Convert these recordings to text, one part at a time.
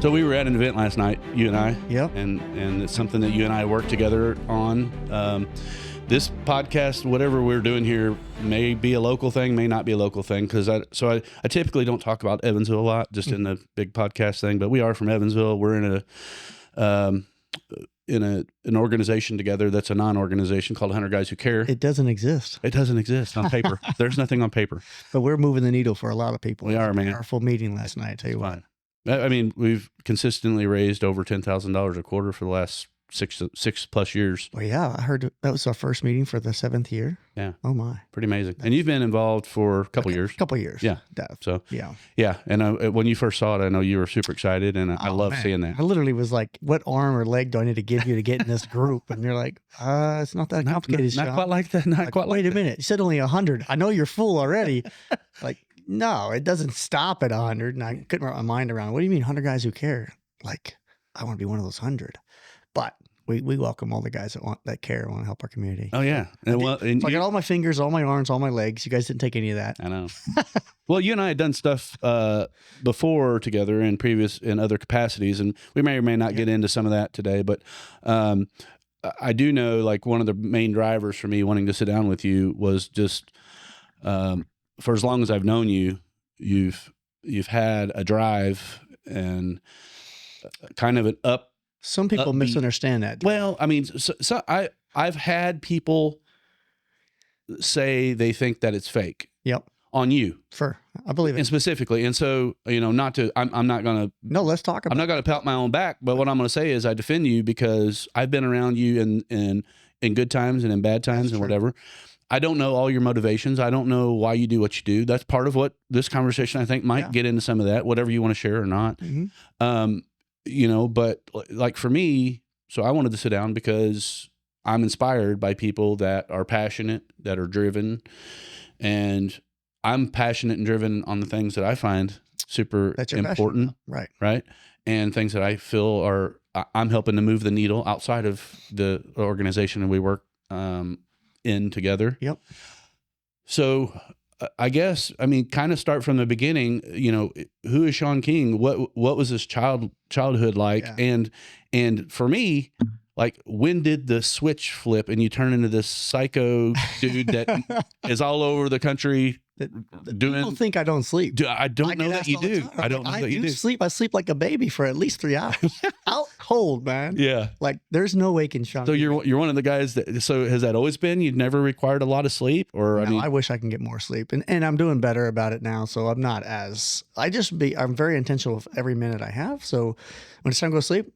So we were at an event last night, you and I. Yep. And it's something that you and I work together on. This podcast, whatever we're doing here, may be a local thing, may not be a local thing. Because I typically don't talk about Evansville a lot, just in the big podcast thing. But we are from Evansville. We're in an organization together that's a non-organization called 100 Guys Who Care. It doesn't exist. It doesn't exist on paper. There's nothing on paper. But we're moving the needle for a lot of people. We are, man. Powerful meeting last night. I tell you what. I mean, we've consistently raised over $10,000 a quarter for the last six plus years. Well, yeah, I heard that was our first meeting for the 7th year. Yeah. Oh my. Pretty amazing. And you've been involved for a couple years. Yeah. So yeah. And when you first saw it, I know you were super excited, and I love seeing that. I literally was like, "What arm or leg do I need to give you to get in this group?" And you're like, "It's not that complicated." Not quite like that. Wait a minute. You said only 100. I know you're full already. Like, no, it doesn't stop at 100. And I couldn't wrap my mind around. What do you mean, 100 guys who care? Like, I want to be one of those 100. But we welcome all the guys that care, want to help our community. Oh yeah. So I got all my fingers, all my arms, all my legs. You guys didn't take any of that. I know. Well, you and I had done stuff before together in other capacities, and we may or may not get into some of that today. But I do know, like, one of the main drivers for me wanting to sit down with you was just for as long as I've known you, you've had a drive and kind of an up. Some people misunderstand that. Well, I mean, so I've had people say they think that it's fake. Yep. On you. I believe it. And specifically. And so, I'm not going to. No, let's talk about I'm not going to pat my own back, but what I'm going to say is I defend you because I've been around you in good times and in bad times and whatever. I don't know all your motivations. I don't know why you do what you do. That's part of what this conversation, I think, might get into some of that, whatever you want to share or not. Mm-hmm. But like for me, so I wanted to sit down because I'm inspired by people that are passionate, that are driven, and I'm passionate and driven on the things that I find super important. Right. And things that I feel I'm helping to move the needle outside of the organization and we work in together. Yep. So I guess, kind of start from the beginning, who is Shawn King? What was his childhood like? Yeah. And for me, like, when did the switch flip and you turn into this psycho dude that is all over the country doing? People think I don't sleep. I don't know that you do. I don't know that you do. Sleep. I sleep like a baby for at least 3 hours. Out cold, man. Yeah. Like, there's no waking Shawn. So you're one of the guys that. So has that always been? You've never required a lot of sleep, or no, I wish I can get more sleep, and I'm doing better about it now. So I'm not as. I'm very intentional with every minute I have. So when it's time to go sleep.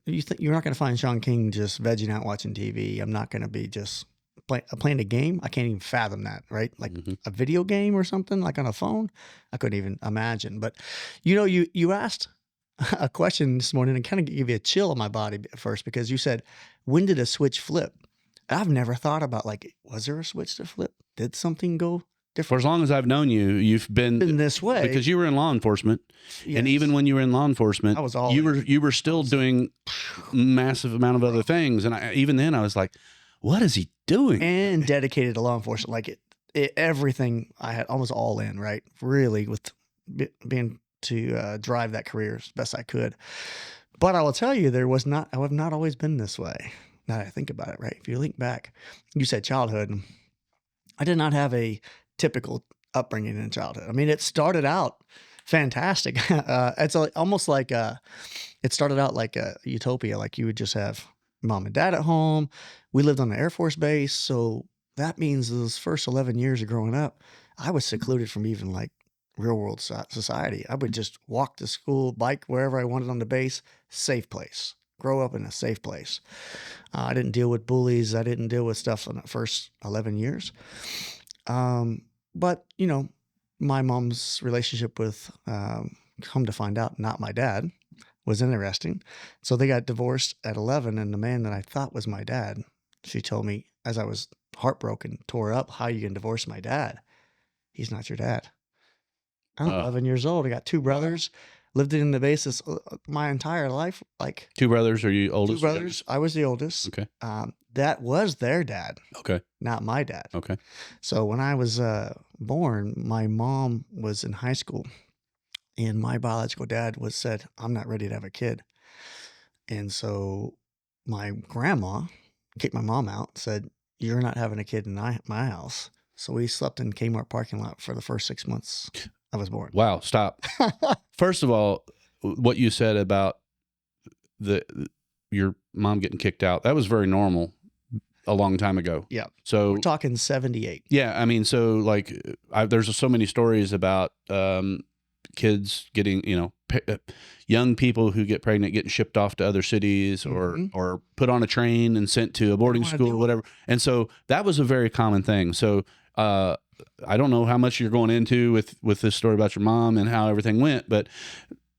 You're not going to find Shawn King just vegging out watching TV. I'm not going to be just playing a game. I can't even fathom that, right? Like a video game or something, like on a phone. I couldn't even imagine. But you asked a question this morning and kind of gave you a chill in my body at first, because you said, when did a switch flip? I've never thought about, like, was there a switch to flip? Did something go different? For as long as I've known you, you've been this way, because you were in law enforcement. Yes. And even when you were in law enforcement, you were still doing massive amount of other things. And even then I was like, what is he doing? And dedicated to law enforcement. Like everything I had, almost all in, right? Really, with being to drive that career as best I could. But I will tell you, I have not always been this way. Now that I think about it, right? If you link back, you said childhood. I did not have a typical upbringing in childhood. I mean, it started out fantastic. It's almost like it started out like a utopia. Like, you would just have mom and dad at home. We lived on an Air Force base, so that means those first 11 years of growing up, I was secluded from even like real world society. I would just walk to school, bike wherever I wanted on the base. Safe place. Grow up in a safe place. I didn't deal with bullies. I didn't deal with stuff in the first 11 years. But, my mom's relationship with, come to find out, not my dad, was interesting. So they got divorced at 11, and the man that I thought was my dad, she told me, as I was heartbroken, tore up, how you can divorce my dad? He's not your dad. I'm 11 years old. I got 2 brothers. Lived in the basis my entire life. Like 2 brothers. Are you oldest? 2 brothers. I was the oldest. Okay. That was their dad. Okay. Not my dad. Okay. So when I was born, my mom was in high school, And my biological dad said, I'm not ready to have a kid. And so my grandma kicked my mom out, said, you're not having a kid in my house. So we slept in Kmart parking lot for the first 6 months I was born. Wow, stop. First of all, what you said about your mom getting kicked out, that was very normal a long time ago. Yeah. So we're talking 78. Yeah, I mean, so like, there's so many stories about kids getting, young people who get pregnant getting shipped off to other cities or put on a train and sent to a boarding school or whatever. And so that was a very common thing. So I don't know how much you're going into with this story about your mom and how everything went, but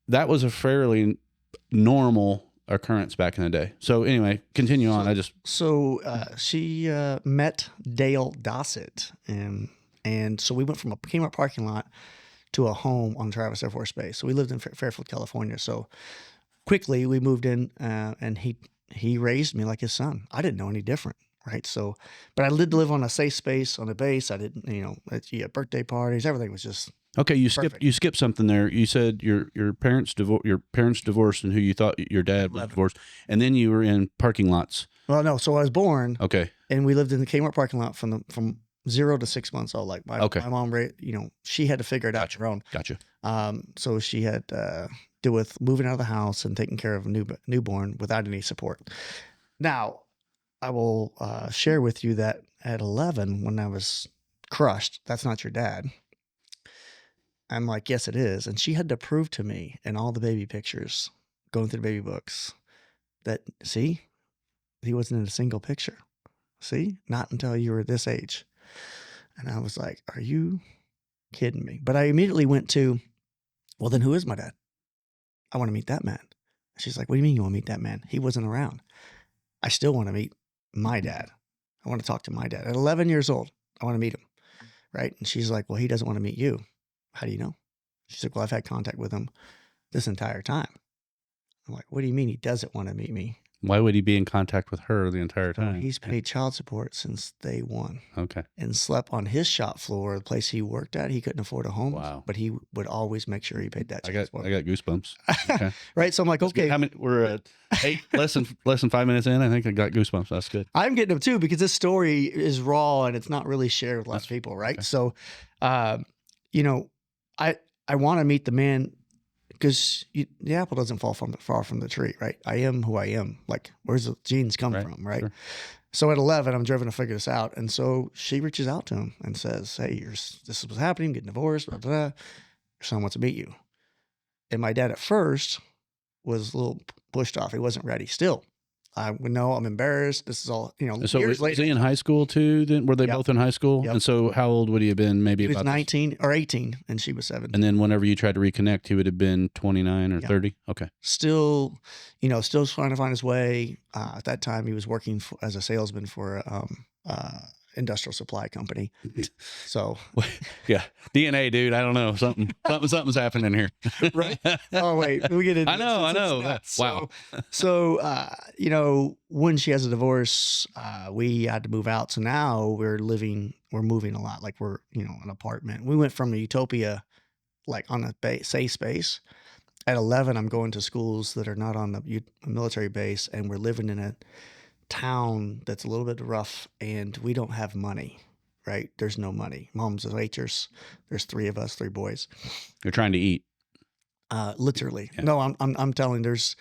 that was a fairly normal occurrence back in the day. So anyway, continue on. She met Dale Dossett, and so we went from a Kmart parking lot to a home on Travis Air Force Base. So we lived in Fairfield, California. So quickly we moved in, and he raised me like his son. I didn't know any different, right? So, but I did live on a safe space on the base. I didn't, you had birthday parties. Everything was just okay. You skipped something there. You said your parents divorced, and who you thought your dad was divorced, and then you were in parking lots. Well, no. So I was born. Okay. And we lived in the Kmart parking lot from 0 to 6 months old. Like my mom, she had to figure it out on her own. Gotcha. So she had deal with moving out of the house and taking care of a newborn without any support. Now, I will share with you that at 11, when I was crushed, that's not your dad. I'm like, yes, it is. And she had to prove to me in all the baby pictures, going through the baby books, that, see, he wasn't in a single picture. See, not until you were this age. And I was like, are you kidding me? But I immediately went to, well, then who is my dad? I want to meet that man. She's like, what do you mean you want to meet that man? He wasn't around. I still want to meet my dad. I want to talk to my dad. At 11 years old, I want to meet him. Right? And she's like, well, he doesn't want to meet you. How do you know? She's like, well, I've had contact with him this entire time. I'm like, what do you mean he doesn't want to meet me? Why would he be in contact with her the entire time? He's paid child support since day one. Okay. And slept on his shop floor, the place he worked at. He couldn't afford a home. Wow. But he would always make sure he paid that child support. I got goosebumps. Okay. Right? So I'm like, okay. We're less than 5 minutes in. I think I got goosebumps. That's good. I'm getting them too, because this story is raw and it's not really shared with lots of people, right? Okay. So, I want to meet the man, because the apple doesn't fall far from the tree, right? I am who I am. Like, where's the genes come from, right? Sure. So at 11, I'm driven to figure this out. And so she reaches out to him and says, hey, this is what's happening, getting divorced, blah, blah, blah. Your son wants to meet you. And my dad at first was a little pushed off. He wasn't ready still. I would know, I'm embarrassed. This is all, so years later. Was he in high school too? Then were they both in high school? Yep. And so how old would he have been? Maybe he was 19 or 18 and she was 7. And then whenever you tried to reconnect, he would have been 29 or 30. Okay. Still trying to find his way. At that time he was working as a salesman for industrial supply company. So yeah, DNA, dude. I don't know. Something's happening here. Right. Oh wait, we get into I know. Wow. So, when she has a divorce, we had to move out. So now we're moving a lot. Like we're, an apartment. We went from a utopia, like on a safe space. At 11, I'm going to schools that are not on the military base, and we're living in a town that's a little bit rough, and we don't have money, right? There's no money. Mom's a waitress. There's 3 of us, 3 boys. You're trying to eat. Literally. Yeah. No, I'm telling, there's,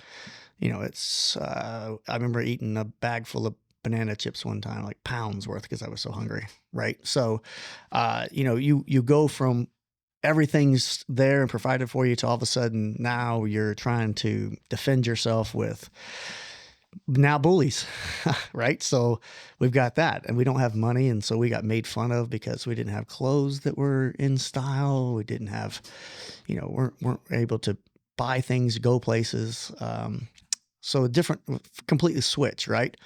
it's, I remember eating a bag full of banana chips one time, like pounds worth, because I was so hungry. Right. So, you go from everything's there and provided for you to all of a sudden now you're trying to defend yourself with now bullies, right? So we've got that, and we don't have money. And so we got made fun of because we didn't have clothes that were in style. We didn't have, weren't able to buy things, go places. So completely switch, right?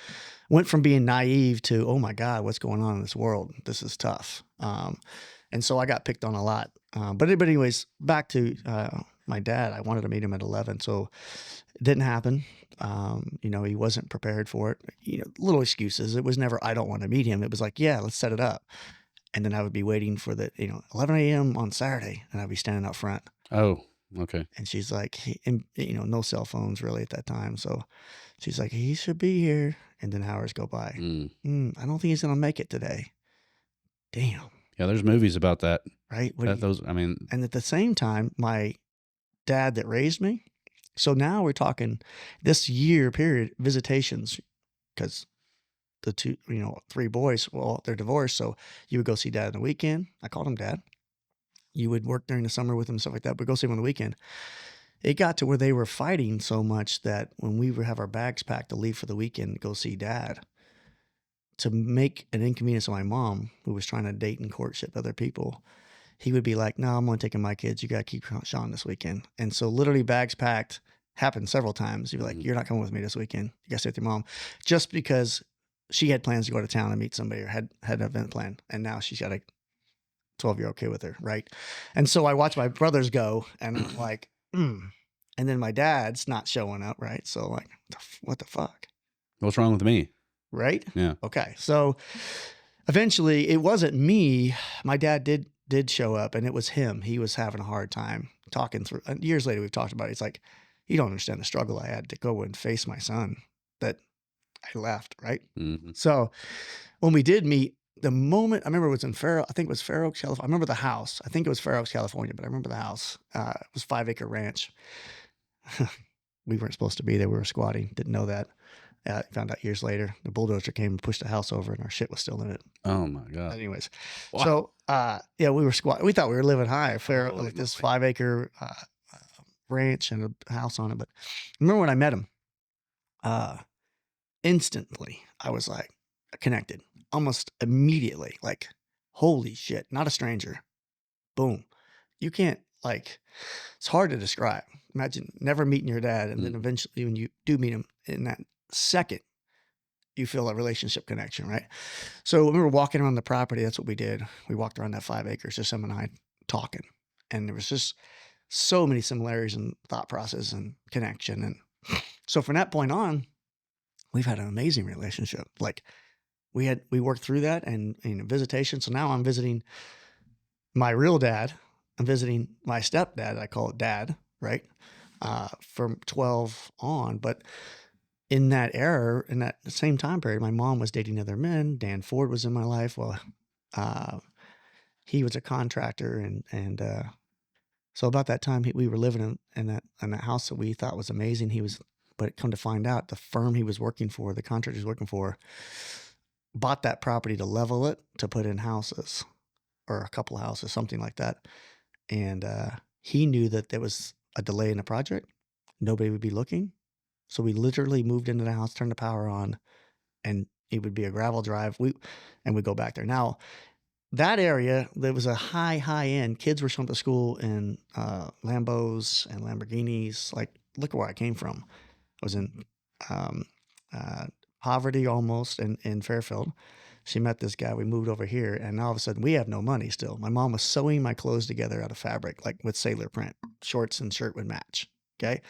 Went from being naive to, oh my God, what's going on in this world? This is tough. And so I got picked on a lot. But anyways, back to my dad. I wanted to meet him at 11. So it didn't happen. He wasn't prepared for it. Little excuses. It was never, I don't want to meet him. It was like, yeah, let's set it up. And then I would be waiting for 11 a.m. on Saturday, and I'd be standing out front. Oh. Okay. And she's like, and, no cell phones really at that time. So she's like, he should be here. And then hours go by. I don't think he's going to make it today. Damn. Yeah, there's movies about that. Right? And at the same time, my dad that raised me. So now we're talking this year period, visitations, because the two, 3 boys, well, they're divorced. So you would go see dad on the weekend. I called him dad. You would work during the summer with him, stuff like that, but go see him on the weekend. It got to where they were fighting so much that when we would have our bags packed to leave for the weekend to go see dad, to make an inconvenience on my mom, who was trying to date and courtship other people, he would be like, no, I'm only taking my kids. You got to keep Shawn this weekend. And so literally bags packed happened several times. He'd be like, you're not coming with me this weekend. You got to stay with your mom. Just because she had plans to go to town and meet somebody, or had an event planned. And now she's got a 12-year-old kid with her, right? And so I watch my brothers go, and I'm like, And then my dad's not showing up, right? So like, what the fuck? What's wrong with me? Right? Yeah. Okay. So eventually it wasn't me. My dad did show up, and it was him. He was having a hard time talking through. And years later, we've talked about it. It's like, you don't understand the struggle I had to go and face my son that I left, right? Mm-hmm. So when we did meet, the moment, I remember it was in Fair Oaks, California. I remember the house. I think it was Fair Oaks, California, but I remember the house. It was 5-acre ranch. We weren't supposed to be there. We were squatting. Didn't know that. Found out years later. The bulldozer came and pushed the house over, and our shit was still in it. Oh my God. Anyways, wow. So we were squatting. We thought we were living high. Like this 5-acre ranch and a house on it. But I remember when I met him, instantly I was like connected. Almost immediately, like, holy shit, not a stranger. Boom. You can't, like, it's hard to describe. Imagine never meeting your dad, and then eventually when you do meet him, in that second, you feel a relationship connection, right? So when we were walking around the property, that's what we did. We walked around that 5 acres, just him and I talking. And there was just so many similarities in thought process and connection. And so from that point on, we've had an amazing relationship. Like, we worked through that and visitation. So now I'm visiting my real dad. I'm visiting my stepdad. I call it dad, right? From 12 on. But in that era, in that same time period, my mom was dating other men. Dan Ford was in my life. Well, he was a contractor. And so about that time, we were living in that house that we thought was amazing. But come to find out, the firm he was working for, the contractor he was working for, bought that property to level it, to put in houses, or a couple of houses, something like that. And he knew that there was a delay in the project. Nobody would be looking. So we literally moved into the house, turned the power on, and it would be a gravel drive. We'd go back there. Now, that area, there was a high end. Kids were showing up to school in Lambos and Lamborghinis. Like, look where I came from. I was in poverty almost in Fairfield. She met this guy. We moved over here, and all of a sudden we have no money still. My mom was sewing my clothes together out of fabric, like with sailor print. Shorts and shirt would match. Okay.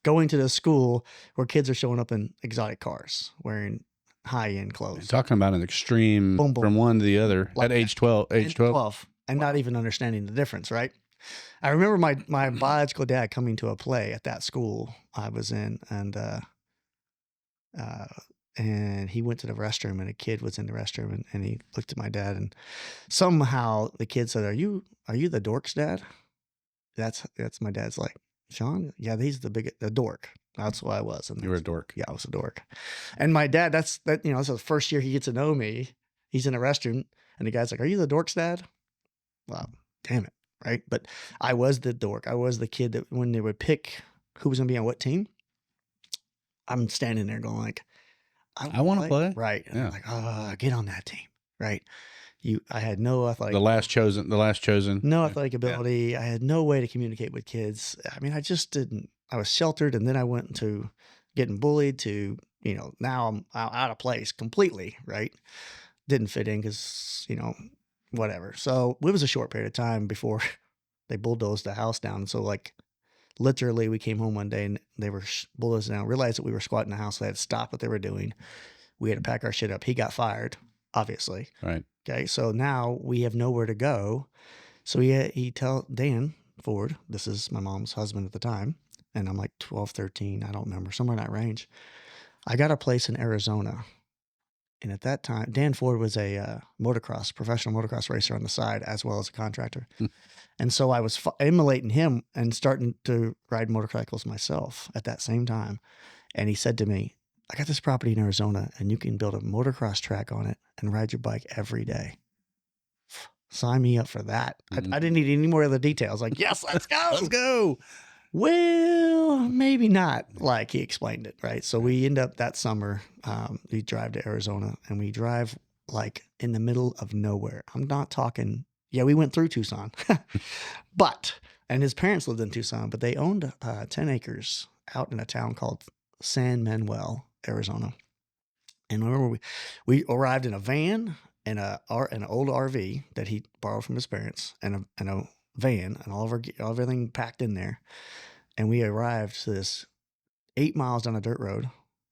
Going to the school where kids are showing up in exotic cars, wearing high-end clothes. You're talking about an extreme Boom, boom. from one to the other at age 12. Age 12. And not even understanding the difference, right? I remember my biological dad coming to a play at that school I was in, and he went to the restroom, and a kid was in the restroom, and he looked at my dad, and somehow the kid said, "Are you the dork's dad?" That's my dad's like, "Shawn, yeah, he's the dork." That's what I was. And you were a dork. Yeah, I was a dork. And my dad, that's the first year he gets to know me. He's in a restroom, and the guy's like, "Are you the dork's dad?" Well, damn it, right? But I was the dork. I was the kid that when they would pick who was going to be on what team, I'm standing there going like, I want to play. Right. And I'm like, oh, get on that team. Right. I had no athletic. The last chosen. No athletic ability. Yeah. I had no way to communicate with kids. I mean, I just didn't. I was sheltered, and then I went into getting bullied to, now I'm out of place completely. Right. Didn't fit in because, whatever. So it was a short period of time before they bulldozed the house down. So like, literally, we came home one day and they were bulldozing down, realized that we were squatting in the house. So they had to stop what they were doing. We had to pack our shit up. He got fired, obviously. Right. Okay. So now we have nowhere to go. So he tell Dan, Ford. This is my mom's husband at the time. And I'm like 12, 13. I don't remember, somewhere in that range. I got a place in Arizona. And at that time, Dan Ford was a professional motocross racer on the side, as well as a contractor. And so I was emulating him and starting to ride motorcycles myself at that same time. And he said to me, I got this property in Arizona and you can build a motocross track on it and ride your bike every day. Sign me up for that. I didn't need any more of the details. Like, yes, let's go. Let's go. Well, maybe not, like he explained it, right? So we end up that summer, we drive to Arizona, and we drive like in the middle of nowhere. I'm not talking, yeah, we went through Tucson, and his parents lived in Tucson, but they owned 10 acres out in a town called San Manuel, Arizona. And I remember we arrived in a van and an old RV that he borrowed from his parents, and a van, and all of everything packed in there. And we arrived to this 8 miles down a dirt road,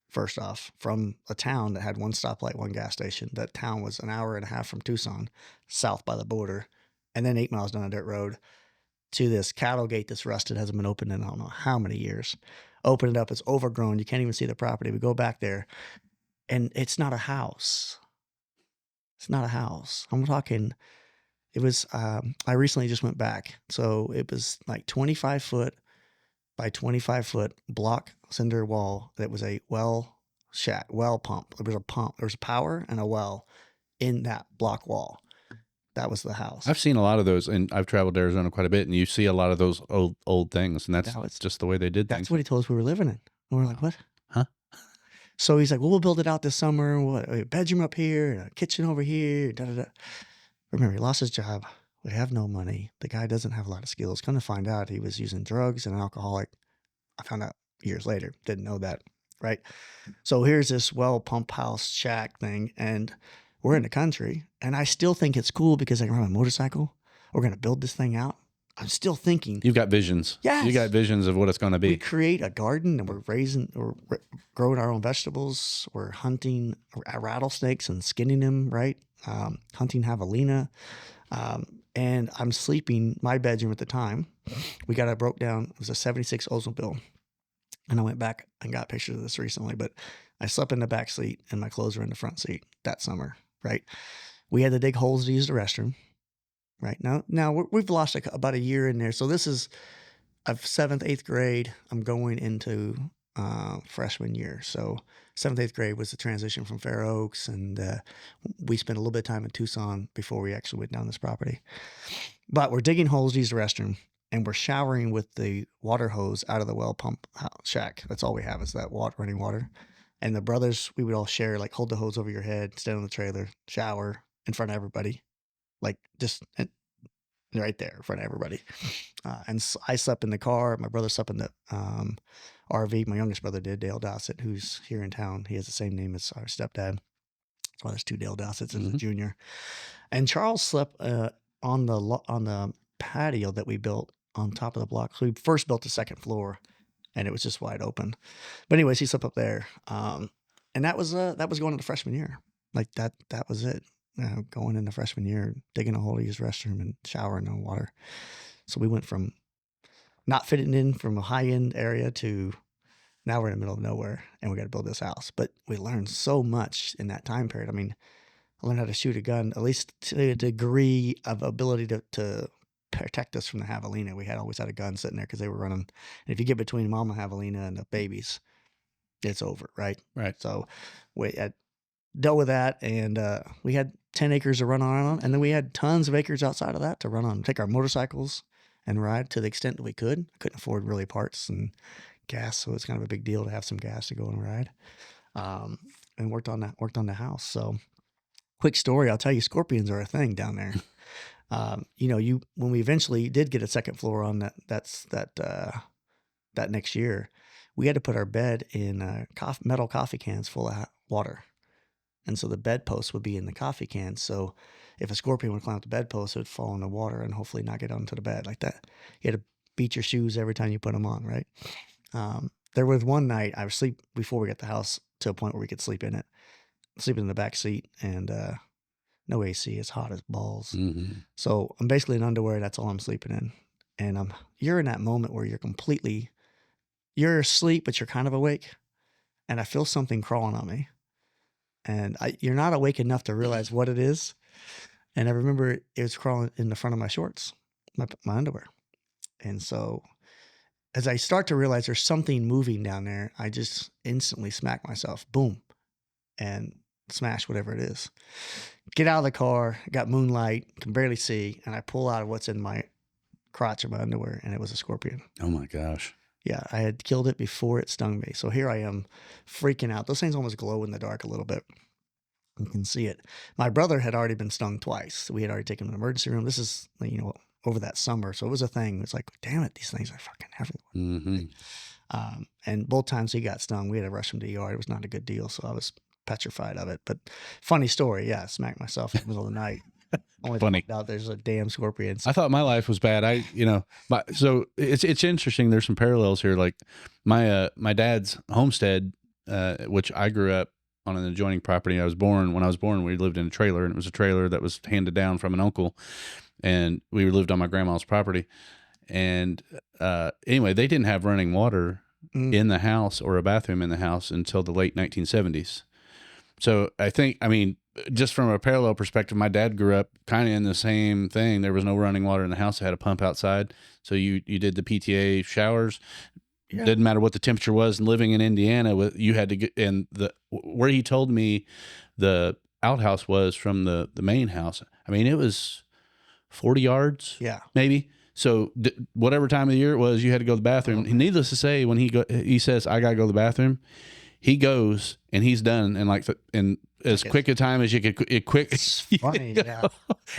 first off, from a town that had one stoplight, one gas station. That town was an hour and a half from Tucson, south by the border. And then 8 miles down a dirt road to this cattle gate that's rusted, hasn't been opened in I don't know how many years. Open it up, it's overgrown. You can't even see the property. We go back there, and it's not a house. It's not a house. I'm talking... It was, I recently just went back. So it was like 25 foot by 25 foot block cinder wall. That was a well pump. There was a pump. There was power and a well in that block wall. That was the house. I've seen a lot of those, and I've traveled to Arizona quite a bit, and you see a lot of those old things, and that's just the way they did things. That's what he told us we were living in. And we're like, what? Huh? So he's like, well, we'll build it out this summer. What, a bedroom up here, a kitchen over here, da-da-da. Remember, he lost his job. We have no money. The guy doesn't have a lot of skills. Come to find out, he was using drugs and an alcoholic. I found out years later. Didn't know that, right? So here's this well pump house shack thing, and we're in the country, and I still think it's cool because I can ride my motorcycle. We're going to build this thing out. I'm still thinking. You've got visions. Yes. You got visions of what it's going to be. We create a garden, and we're growing our own vegetables. We're hunting rattlesnakes and skinning them, right? Hunting javelina. And I'm sleeping, my bedroom at the time, we got it broke down. It was a 76 Oldsmobile. And I went back and got pictures of this recently, but I slept in the back seat and my clothes were in the front seat that summer, right? We had to dig holes to use the restroom, right? Now we've lost about a year in there. So this is of 7th, 8th grade. I'm going into freshman year. So 7th, 8th grade was the transition from Fair Oaks, and we spent a little bit of time in Tucson before we actually went down this property. But we're digging holes to use the restroom, and we're showering with the water hose out of the well pump shack. That's all we have is that running water. And the brothers, we would all share, like hold the hose over your head, stand on the trailer, shower in front of everybody, like just right there in front of everybody. And so I slept in the car. My brother slept in the RV. My youngest brother did, Dale Dossett, who's here in town. He has the same name as our stepdad. Well, there's 2 Dale Dossets as a junior. And Charles slept on the patio that we built on top of the block. So we first built the 2nd floor, and it was just wide open. But anyways, he slept up there. And that was going into freshman year. Like that was it. Going into freshman year, digging a hole to use the restroom and showering in water. So we went from not fitting in from a high-end area to now we're in the middle of nowhere and we got to build this house. But we learned so much in that time period. I mean, I learned how to shoot a gun, at least to a degree of ability to protect us from the javelina. We always had a gun sitting there because they were running. And if you get between mama javelina and the babies, it's over, right? Right. So we had dealt with that, and we had 10 acres to run on, and then we had tons of acres outside of that to run on, take our motorcycles and ride to the extent that we could. I couldn't afford really parts and gas, so it's kind of a big deal to have some gas to go and ride. And worked on the house. So quick story, I'll tell you, scorpions are a thing down there. When we eventually did get a 2nd floor on that next year, we had to put our bed in metal coffee cans full of water. And so the bedpost would be in the coffee cans. So if a scorpion would climb up the bedpost, it would fall in the water and hopefully not get onto the bed like that. You had to beat your shoes every time you put them on, right? There was one night I was asleep before we got the house to a point where we could sleep in it. Sleeping in the back seat, and no AC. It's hot as balls. Mm-hmm. So I'm basically in underwear. That's all I'm sleeping in. and you're in that moment where you're asleep, but you're kind of awake, and I feel something crawling on me, and you're not awake enough to realize what it is, and I remember it was crawling in the front of my shorts, my underwear, and so as I start to realize there's something moving down there, I just instantly smack myself, boom, and smash whatever it is. Get out of the car, got moonlight, can barely see, and I pull out what's in my crotch of my underwear, and it was a scorpion. Oh my gosh. Yeah, I had killed it before it stung me. So here I am freaking out. Those things almost glow in the dark a little bit. You can see it. My brother had already been stung twice. We had already taken him to the emergency room. This is, over that summer. So it was a thing. It's like, damn it, these things are fucking everywhere. Mm-hmm. And both times he got stung, we had to rush him to ER. It was not a good deal. So I was petrified of it. But funny story. Yeah, I smacked myself in the middle of the night. Only Funny. found out there's a damn scorpion. I thought my life was bad. So it's interesting. There's some parallels here. Like my dad's homestead, which I grew up on an adjoining property. When I was born, we lived in a trailer, and it was a trailer that was handed down from an uncle, and we lived on my grandma's property. And anyway, they didn't have running water in the house or a bathroom in the house until the late 1970s. So just from a parallel perspective, my dad grew up kind of in the same thing. There was no running water in the house. They had a pump outside. So you did the PTA showers. Yeah. Didn't matter what the temperature was. And living in Indiana, you had to get in where he told me the outhouse was from the main house. I mean, it was 40 yards. Yeah. Maybe. So whatever time of the year it was, you had to go to the bathroom. And needless to say, when he says, I got to go to the bathroom, he goes and he's done in as quick a time as you could. It's funny, yeah.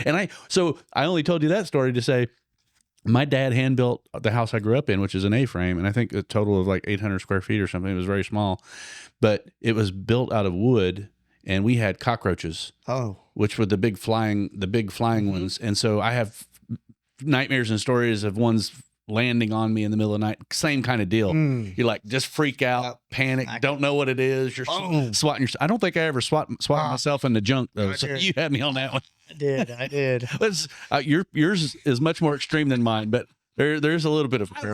And I only told you that story to say my dad hand built the house I grew up in, which is an A-frame, and I think a total of like 800 square feet or something. It was very small, but it was built out of wood, and we had cockroaches. Oh, which were the big flying ones, and so I have nightmares and stories of ones landing on me in the middle of the night. Same kind of deal. You're like, just freak out, panic, don't know what it is. You're swatting yourself. I don't think I ever swatted myself in the junk, though. So you had me on that one. I did. Yours is much more extreme than mine, but there's a little bit of a parallel.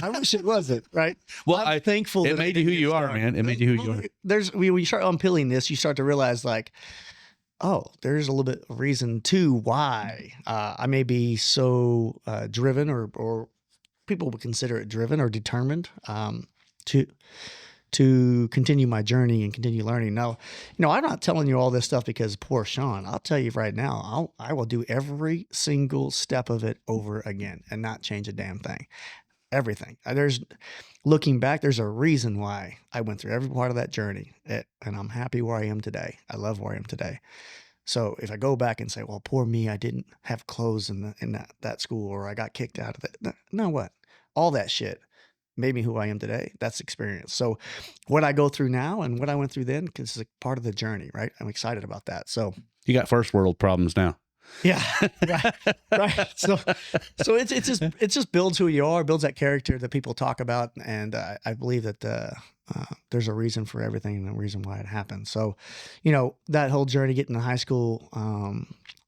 I wish it wasn't, right? Well, I'm thankful it made you who you are, man. It made you who you are. When you start unpeeling this, you start to realize, like, oh, there's a little bit of reason too why I may be so driven, or people would consider it driven or determined to continue my journey and continue learning. Now, I'm not telling you all this stuff because poor Shawn. I'll tell you right now, I will do every single step of it over again and not change a damn thing. Everything. Looking back, there's a reason why I went through every part of that journey, and I'm happy where I am today. I love where I am today. So if I go back and say, well, poor me, I didn't have clothes in that school, or I got kicked out of it. No, what? All that shit made me who I am today. That's experience. So what I go through now and what I went through then is a part of the journey, right? I'm excited about that. So you got first world problems now. Yeah, right. So it just builds who you are, builds that character that people talk about, and I believe that there's a reason for everything and a reason why it happened. So, that whole journey getting to high school,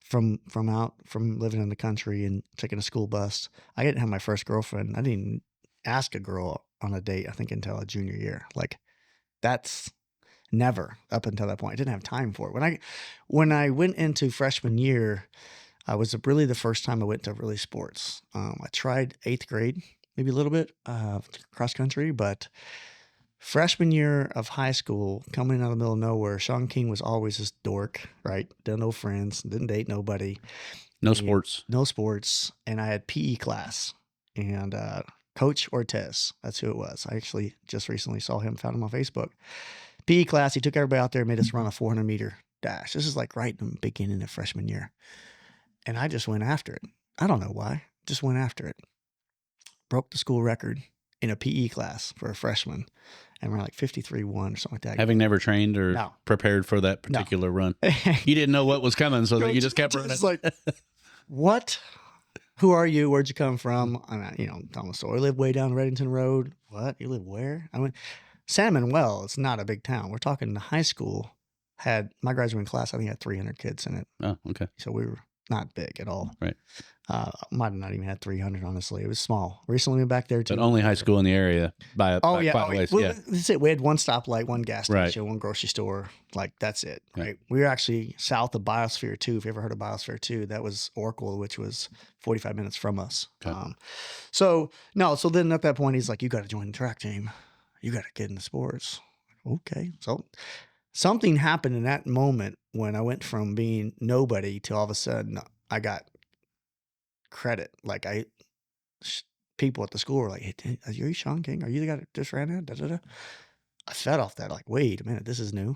from living in the country and taking a school bus, I didn't have my first girlfriend. I didn't ask a girl on a date, I think, until a junior year. Like, that's never up until that point. I didn't have time for it. When I went into freshman year, I was really the first time I went to really sports. I tried 8th grade, maybe a little bit, cross country, but freshman year of high school, coming out of the middle of nowhere, Shawn King was always this dork, right? Didn't know friends, didn't date nobody. No sports. No sports. And I had PE class, and Coach Ortez, that's who it was. I actually just recently saw him, found him on Facebook. PE class, he took everybody out there, made us run a 400-meter dash. This is like right in the beginning of freshman year. And I just went after it. I don't know why. Just went after it. Broke the school record in a PE class for a freshman. And ran like 53-1 or something like that. Having never trained or prepared for that particular run. You didn't know what was coming, so you just kept running. It's like, what? Who are you? Where'd you come from? I'm telling the story. I live way down Reddington Road. What? You live where? I went, San Manuel, it's not a big town. We're talking the high school my graduating class, I think had 300 kids in it. Oh, okay. So we not big at all. Right. Might have not even had 300, honestly. It was small. Recently went back there too. But only high school in the area by quite a ways. Well, Yeah. that's it. We had one stoplight, one gas Right. station, one grocery store. Like, that's it, Yeah. right? We were actually south of Biosphere 2. If you ever heard of Biosphere 2, that was Oracle, which was 45 minutes from us. Okay. So then at that point, he's like, you got to join the track team. You got to get into sports. Okay. So something happened in that moment when I went from being nobody to all of a sudden I got credit. Like, people at the school were like, hey, are you Shawn King? Are you the guy that just ran that? Da, da, da. I fed off that. Like, wait a minute, this is new.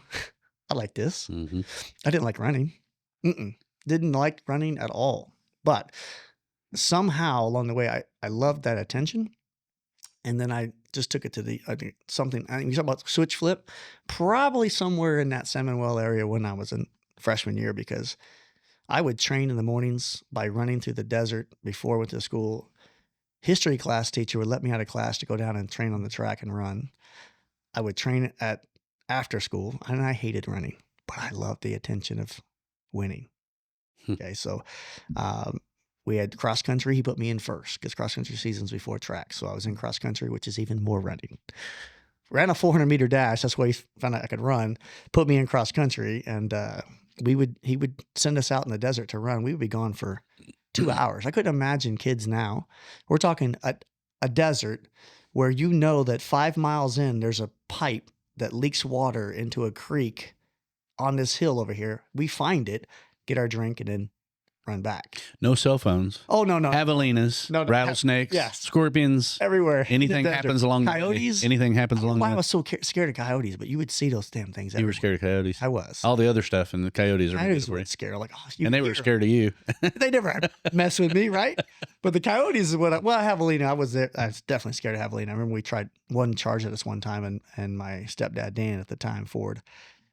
I like this. Mm-hmm. I didn't like running. Didn't like running at all. But somehow along the way, I loved that attention. And then I just took it to you talk about switch flip, probably somewhere in that Seminole area when I was in freshman year, because I would train in the mornings by running through the desert before I went to school. History class teacher would let me out of class to go down and train on the track and run. I would train at after school, and I hated running, but I loved the attention of winning. Okay, so we had cross country. He put me in first because cross country season's before track. So I was in cross country, which is even more running. Ran a 400-meter dash. That's why he found out I could run. Put me in cross country, and he would send us out in the desert to run. We would be gone for 2 hours. I couldn't imagine kids now. We're talking a desert where you know that 5 miles in, there's a pipe that leaks water into a creek on this hill over here. We find it, get our drink, and then run back. No cell phones. Oh, no. Javelinas, rattlesnakes, yes. scorpions. Everywhere. Anything happens along coyotes. Anything happens along. Why I was so scared of coyotes, but you would see those damn things. You were scared of coyotes. I was. All the other stuff and the coyotes are scared. Like, oh, and they were scared of you. They never mess with me, right? But the coyotes is what. Javelina. I was there. I was definitely scared of Javelina. I remember we tried one charge at us one time, and my stepdad Dan at the time, Ford,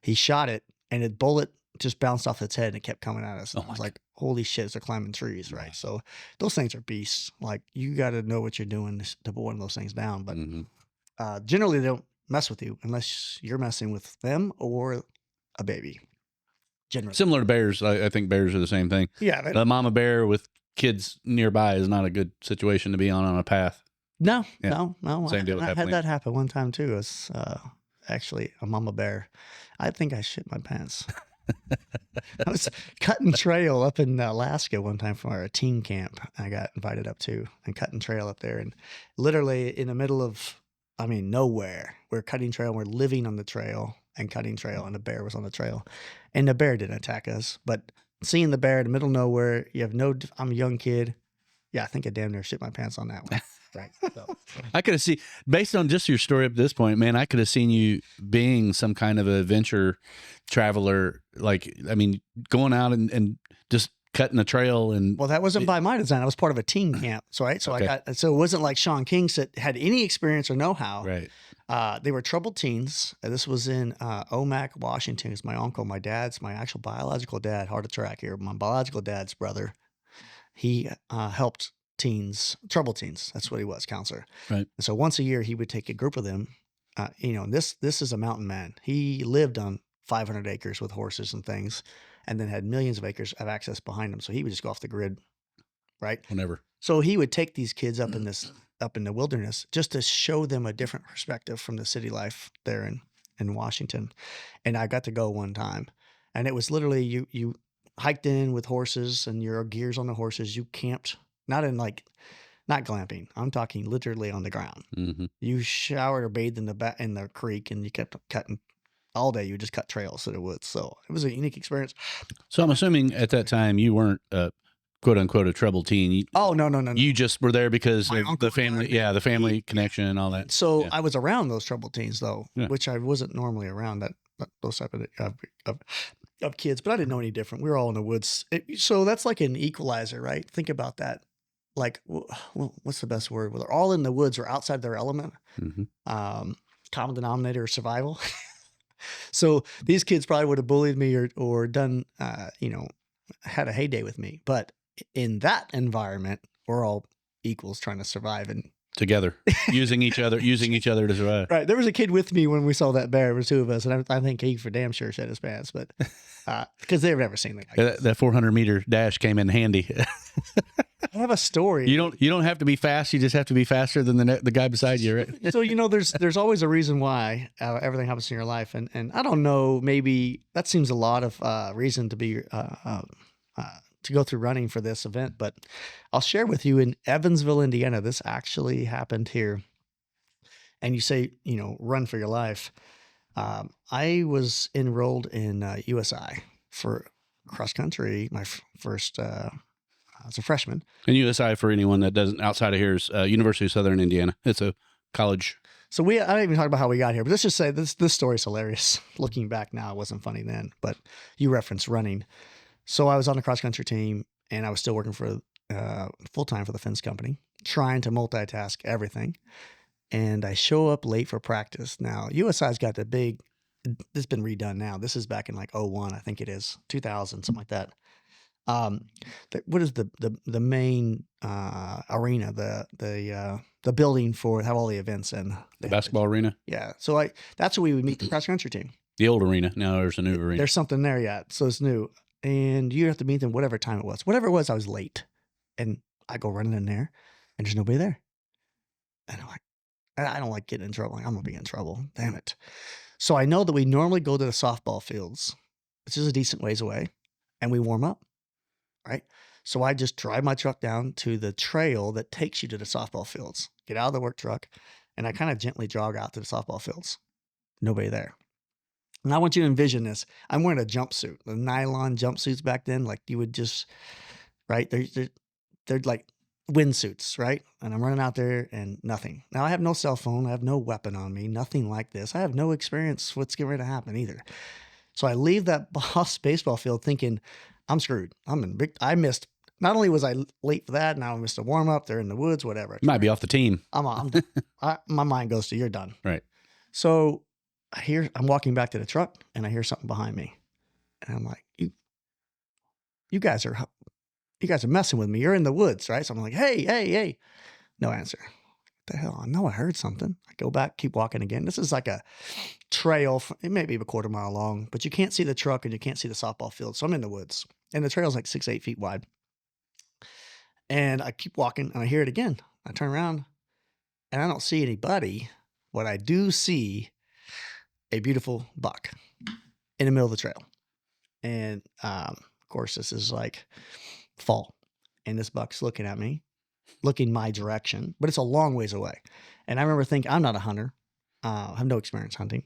he shot it, and a bullet just bounced off its head and it kept coming at us. I was like, holy shit, they're climbing trees, right? So those things are beasts. Like, you got to know what you're doing to put one of those things down. But generally, they don't mess with you unless you're messing with them or a baby. Generally. Similar to bears. I think bears are the same thing. Yeah. The mama bear with kids nearby is not a good situation to be on a path. No. Same deal with I had that happen one time too. It was actually a mama bear. I think I shit my pants. I was cutting trail up in Alaska one time for our teen camp. I got invited up to and cutting trail up there, and literally in the middle of, nowhere. We're cutting trail. We're living on the trail and cutting trail, and the bear was on the trail, and the bear didn't attack us. But seeing the bear in the middle of nowhere, I'm a young kid. Yeah, I think I damn near shit my pants on that one. Right. So. I could have seen, based on just your story up to this point, man, I could have seen you being some kind of adventure traveler, going out and just cutting a trail. And well, that wasn't by my design. I was part of a teen camp. So it wasn't like Shawn King had any experience or know-how. Right. They were troubled teens. This was in Omak, Washington. It's my uncle, my actual biological dad, heart attack here. My biological dad's brother. He helped troubled teens. That's what he was, counselor. Right. And so once a year, he would take a group of them. This is a mountain man. He lived on 500 acres with horses and things, and then had millions of acres of access behind him. So he would just go off the grid, right? Whenever. So he would take these kids up in the wilderness just to show them a different perspective from the city life there in Washington. And I got to go one time, and it was literally you hiked in with horses and your gears on the horses. You camped. Not glamping. I'm talking literally on the ground. Mm-hmm. You showered or bathed in the creek, and you kept cutting all day. You just cut trails through the woods. So it was a unique experience. So I'm assuming at that time you weren't quote unquote a troubled teen. No. You just were there because of the family. Yeah, the family connection and all that. So I was around those troubled teens though, which I wasn't normally around those type of kids, but I didn't know any different. We were all in the woods. So that's like an equalizer, right? Think about that. Like, what's the best word? Well, they're all in the woods or outside their element. Mm-hmm. Common denominator, survival. So these kids probably would have bullied me or done, had a heyday with me. But in that environment, we're all equals trying to survive and together, using each other to survive. Right. There was a kid with me when we saw that bear. There was two of us, and I think he for damn sure shed his pants, but because they've never seen the guy. That 400-meter dash came in handy. I have a story. You don't have to be fast. You just have to be faster than the guy beside you, right? So there's always a reason why everything happens in your life, and I don't know. Maybe that seems a lot of reason to be to go through running for this event, but I'll share with you in Evansville, Indiana. This actually happened here, and you say run for your life. I was enrolled in USI for cross country. My first. I was a freshman. And USI, for anyone that doesn't outside of here, is University of Southern Indiana. It's a college. So I don't even talk about how we got here, but let's just say this story's hilarious. Looking back now, it wasn't funny then, but you referenced running. So I was on the cross country team, and I was still working for full time for the fence company, trying to multitask everything. And I show up late for practice. Now USI's got the big. This has been redone now. This is back in like 01, I think it is 2000, something like that. What is the main arena, the building for have all the events in the basketball arena? Yeah. So that's where we would meet the cross country team. The old arena. Now there's a new arena. There's something there yet. So it's new. And you have to meet them whatever time it was. Whatever it was, I was late. And I go running in there and there's nobody there. And I'm like, I don't like getting in trouble. I'm gonna be in trouble. Damn it. So I know that we normally go to the softball fields, which is a decent ways away, and we warm up. Right. So I just drive my truck down to the trail that takes you to the softball fields, get out of the work truck, and I kind of gently jog out to the softball fields. Nobody there. And I want you to envision this. I'm wearing a jumpsuit, the nylon jumpsuits back then, like you would just, right? They're like windsuits, right? And I'm running out there and nothing. Now I have no cell phone. I have no weapon on me, nothing like this. I have no experience what's getting ready to happen either. So I leave that Boss baseball field thinking, I'm screwed. I missed. Not only was I late for that, now I missed a warm up. They're in the woods, whatever. You might be off the team. My mind goes to you're done. Right. So I'm walking back to the truck and I hear something behind me, and I'm like, you guys are messing with me. You're in the woods, right? So I'm like, hey. No answer. What the hell? I know I heard something. I go back, keep walking again. This is like a trail. It may be a quarter mile long, but you can't see the truck and you can't see the softball field. So I'm in the woods, and the trail's like 6-8 feet wide. And I keep walking, and I hear it again. I turn around, and I don't see anybody. What I do see, a beautiful buck in the middle of the trail. And of course, this is like fall, and this buck's looking at me, looking my direction, but it's a long ways away. And I remember thinking, I'm not a hunter. I have no experience hunting.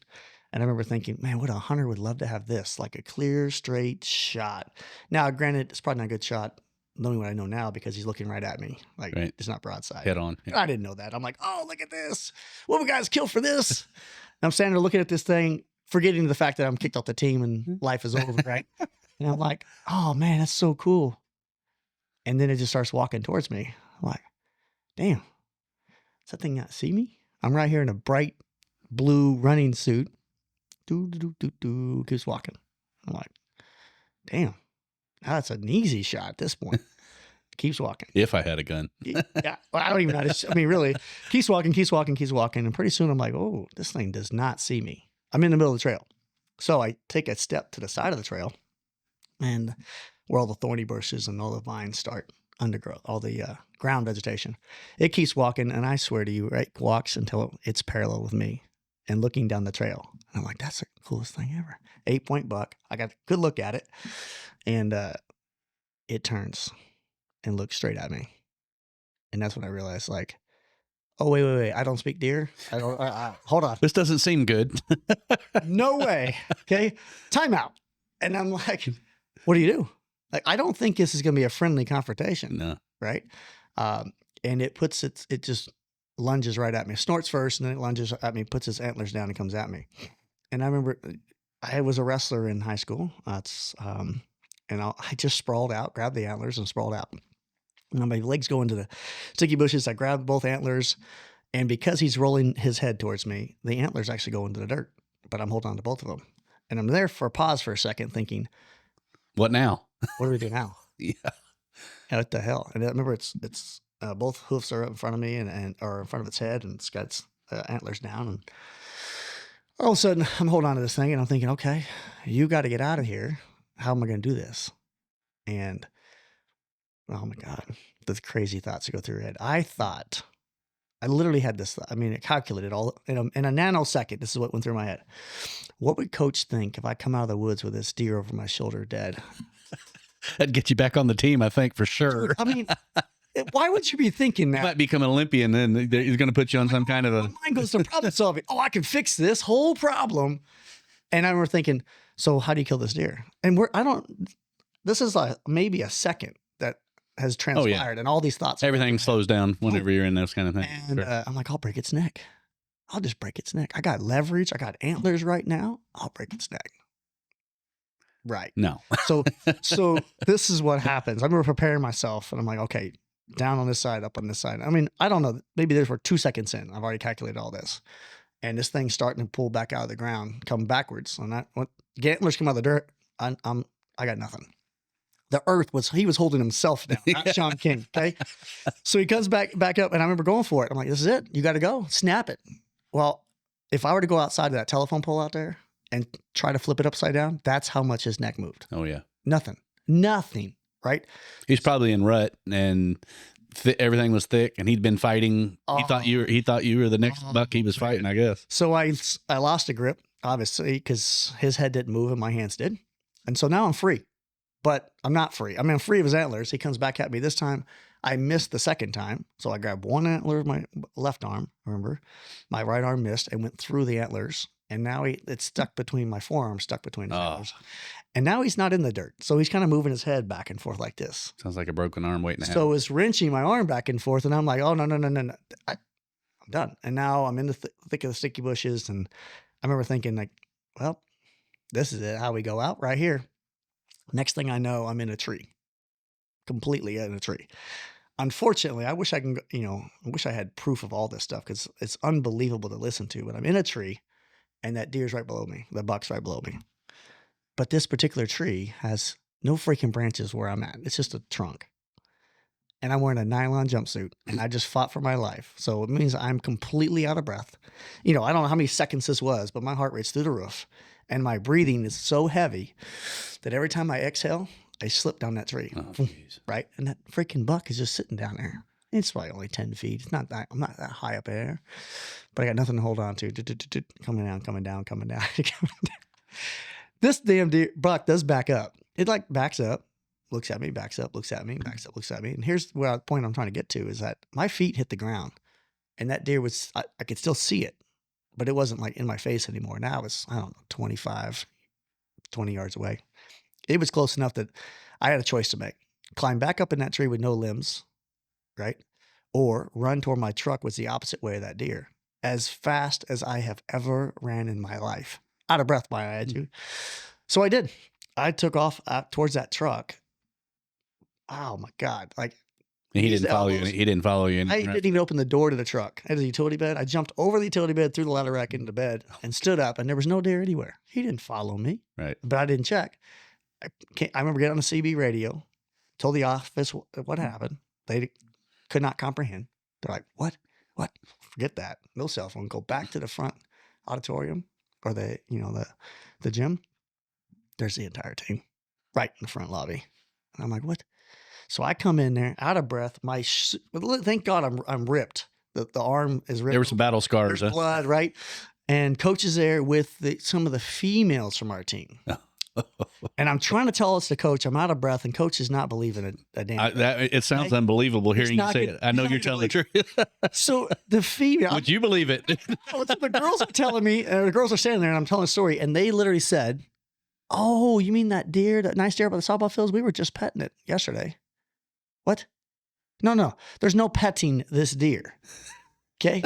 And I remember thinking, man, what a hunter would love to have this, like a clear, straight shot. Now, granted, it's probably not a good shot, knowing what I know now, because he's looking right at me. Like, right. It's not broadside. Head on. Yeah. I didn't know that. I'm like, oh, look at this. What would guys kill for this? And I'm standing there looking at this thing, forgetting the fact that I'm kicked off the team and life is over, right? And I'm like, oh, man, that's so cool. And then it just starts walking towards me. I'm like, damn, does that thing not see me? I'm right here in a bright blue running suit. Keeps walking. I'm like, damn, that's an easy shot at this point. Keeps walking. If I had a gun. Yeah. Well, I don't even know. I mean, really, keeps walking. And pretty soon I'm like, oh, this thing does not see me. I'm in the middle of the trail. So I take a step to the side of the trail, and where all the thorny bushes and all the vines start, undergrowth, all the ground vegetation. It keeps walking, and I swear to you, right, walks until it's parallel with me and looking down the trail. And I'm like, that's the coolest thing ever. 8-point buck. I got a good look at it, and it turns and looks straight at me. And that's when I realized, like, oh, wait. I don't speak deer. I don't, hold on. This doesn't seem good. No way. Okay. Time out. And I'm like, what do you do? Like, I don't think this is going to be a friendly confrontation. No. Right. And it just lunges right at me. Snorts first, and then it lunges at me, puts its antlers down, and comes at me. And I remember I was a wrestler in high school. And I just sprawled out, grabbed the antlers and sprawled out. And my legs go into the sticky bushes. I grab both antlers, and because he's rolling his head towards me, the antlers actually go into the dirt, but I'm holding on to both of them. And I'm there for a pause for a second thinking, what now? What do we do now? Yeah. What the hell? And I remember it's Both hoofs are up in front of me and or in front of its head, and it's got its antlers down. And all of a sudden, I'm holding on to this thing, and I'm thinking, okay, you got to get out of here. How am I going to do this? And oh my God, the crazy thoughts that go through your head. I literally had this. I mean, it calculated all in a nanosecond. This is what went through my head. What would Coach think if I come out of the woods with this deer over my shoulder dead? That'd get you back on the team, I think, for sure. Dude, I mean, why would you be thinking that? You might become an Olympian, and he's going to put you on some kind of a. My mind goes to problem solving. Oh, I can fix this whole problem. And I remember thinking, so how do you kill this deer? And this is like maybe a second that has transpired, and all these thoughts. Everything slows down whenever you're in those kind of things. And I'm like, I'll break its neck. I'll just break its neck. I got leverage. I got antlers right now. I'll break its neck. Right. No. So this is what happens. I remember preparing myself, and I'm like, okay, down on this side, up on this side. I mean, I don't know. Maybe there's 2 seconds in. I've already calculated all this. And this thing's starting to pull back out of the ground, come backwards. And when antlers come out of the dirt, I got nothing. The earth he was holding himself down, not Shawn King. Okay. So he comes back up, and I remember going for it. I'm like, this is it. You got to go. Snap it. Well, if I were to go outside of that telephone pole out there and try to flip it upside down, that's how much his neck moved. Oh yeah. Nothing. Right. He's probably in rut, and everything was thick, and he'd been fighting. He thought you were the next buck he was fighting, I guess. So I lost a grip, obviously, because his head didn't move and my hands did. And so now I'm free. But I'm not free. I mean, I'm free of his antlers. He comes back at me this time. I missed the second time. So I grabbed one antler of my left arm, remember? My right arm missed and went through the antlers. And now it's stuck between my forearm, stuck between his antlers. And now he's not in the dirt. So he's kind of moving his head back and forth like this. Sounds like a broken arm waiting to happen. So it's wrenching my arm back and forth. And I'm like, oh, no. I'm done. And now I'm in the thick of the sticky bushes. And I remember thinking like, well, this is it. How we go out right here. Next thing I know, I'm in a tree, completely in a tree. Unfortunately, I wish I had proof of all this stuff because it's unbelievable to listen to, but I'm in a tree and that deer's right below me. The buck's right below me. But this particular tree has no freaking branches where I'm at. It's just a trunk. And I'm wearing a nylon jumpsuit and I just fought for my life. So it means I'm completely out of breath. I don't know how many seconds this was, but my heart rate's through the roof. And my breathing is so heavy that every time I exhale, I slip down that tree. Oh, right? And that freaking buck is just sitting down there. It's probably only 10 feet. I'm not that high up there. But I got nothing to hold on to. Coming down. This damn buck does back up. It like backs up, looks at me, backs up, looks at me, backs up, looks at me. And here's the point I'm trying to get to is that my feet hit the ground. And that deer I could still see it. But it wasn't like in my face anymore. Now it's, 25, 20 yards away. It was close enough that I had a choice to make. Climb back up in that tree with no limbs, right? Or run toward my truck was the opposite way of that deer. As fast as I have ever ran in my life. Out of breath by I had to. So I did. I took off towards that truck. Oh my God. Like, he didn't follow you. He didn't follow you. I didn't even open the door to the truck. I had a utility bed. I jumped over the utility bed, through the ladder rack into bed, and stood up, and there was no deer anywhere. He didn't follow me. Right. But I didn't check. I remember getting on the CB radio, told the office what happened. They could not comprehend. They're like, what? Forget that. No cell phone. Go back to the front auditorium or the gym. There's the entire team right in the front lobby. And I'm like, what? So I come in there out of breath. Thank God I'm ripped. The arm is ripped. There were some battle scars. There's blood, right? And Coach is there with some of the females from our team. And I'm trying to tell us the coach I'm out of breath, and Coach is not believing a damn thing. It sounds unbelievable hearing you say it. I know you're telling the truth. So the female, would you believe it? So the girls are telling me, the girls are standing there, and I'm telling a story, and they literally said, "Oh, you mean that deer, that nice deer by the softball fields? We were just petting it yesterday." What? No. There's no petting this deer. Okay.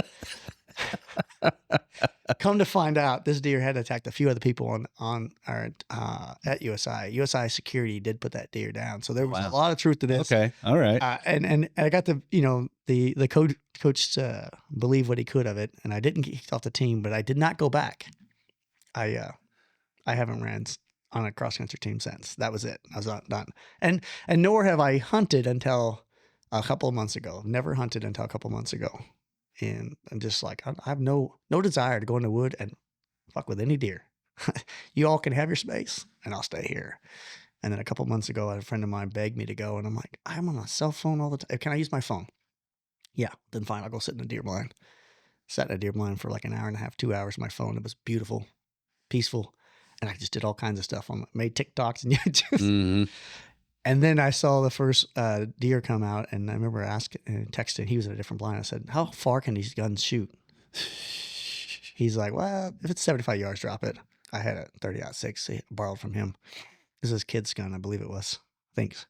Come to find out, this deer had attacked a few other people on our at USI. USI security did put that deer down, so there was a lot of truth to this. Okay, all right. And I got the coach believe what he could of it, and I didn't get kicked off the team, but I did not go back. I haven't ran on a cross country team since. That was it. I was done. And nor have I hunted until a couple of months ago. Never hunted until a couple of months ago. And I'm just like, I have no desire to go in the wood and fuck with any deer. You all can have your space and I'll stay here. And then a couple of months ago, a friend of mine begged me to go. And I'm like, I'm on my cell phone all the time. Can I use my phone? Yeah, then fine. I'll go sit in a deer blind. Sat in a deer blind for like an hour and a half, 2 hours. My phone, it was beautiful, peaceful. And I just did all kinds of stuff. Made TikToks and YouTube. Mm-hmm. And then I saw the first deer come out, and I remember asking and texting. He was in a different blind. I said, "How far can these guns shoot?" He's like, "Well, if it's 75 yards, drop it." I had a 30-06 borrowed from him. This is his kid's gun, I believe it was. Thanks.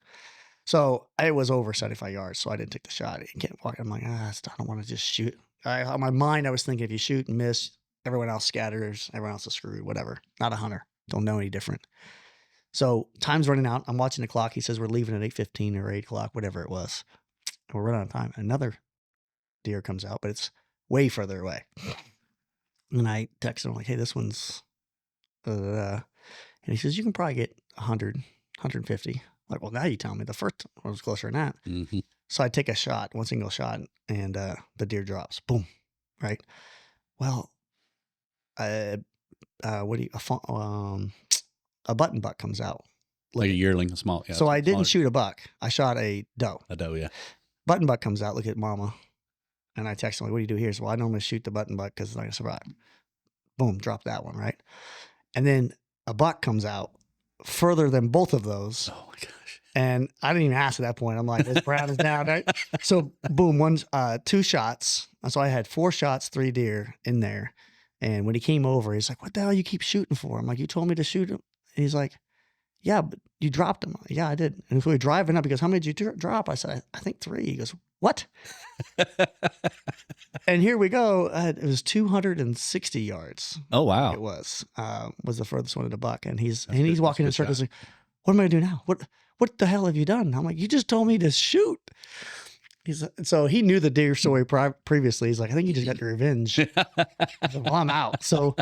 So it was over 75 yards, so I didn't take the shot. I can't walk. I'm like, I don't want to just shoot. On my mind, I was thinking, if you shoot and miss, everyone else scatters, everyone else is screwed. Whatever. Not a hunter. Don't know any different. So time's running out. I'm watching the clock. He says we're leaving at 8:15 or 8 o'clock, whatever it was. And we're running out of time. Another deer comes out, but it's way further away. And I text him like, hey, this one's, and he says, you can probably get 100, 150. I'm like, well, now you tell me. The first one was closer than that. Mm-hmm. So I take a shot, one single shot, and the deer drops. Boom. Right. Well, a button buck comes out. Like a yearling, a small. Yeah, so I didn't smaller. shoot a buck. I shot a doe. A doe, yeah. Button buck comes out. Look at mama. And I text him, like, what do you do here? He says, well, I normally shoot the button buck because it's not going to survive. Boom, drop that one, right? And then a buck comes out further than both of those. Oh, my gosh. And I didn't even ask at that point. I'm like, this brown is down, right? So boom, 2 shots. So I had 4 shots, 3 deer in there. And when he came over, he's like, what the hell you keep shooting for? I'm like, you told me to shoot him. And he's like, yeah, but you dropped him. Yeah, I did. And if we were driving up, he goes, how many did you drop? I said, I think 3. He goes, what? And here we go. It was 260 yards. Oh, wow. It was the furthest one at a buck. And he's That's walking in circles like, what am I going to do now? What the hell have you done? I'm like, you just told me to shoot. So he knew the deer story previously. He's like, I think you just got your revenge. I said, well, I'm out. So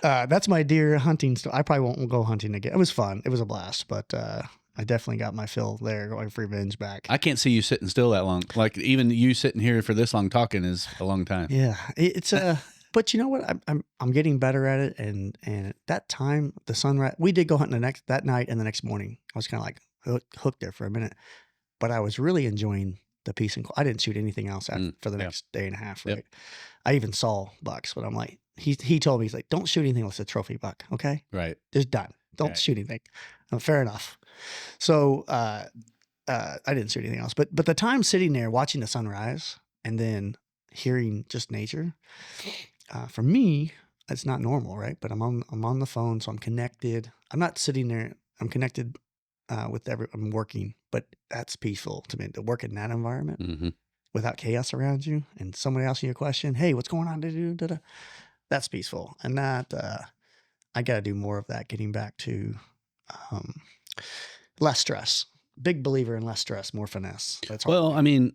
that's my deer hunting story. I probably won't go hunting again. It was fun. It was a blast, but I definitely got my fill there, going for revenge back. I can't see you sitting still that long. Like even you sitting here for this long talking is a long time. Yeah, it's but you know what? I'm getting better at it. And at that time, the sunrise. We did go hunting that night and the next morning. I was kind of like hooked there for a minute, but I was really enjoying the peace and I didn't shoot anything else for the next day and a half. Right. Yep. I even saw bucks, but I'm like, he told me, he's like, don't shoot anything unless it's a trophy buck. Okay. Right. Just done. Don't shoot anything. Fair enough. So, I didn't shoot anything else, but the time sitting there watching the sunrise and then hearing just nature, for me, it's not normal. Right. But I'm on the phone. So I'm connected. I'm not sitting there. I'm connected I'm working, but that's peaceful to me to work in that environment without chaos around you and somebody asking you a question. Hey, what's going on? That's peaceful. And that, I got to do more of that, getting back to, less stress. Big believer in less stress, more finesse. That's well, I mean,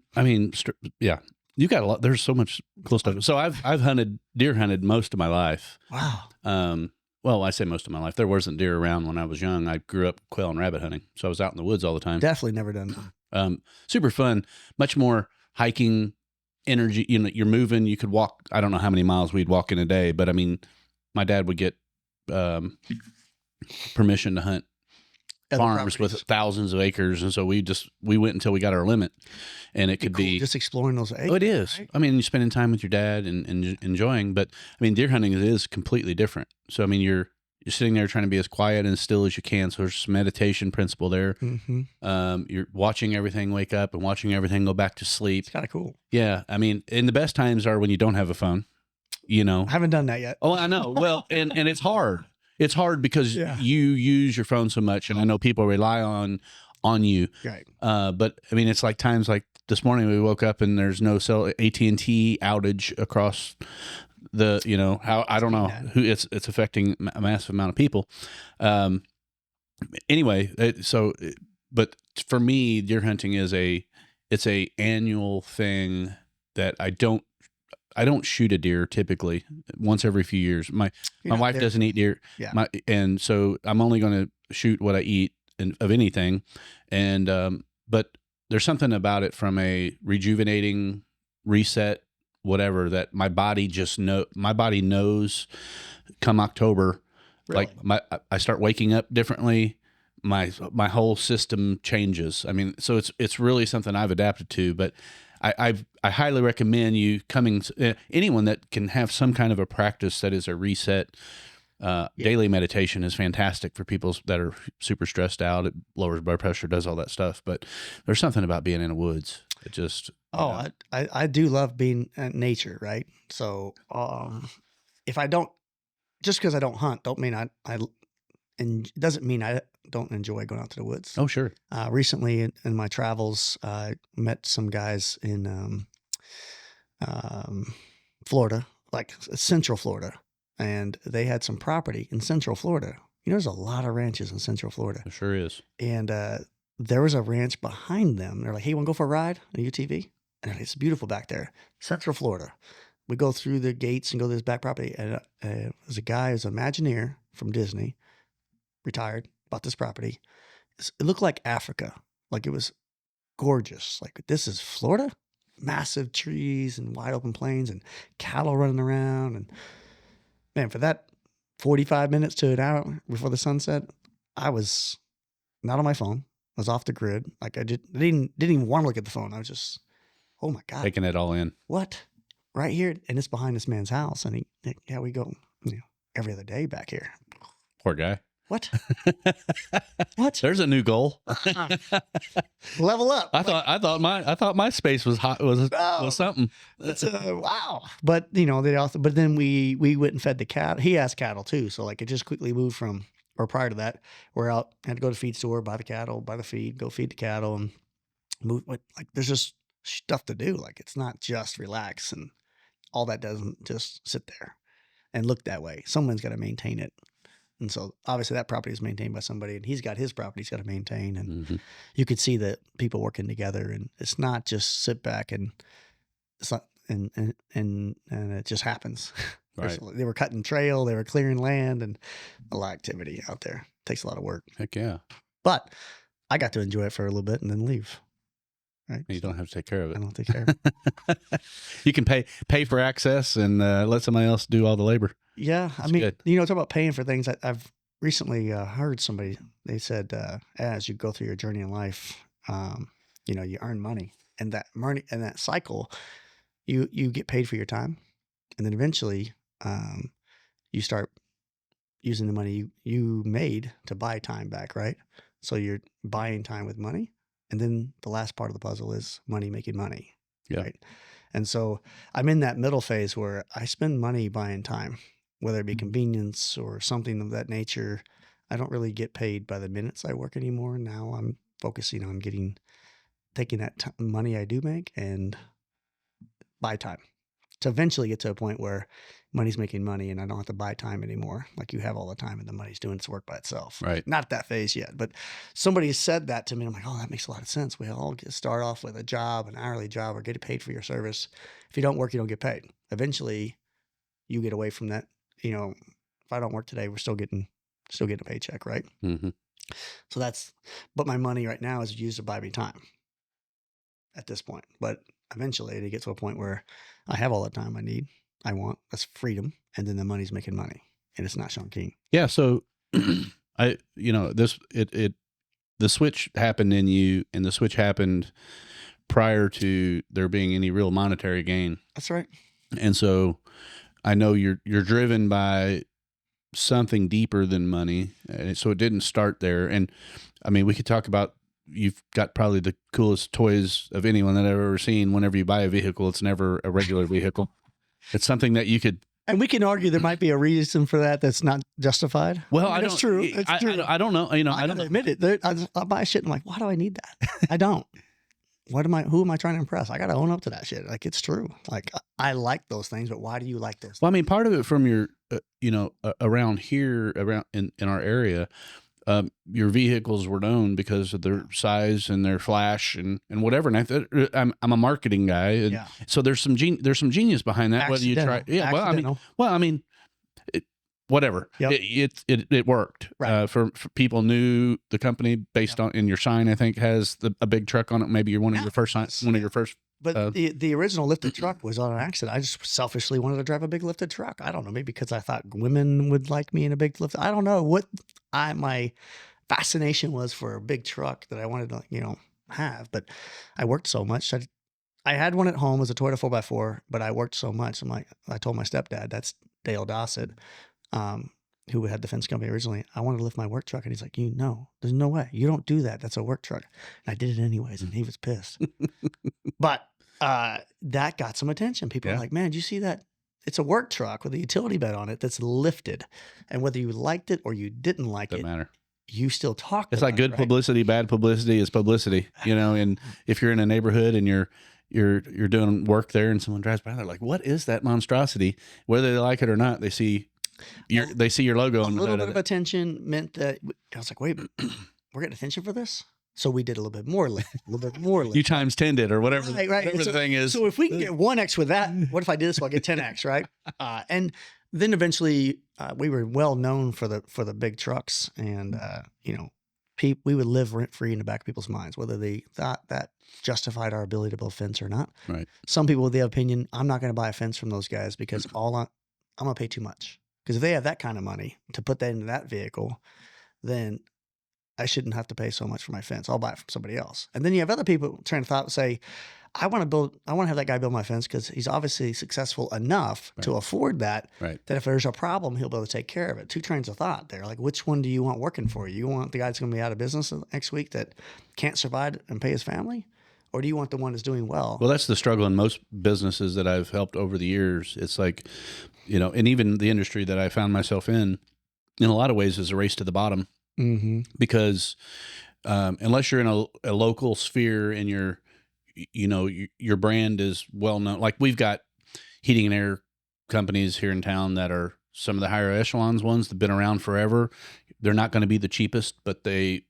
yeah, you got a lot. There's so much cool stuff. So I've deer hunted most of my life. Wow. Well, I say most of my life. There wasn't deer around when I was young. I grew up quail and rabbit hunting, so I was out in the woods all the time. Definitely never done that. Super fun. Much more hiking energy. You know, you're moving. You could walk. I don't know how many miles we'd walk in a day, but I mean, my dad would get permission to hunt farms with thousands of acres, and so we went until we got our limit, and it could be just exploring those acres. Oh, it is. Right? I mean, you're spending time with your dad and enjoying, but I mean, deer hunting is completely different. So I mean, you're sitting there trying to be as quiet and as still as you can. So there's some meditation principle there. You're watching everything wake up and watching everything go back to sleep. It's kind of cool. Yeah, I mean, and the best times are when you don't have a phone. You know, I haven't done that yet. Oh, I know. Well, and it's hard. It's hard because you use your phone so much, and I know people rely on you. Right. But I mean, it's like times like this morning we woke up and there's no AT&T outage across the, you know, how I don't know who it's affecting a massive amount of people. Anyway, but for me, deer hunting is it's a annual thing that I don't shoot a deer typically once every few years. My wife doesn't eat deer. Yeah. And so I'm only going to shoot what I eat of anything. And, but there's something about it from a rejuvenating reset, whatever, that my body knows come October, Really? like I start waking up differently. My whole system changes. I mean, so it's really something I've adapted to, but I highly recommend you coming, anyone that can have some kind of a practice that is a reset. Daily meditation is fantastic for people that are super stressed out. It lowers blood pressure, does all that stuff. But there's something about being in the woods. It just, I do love being in nature, right? So if I don't, just because I don't hunt, don't mean and it doesn't mean I don't enjoy going out to the woods. oh, sure. Recently in my travels, I met some guys in Florida, like Central Florida, and they had some property in Central Florida. You know, there's a lot of ranches in Central Florida. It sure is. And there was a ranch behind them. They're like, hey, you want to go for a ride on a UTV? And it's beautiful back there. Central Florida. We go through the gates and go to this back property. And there's a guy who's an Imagineer from Disney, retired, bought this property. It looked like Africa. Like it was gorgeous. Like, this is Florida? Massive trees and wide open plains and cattle running around. And man, for that 45 minutes to an hour before the sunset, I was not on my phone. I was off the grid. Like I didn't even want to look at the phone. I was just, oh my God. Taking it all in. What? Right here. And it's behind this man's house. And we go, every other day back here. Poor guy. What? What? There's a new goal. Level up. I thought my space was hot, was something. That's wow. But but then we went and fed the cattle. He has cattle too, so like it just quickly moved from, or prior to that, we're out, had to go to the feed store, buy the cattle, buy the feed, go feed the cattle, and move. Like there's just stuff to do. Like it's not just relax, and all that doesn't just sit there and look that way. Someone's got to maintain it. And so obviously that property is maintained by somebody, and he's got his property he's got to maintain. And you could see that people working together, and it's not just sit back and it's not, and it just happens. Right. They were cutting trail, they were clearing land, and a lot of activity out there. It takes a lot of work. Heck yeah. But I got to enjoy it for a little bit and then leave. Right. You don't have to take care of it. I don't take care of it. You can pay for access and let somebody else do all the labor. Yeah. That's I mean, good. talk about paying for things. I've recently heard somebody, they said, as you go through your journey in life, you earn money, and that money and that cycle, you get paid for your time. And then eventually you start using the money you made to buy time back, right? So you're buying time with money. And then the last part of the puzzle is money making money. Yeah. Right. And so I'm in that middle phase where I spend money buying time, whether it be convenience or something of that nature. I don't really get paid by the minutes I work anymore. Now I'm focusing on taking that money I do make and buy time to eventually get to a point where money's making money and I don't have to buy time anymore. Like you have all the time and the money's doing its work by itself. Right. Not at that phase yet, but somebody said that to me. I'm like, oh, that makes a lot of sense. We all start off with a job, an hourly job, or get paid for your service. If you don't work, you don't get paid. Eventually you get away from that. If I don't work today, we're still getting a paycheck. Right. Mm-hmm. So but my money right now is used to buy me time at this point. But eventually it gets to a point where I have all the time I want. That's freedom. And then the money's making money, and it's not Shawn King. Yeah. So the switch happened in you, and the switch happened prior to there being any real monetary gain. That's right. And so I know you're driven by something deeper than money. And so it didn't start there. And I mean, we could talk about, you've got probably the coolest toys of anyone that I've ever seen. Whenever you buy a vehicle, it's never a regular vehicle. It's something that you could. And we can argue there might be a reason for that that's not justified. Well, I mean, it's true. It's true. I don't know. I don't admit it. I buy shit and I'm like, why do I need that? I don't. Who am I trying to impress? I got to own up to that shit. Like, it's true. Like, I like those things, but why do you like those? Well, I mean, part of it from your, around here, around in our area, your vehicles were known because of their size and their flash and whatever. And I'm a marketing guy, and so there's some genius behind that. Whether you try, whatever. Yep. It worked. Right. For people knew the company based on, and your sign, I think, has a big truck on it. Maybe you're one of your first signs, one of your first. But the original lifted truck was on an accident. I just selfishly wanted to drive a big lifted truck. I don't know, maybe because I thought women would like me in a big lift. I don't know what my fascination was for a big truck that I wanted to, have. But I worked so much. I had one at home. It was a Toyota 4x4, but I worked so much. I told my stepdad, that's Dale Dossett, who had the fence company originally, I wanted to lift my work truck. And he's like, there's no way. You don't do that. That's a work truck. And I did it anyways. And he was pissed. But that got some attention. People are like, man, did you see that? It's a work truck with a utility bed on it that's lifted. And whether you liked it or you didn't like Doesn't matter. You still talk. It's like good publicity, bad publicity is publicity, and if you're in a neighborhood and you're doing work there and someone drives by, they're like, what is that monstrosity? Whether they like it or not, they see your logo. A little bit of attention meant that I was like, wait, we're getting attention for this? So we did a little bit more lift, You times 10 it or whatever, right. whatever the thing is. So if we can get 1x with that, what if I did this? Well, I get 10x, right? And then eventually we were well known for the big trucks, and we would live rent free in the back of people's minds, whether they thought that justified our ability to build fence or not. Right. Some people with the opinion, I'm not going to buy a fence from those guys because I'm going to pay too much. Because if they have that kind of money to put that into that vehicle, then I shouldn't have to pay so much for my fence. I'll buy it from somebody else. And then you have other people trying to say, I want to have that guy build my fence because he's obviously successful enough to afford that, that if there's a problem, he'll be able to take care of it. Two trains of thought there. Like, which one do you want working for you? You want the guy that's going to be out of business next week that can't survive and pay his family? Or do you want the one that's doing well? Well, that's the struggle in most businesses that I've helped over the years. It's like, and even the industry that I found myself in a lot of ways, is a race to the bottom. Mm-hmm. Because unless you're in a local sphere and your brand is well known, like we've got heating and air companies here in town that are some of the higher echelons ones that have been around forever. They're not going to be the cheapest, but they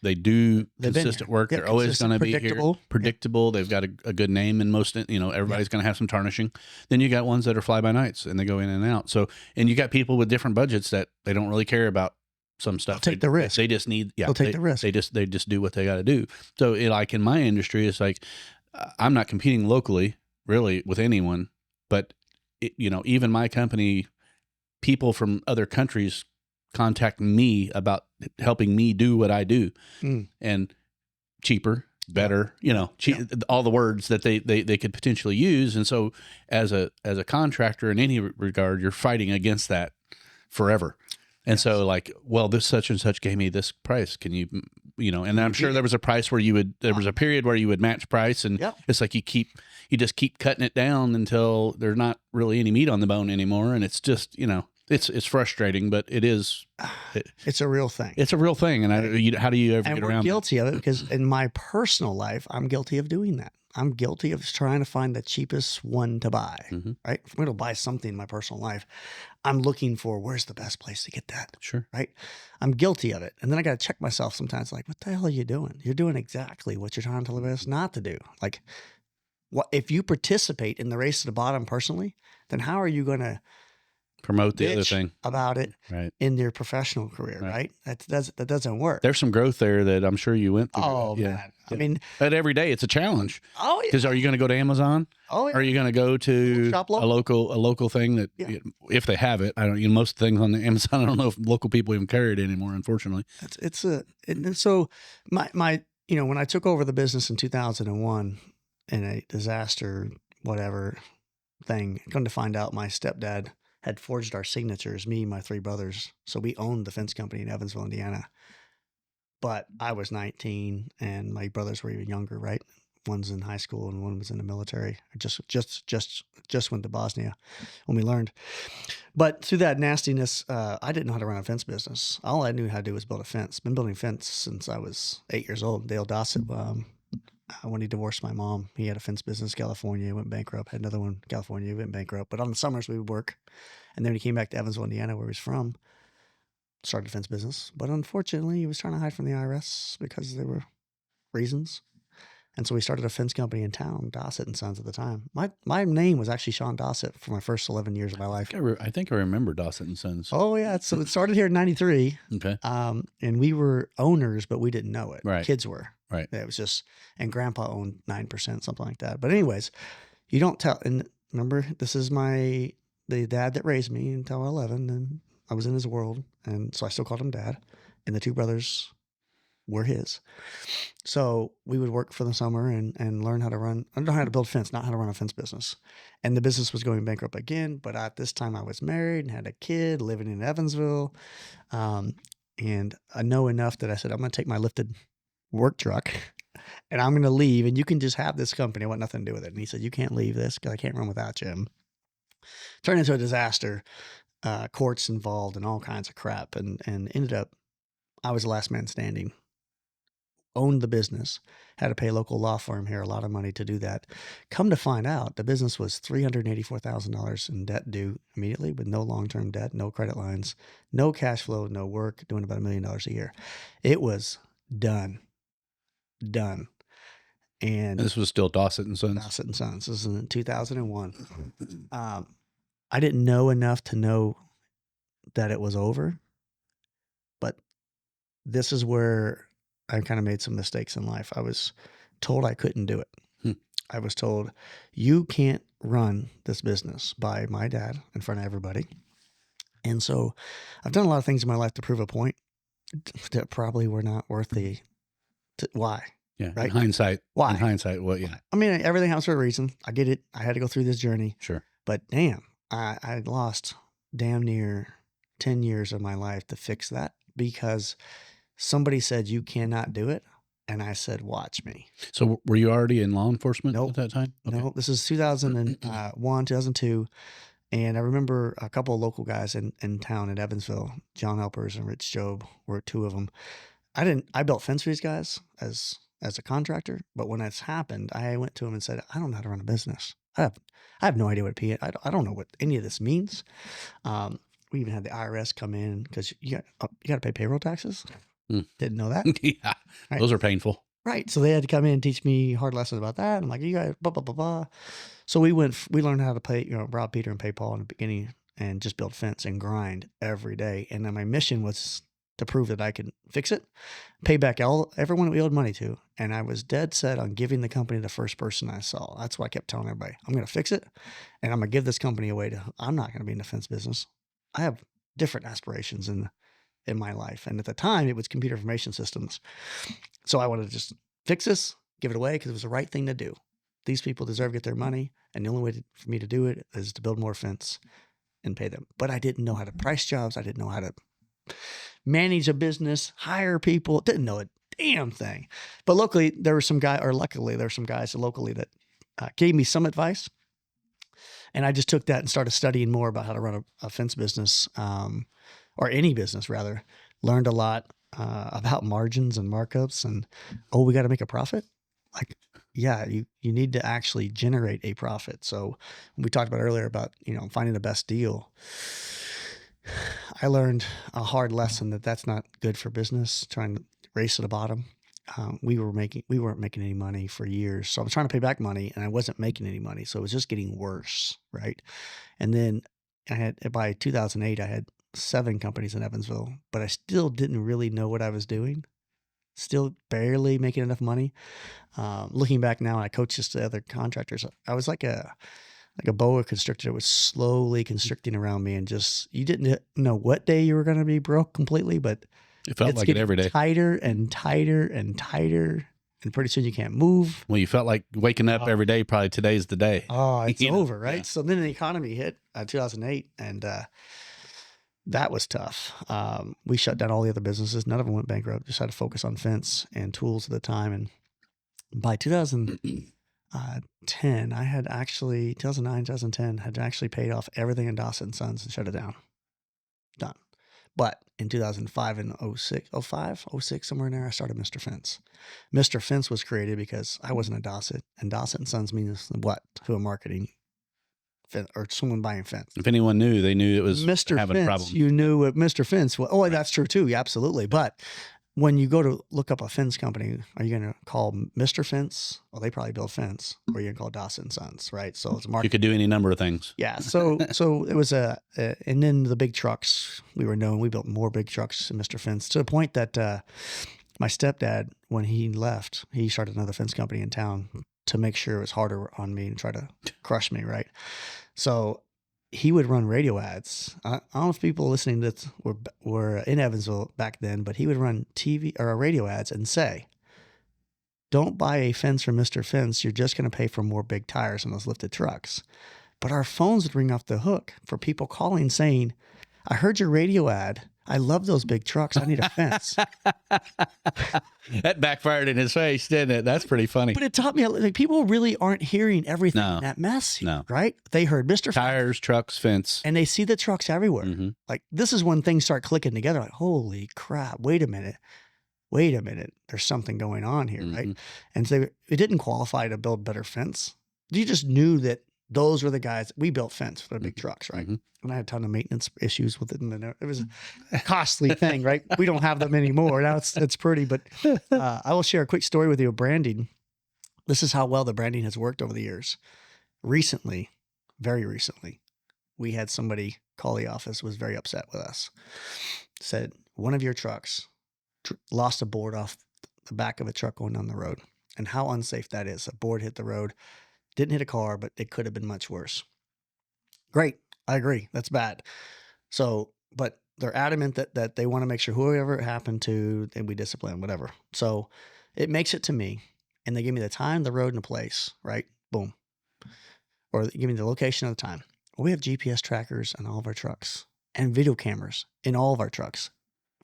do consistent work. They're always going to be here. Predictable. They've got a good name, and most, everybody's going to have some tarnishing. Then you got ones that are fly by nights and they go in and out. So, and you got people with different budgets that they don't really care about some stuff. They'll take the risk. They just need, they'll take the risk. They just do what they got to do. So like in my industry, it's like, I'm not competing locally really with anyone, but even my company, people from other countries contact me about helping me do what I do, and cheaper, better, all the words that they could potentially use. And so as a contractor in any regard, you're fighting against that forever. And so like, well, this such and such gave me this price. Can you, and I'm sure there was a price where there was a period where you would match price, and it's like you just keep cutting it down until there's not really any meat on the bone anymore. And it's just, it's frustrating, but it's a real thing. It's a real thing. And how do you ever get around? I'm guilty of it because in my personal life, I'm guilty of doing that. I'm guilty of trying to find the cheapest one to buy, right? If I'm going to buy something in my personal life, I'm looking for where's the best place to get that. Sure. Right? I'm guilty of it. And then I got to check myself sometimes like, what the hell are you doing? You're doing exactly what you're trying to tell us not to do. Like, if you participate in the race to the bottom personally, then how are you going to promote the other thing about it in your professional career, right? That doesn't work. There's some growth there that I'm sure you went through. Oh, man. I mean, but every day it's a challenge. Oh, yeah. Because are you going to go to Amazon? Oh, yeah. Are you going to go to a local thing that, if they have it? I don't. Most things on the Amazon, I don't know if local people even carry it anymore. Unfortunately, and so my when I took over the business in 2001 in a disaster whatever thing, come to find out my stepdad had forged our signatures, me and my three brothers. So we owned the fence company in Evansville, Indiana. But I was 19 and my brothers were even younger, right? One's in high school and one was in the military. Just went to Bosnia when we learned. But through that nastiness, I didn't know how to run a fence business. All I knew how to do was build a fence. Been building fence since I was 8 years old. Dale Dossett, when he divorced my mom, he had a fence business in California, went bankrupt, had another one in California, went bankrupt. But on the summers we would work. And then he came back to Evansville, Indiana, where he was from, started a fence business. But unfortunately, he was trying to hide from the IRS because there were reasons. And so we started a fence company in town, Dossett and Sons at the time. My name was actually Shawn Dossett for my first 11 years of my life. I think I remember Dossett and Sons. Oh yeah. So it started here in 93. Okay. And we were owners, but we didn't know it. Right. Kids were. Right. It was just, and grandpa owned 9%, something like that. But anyways, you don't tell, and remember, this is the dad that raised me until 11, and I was in his world. And so I still called him dad, and the two brothers were his. So we would work for the summer and learn how to build fence, not how to run a fence business. And the business was going bankrupt again. But at this time I was married and had a kid living in Evansville. And I know enough that I said, I'm going to take my lifted work truck and I'm going to leave, and you can just have this company. I want nothing to do with it. And he said, you can't leave this because I can't run without you. Turned into a disaster, courts involved and all kinds of crap. And ended up, I was the last man standing. Owned the business, had to pay a local law firm here a lot of money to do that. Come to find out, the business was $384,000 in debt due immediately, with no long-term debt, no credit lines, no cash flow, no work, doing about $1 million a year. It was done. And this was still Dossett and Sons. Dossett and Sons. This was in 2001. I didn't know enough to know that it was over, but this is where I kind of made some mistakes in life. I was told I couldn't do it. I was told, you can't run this business, by my dad in front of everybody. And so I've done a lot of things in my life to prove a point that probably were not worth why. Yeah. Right? In hindsight. Why? In hindsight, what? Yeah. I mean, everything happens for a reason. I get it. I had to go through this journey. Sure. But damn, I lost damn near 10 years of my life to fix that, because somebody said, you cannot do it. And I said, watch me. So were you already in law enforcement at that time? Okay. No, this is 2001, 2002. And I remember a couple of local guys in town in Evansville, John Helpers and Rich Job were two of them. I built fence for these guys as a contractor, but when it's happened, I went to him and said, I don't know how to run a business. I have no idea what I don't know what any of this means. We even had the IRS come in, because you got to pay payroll taxes. Didn't know that. Yeah, right. Those are painful. Right. So they had to come in and teach me hard lessons about that. I'm like, you guys, blah, blah, blah, blah. So we learned how to pay, rob Peter and pay Paul in the beginning, and just build fence and grind every day. And then my mission was to prove that I could fix it, pay back everyone we owed money to. And I was dead set on giving the company to the first person I saw. That's why I kept telling everybody, I'm going to fix it, and I'm going to give this company away I'm not going to be in the fence business. I have different aspirations in my life. And at the time, it was computer information systems. So I wanted to just fix this, give it away, because it was the right thing to do. These people deserve to get their money, and the only way for me to do it is to build more fence and pay them. But I didn't know how to price jobs. I didn't know how to manage a business, hire people. Didn't know a damn thing. But luckily, there were some guys locally that gave me some advice. And I just took that and started studying more about how to run a fence business, or any business rather. Learned a lot about margins and markups, and we got to make a profit. Like, yeah, you need to actually generate a profit. So we talked about earlier about, finding the best deal. I learned a hard lesson that's not good for business, trying to race to the bottom. We weren't making any money for years. So I was trying to pay back money, and I wasn't making any money. So it was just getting worse. Right. And then by 2008, I had 7 companies in Evansville, but I still didn't really know what I was doing. Still barely making enough money. Looking back now, I coach this to other contractors. I was like a boa constrictor that was slowly constricting around me, and just, you didn't know what day you were going to be broke completely, but it felt like it every day. Tighter and tighter and tighter, and pretty soon you can't move. Well, you felt like waking up every day. Probably today's the day. Oh, it's over, right? Yeah. So then the economy hit 2008, and that was tough. We shut down all the other businesses. None of them went bankrupt. Just had to focus on fence and tools at the time. And by 2010, 2009, 2010, had actually paid off everything in Dossett and Sons and shut it down. Done. But in 2005 and 06, somewhere in there, I started Mr. Fence. Mr. Fence was created because I wasn't a Dossett, and Dossett and Sons means what to a marketing or someone buying fence. If anyone knew, they knew it was Mr. having Fence, a problem. You knew what Mr. Fence was. Oh, that's true too. Yeah, absolutely. But when you go to look up a fence company, are you going to call Mr. Fence? Well, they probably build fence, or you're going to call Dawson Sons, right? So it's a market. You could do any number of things. Yeah. So it was and then the big trucks, we built more big trucks than Mr. Fence, to the point that my stepdad, when he left, he started another fence company in town to make sure it was harder on me and try to crush me, right? So he would run radio ads. I don't know if people listening to this were in Evansville back then, but he would run TV or radio ads and say, don't buy a fence from Mr. Fence. You're just going to pay for more big tires on those lifted trucks. But our phones would ring off the hook for people calling saying, I heard your radio ad. I love those big trucks. I need a fence. That backfired in his face, didn't it? That's pretty funny. But it taught me, like, people really aren't hearing everything No. in that mess, No. right? They heard Mr. Tires, trucks, fence. And they see the trucks everywhere. Mm-hmm. Like, this is when things start clicking together. Like, holy crap, wait a minute. There's something going on here, right? And so it didn't qualify to build better fence. You just knew that those were the guys. We built fence for the big trucks, right? And I had a ton of maintenance issues with it. And it was a costly thing, right? We don't have them anymore. Now it's pretty, but I will share a quick story with you of branding. This is how well the branding has worked over the years. Recently, very recently, we had somebody call the office, was very upset with us. Said, one of your trucks lost a board off the back of a truck going down the road. And how unsafe that is. A board hit the road. Didn't hit a car, but it could have been much worse. Great. I agree. That's bad. So, but they're adamant that they want to make sure whoever it happened to, they be disciplined, whatever. So it makes it to me, and they give me the time, the road, and the place, right? Boom. Or they give me the location of the time. Well, we have GPS trackers on all of our trucks and video cameras in all of our trucks,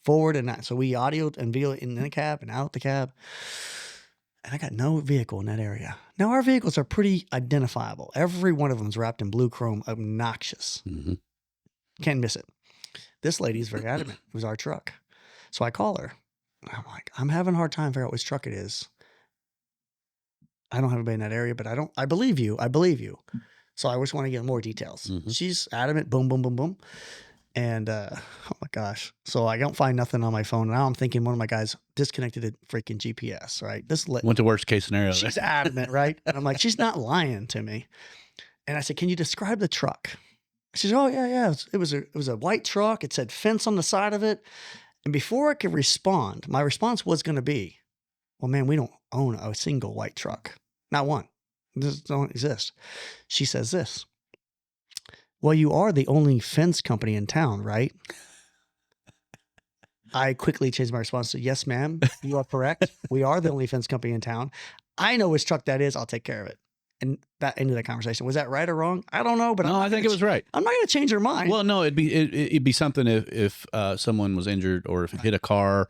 forward and not. So we audio and video in the cab and out the cab. And I got no vehicle in that area. Now, our vehicles are pretty identifiable. Every one of them is wrapped in blue chrome, obnoxious. Can't miss it. This lady is very adamant. It was our truck. So I call her. I'm like, I'm having a hard time figuring out which truck it is. I don't have anybody in that area, but I believe you. So I just want to get more details. She's adamant. Boom, boom, boom, boom. And, oh my gosh. So I don't find nothing on my phone. Now I'm thinking one of my guys disconnected a freaking GPS, right? Went to worst case scenario. She's adamant, right? And I'm like, she's not lying to me. And I said, can you describe the truck? She said, oh yeah. It was a white truck. It said fence on the side of it. And before I could respond, my response was going to be, well, man, we don't own a single white truck. Not one. This don't exist. She says this. Well, you are the only fence company in town, right? I quickly changed my response to, yes, ma'am, you are correct. We are the only fence company in town. I know which truck that is. I'll take care of it. And that ended that conversation. Was that right or wrong? I don't know, but no, I think it was right. I'm not going to change her mind. Well, no, it'd be something if someone was injured or if it hit a car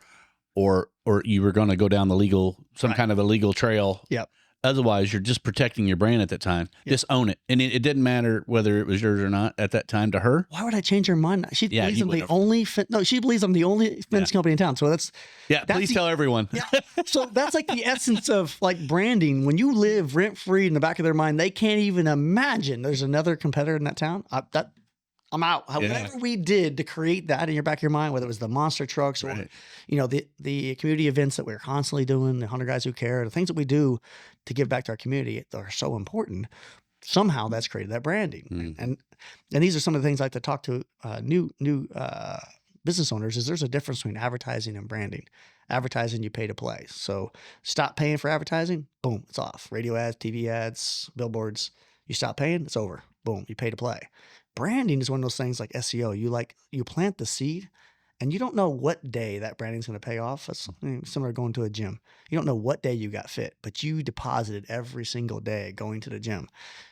or you were going to go down some kind of illegal trail. Yep. Otherwise, you're just protecting your brand at that time. Yep. Just own it. And it didn't matter whether it was yours or not at that time to her. Why would I change her mind? She believes I'm the only she believes I'm the only fence company in town. So that's please tell everyone. Yeah. So that's like the essence of like branding. When you live rent free in the back of their mind, they can't even imagine there's another competitor in that town. I'm out. Whatever we did to create that in your back of your mind, whether it was the monster trucks or, the community events that we're constantly doing, the 100 Guys Who Care, the things that we do to give back to our community that are so important. Somehow that's created that branding. And these are some of the things I like to talk to new business owners is there's a difference between advertising and branding. Advertising, you pay to play. So stop paying for advertising, boom, it's off. Radio ads, TV ads, billboards, you stop paying, it's over. Boom, you pay to play. Branding is one of those things like SEO. You plant the seed and you don't know what day that branding is going to pay off. It's similar to going to a gym. You don't know what day you got fit, but you deposited every single day going to the gym.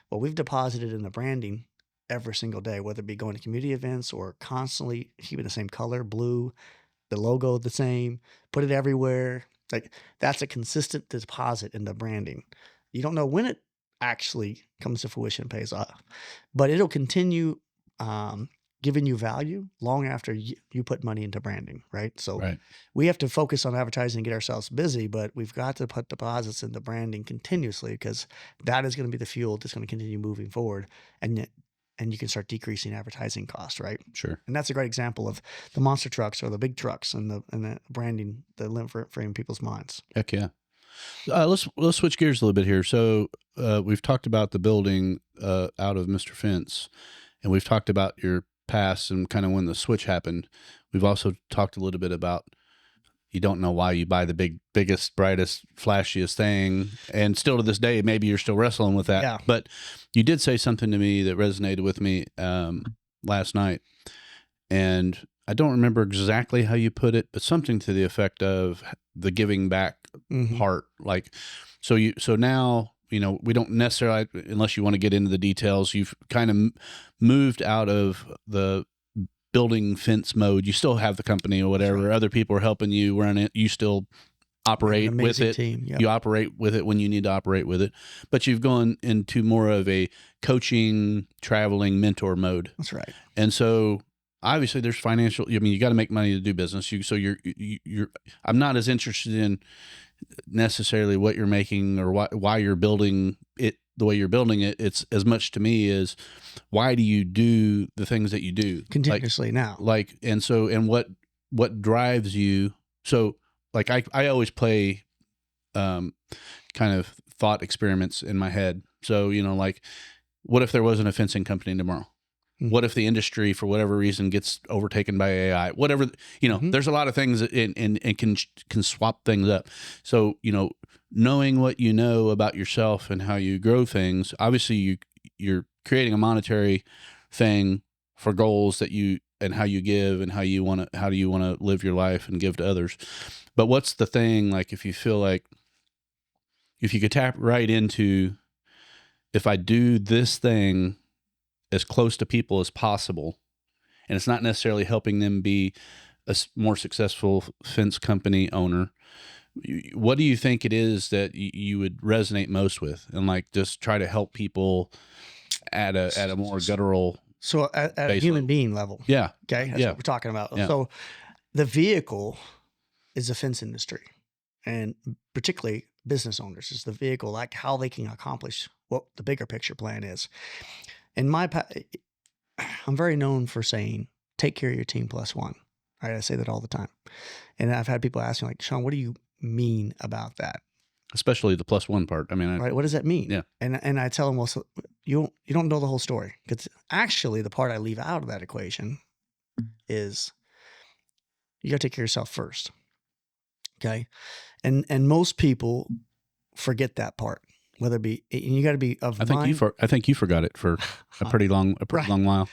Well, we've deposited in the branding every single day, whether it be going to community events or constantly keeping the same color, blue, the logo the same, put it everywhere. Like that's a consistent deposit in the branding. You don't know when it actually comes to fruition and pays off, but it'll continue giving you value long after you put money into branding, right? So we have to focus on advertising and get ourselves busy, but we've got to put deposits into branding continuously because that is going to be the fuel that's going to continue moving forward. And and you can start decreasing advertising costs, right? Sure. And that's a great example of the monster trucks or the big trucks and the branding that live for in people's minds. Heck yeah. Let's switch gears a little bit here. So we've talked about the building out of Mr. Fence, and we've talked about your past and kind of when the switch happened. We've also talked a little bit about you don't know why you buy the biggest, brightest, flashiest thing, and still to this day, maybe you're still wrestling with that. Yeah. But you did say something to me that resonated with me last night, and I don't remember exactly how you put it, but something to the effect of the giving back part. Like, so now, you know, we don't necessarily, unless you want to get into the details, you've kind of moved out of the building fence mode. You still have the company or whatever. Right. Other people are helping you run it. You still operate with it. Team. Yep. You operate with it when you need to operate with it, but you've gone into more of a coaching, traveling, mentor mode. That's right. And so obviously there's financial, I mean, you got to make money to do business. I'm not as interested in necessarily what you're making or why you're building it the way you're building it. It's as much to me as why do you do the things that you do continuously now? And what drives you? So like I always play kind of thought experiments in my head. So, you know, like what if there wasn't a fencing company tomorrow? What if the industry, for whatever reason, gets overtaken by AI? Whatever, you know, there's a lot of things and can swap things up. So, you know, knowing what you know about yourself and how you grow things, obviously you're creating a monetary thing for goals that you and how you give and how do you want to live your life and give to others. But what's the thing, like, if you feel like if you could tap right into, if I do this thing as close to people as possible, and it's not necessarily helping them be a more successful fence company owner, what do you think it is that you would resonate most with, and like just try to help people at a more guttural, so at a human being level? Yeah. Okay. That's what we're talking about. Yeah. So the vehicle is the fence industry, and particularly business owners is the vehicle, like how they can accomplish what the bigger picture plan is. In I'm very known for saying, take care of your team plus one. Right? I say that all the time. And I've had people ask me, like, Shawn, what do you mean about that? Especially the plus one part. I mean, right. What does that mean? Yeah. And I tell them, well, so you don't know the whole story, because actually the part I leave out of that equation is you got to take care of yourself first. Okay. And most people forget that part. Whether it be, and you got to be of mind. I think you forgot it for a pretty long while.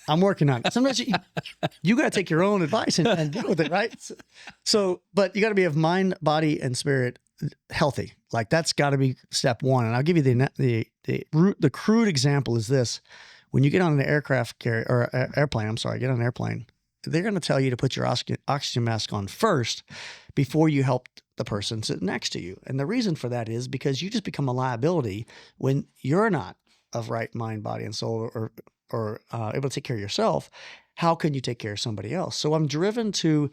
I'm working on it. Sometimes you got to take your own advice and deal with it, right? So, but you got to be of mind, body, and spirit healthy. Like that's got to be step one. And I'll give you the crude example is this: when you get on an aircraft carrier or airplane, get on an airplane, they're going to tell you to put your oxygen mask on first before you help the person sitting next to you. And the reason for that is because you just become a liability when you're not of right mind, body, and soul, or able to take care of yourself. How can you take care of somebody else? So I'm driven to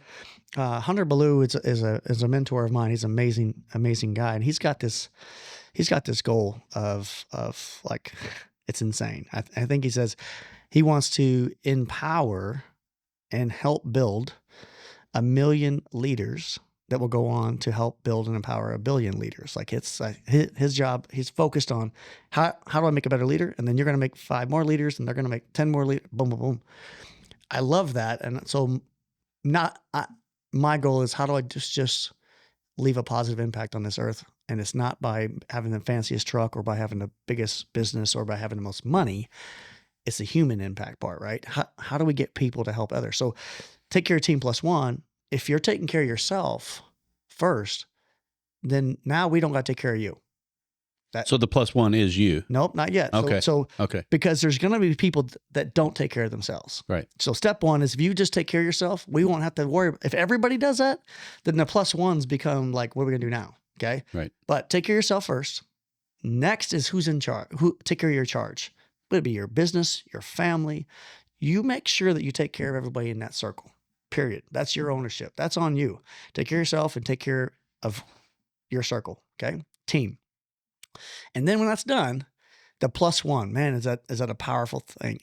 Hunter Ballou is a mentor of mine. He's an amazing guy, and he's got this goal of like, it's insane. I think he says he wants to empower and help build 1 million leaders that will go on to help build and empower 1 billion leaders. Like it's his job. He's focused on how do I make a better leader? And then you're going to make 5 more leaders, and they're going to make 10 more leaders. Boom, boom, boom. I love that. And so my goal is how do I just leave a positive impact on this earth? And it's not by having the fanciest truck or by having the biggest business or by having the most money. It's the human impact part, right? How do we get people to help others? So take care of team plus one. If you're taking care of yourself first, then now we don't got to take care of you. So the plus one is you. Nope, not yet. Okay. So okay. Because there's going to be people that don't take care of themselves. Right. So step one is if you just take care of yourself, we won't have to worry. If everybody does that, then the plus ones become like, what are we going to do now? Okay. Right. But take care of yourself first. Next is who's in charge. Take care of your charge. It'll be your business, your family. You make sure that you take care of everybody in that circle. Period. That's your ownership. That's on you. Take care of yourself and take care of your circle. Okay. Team. And then when that's done, The +1, man, is that a powerful thing?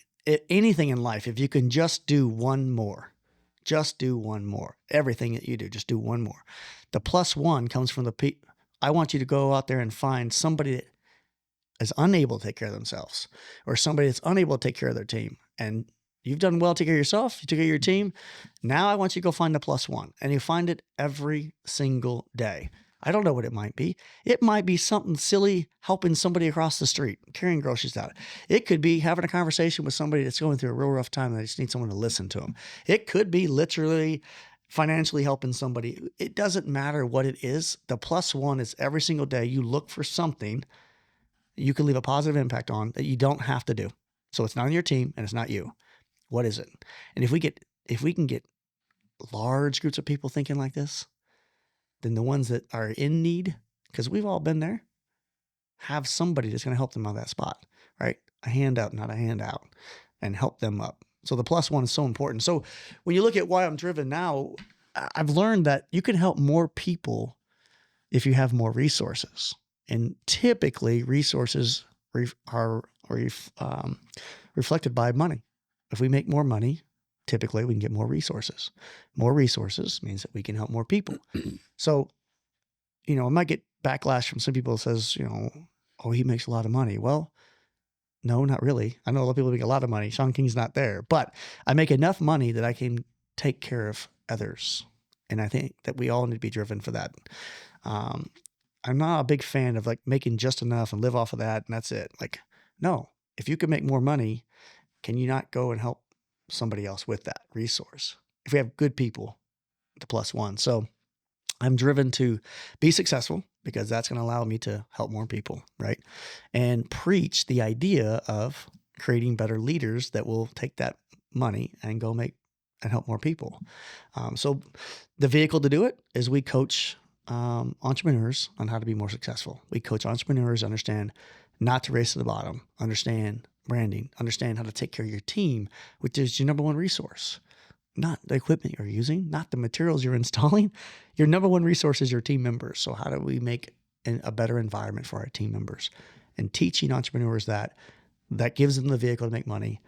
Anything in life, if you can just do one more, just do one more. Everything that you do, just do one more. The +1 comes from I want you to go out there and find somebody that is unable to take care of themselves, or somebody that's unable to take care of their team. And you've done well to take care of yourself, you took care of your team. Now I want you to go find the +1, and you find it every single day. I don't know what it might be. It might be something silly, helping somebody across the street, carrying groceries out. It could be having a conversation with somebody that's going through a real rough time and they just need someone to listen to them. It could be literally financially helping somebody. It doesn't matter what it is. The +1 is every single day you look for something you can leave a positive impact on that you don't have to do. So it's not on your team and it's not you. What is it? And if we can get large groups of people thinking like this, then the ones that are in need, because we've all been there, have somebody that's going to help them out of that spot, right? A handout, not a handout, and help them up. So the +1 is so important. So when you look at why I'm driven now, I've learned that you can help more people if you have more resources. And typically resources are reflected by money. If we make more money, typically we can get more resources. More resources means that we can help more people. So, I might get backlash from some people that says, oh, he makes a lot of money. Well, no, not really. I know a lot of people make a lot of money. Shawn King's not there, but I make enough money that I can take care of others. And I think that we all need to be driven for that. I'm not a big fan of like making just enough and live off of that and that's it. Like, no, if you can make more money, can you not go and help somebody else with that resource? If we have good people, the +1. So I'm driven to be successful because that's going to allow me to help more people, right? And preach the idea of creating better leaders that will take that money and go make and help more people. So the vehicle to do it is we coach entrepreneurs on how to be more successful. We coach entrepreneurs to understand not to race to the bottom, understand branding, understand how to take care of your team, which is your number one resource. Not the equipment you're using, not the materials you're installing. Your number one resource is your team members. So how do we make a better environment for our team members? And teaching entrepreneurs that gives them the vehicle to make money.